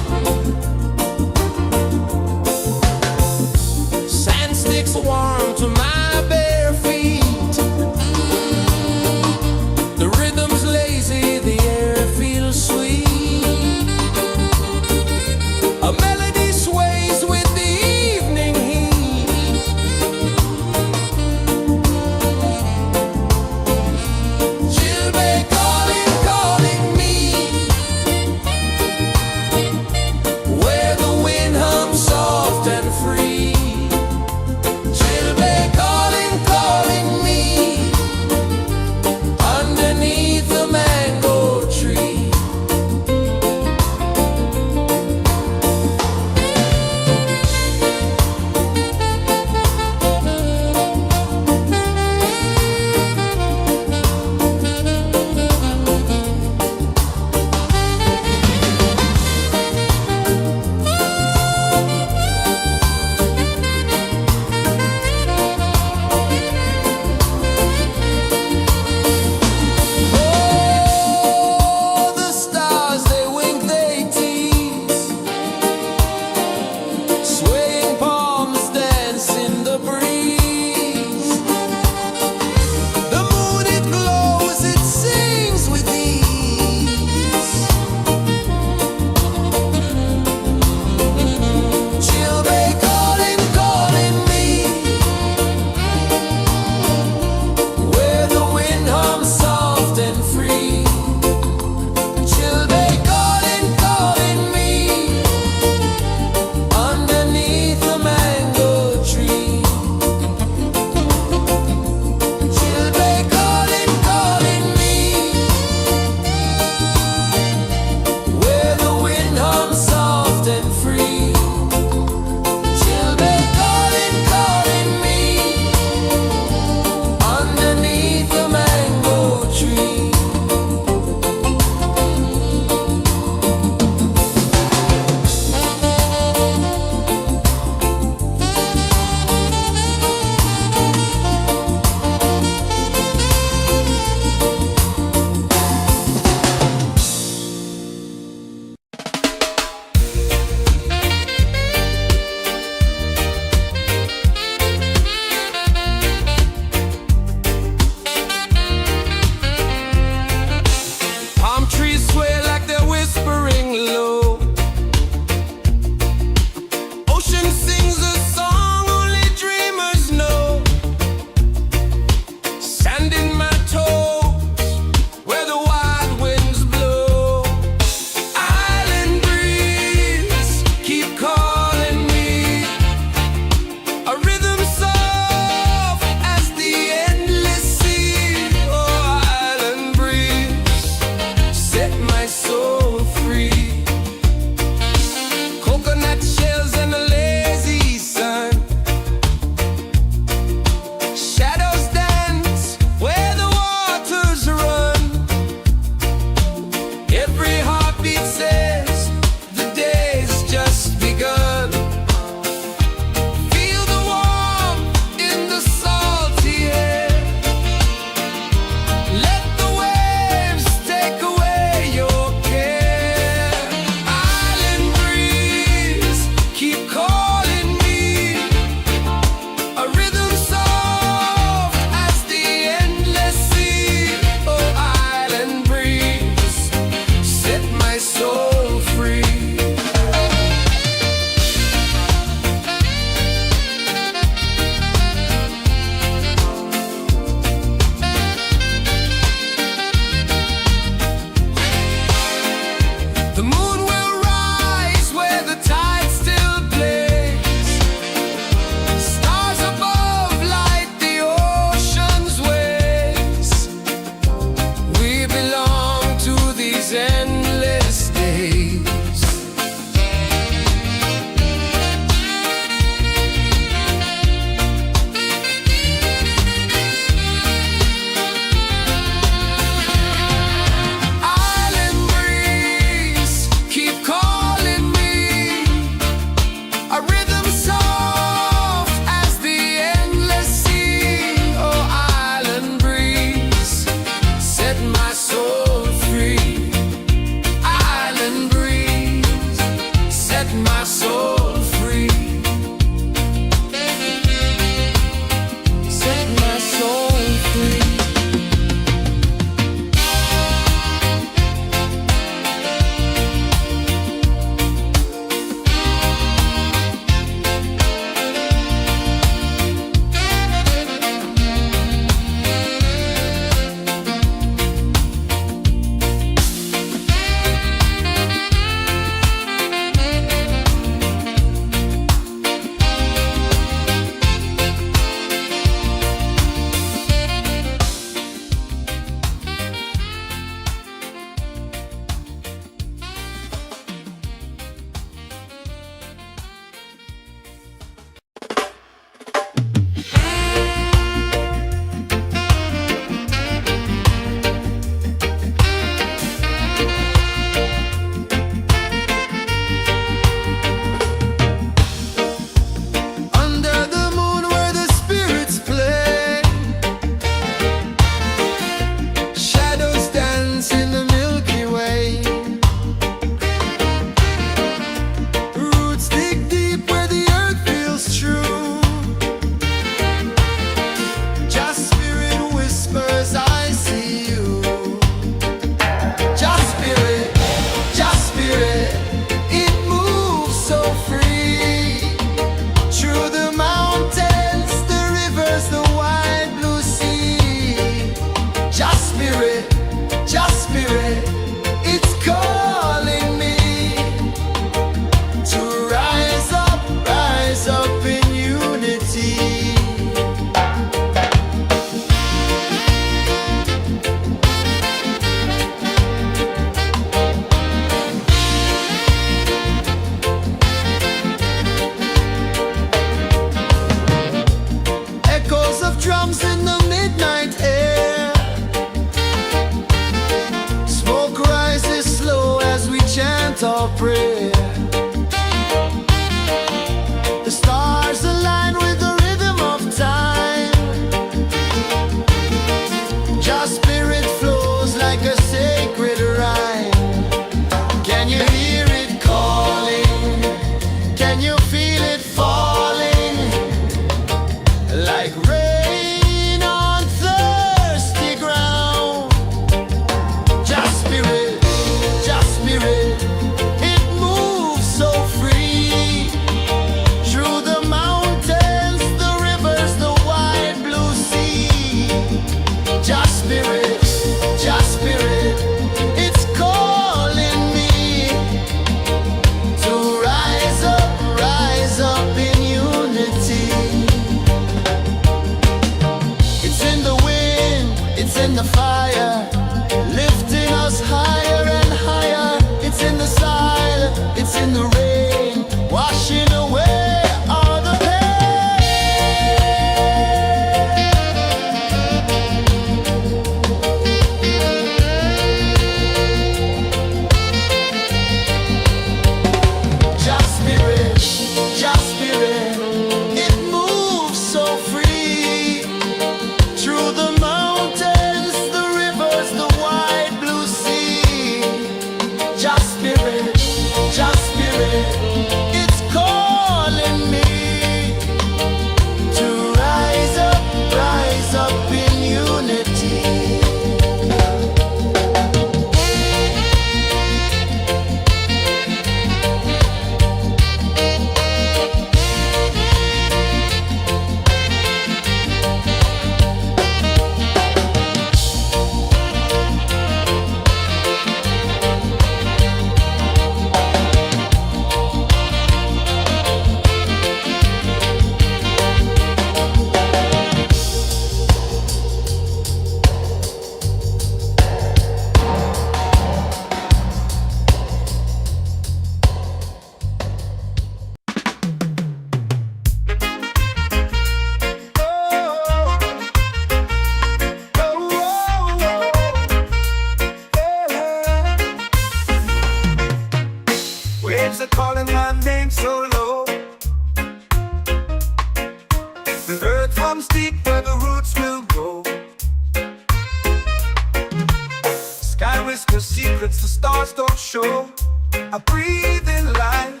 rise, 'cause secrets the stars don't show. I breathe in life,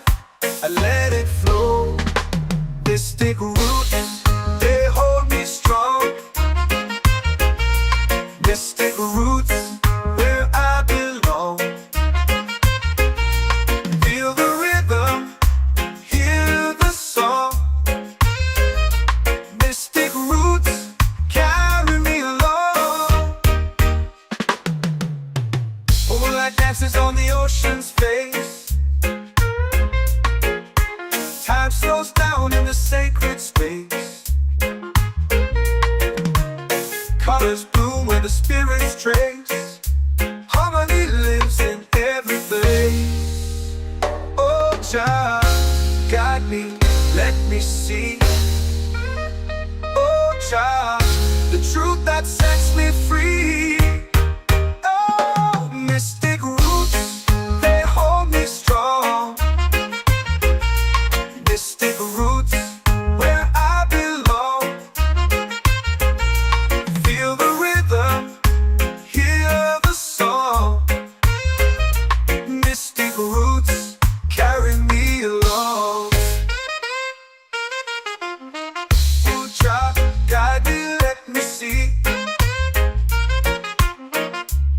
I let it flow. Mystic roots, they hold me strong. Mystic roots, where I belong. Feel the rhythm, hear the song. Mystic roots, carry me along. Moonlight dances on the ocean's face. Time slows down in the sacred space. Colors bloom where the spirits trace. Harmony lives in every face. Oh, Jah, guide me, let me see. Oh, Jah, the truth that sets me free. Oh, mystic roots, they hold me strong. Mystic roots, where I belong. Feel the rhythm, hear the song. Mystic roots, carry me along. Oh, Jah, guide me, let me see.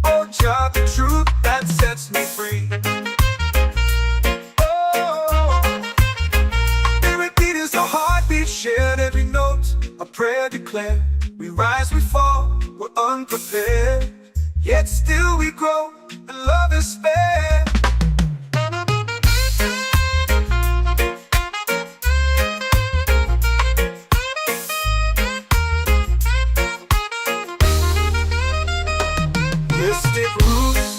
Oh, Jah, the truth that sets me free. Oh, every beat is a heartbeat shared, every note a prayer declared. We rise, we fall, we're unprepared, yet still we grow, and love is spared. Mystic roots,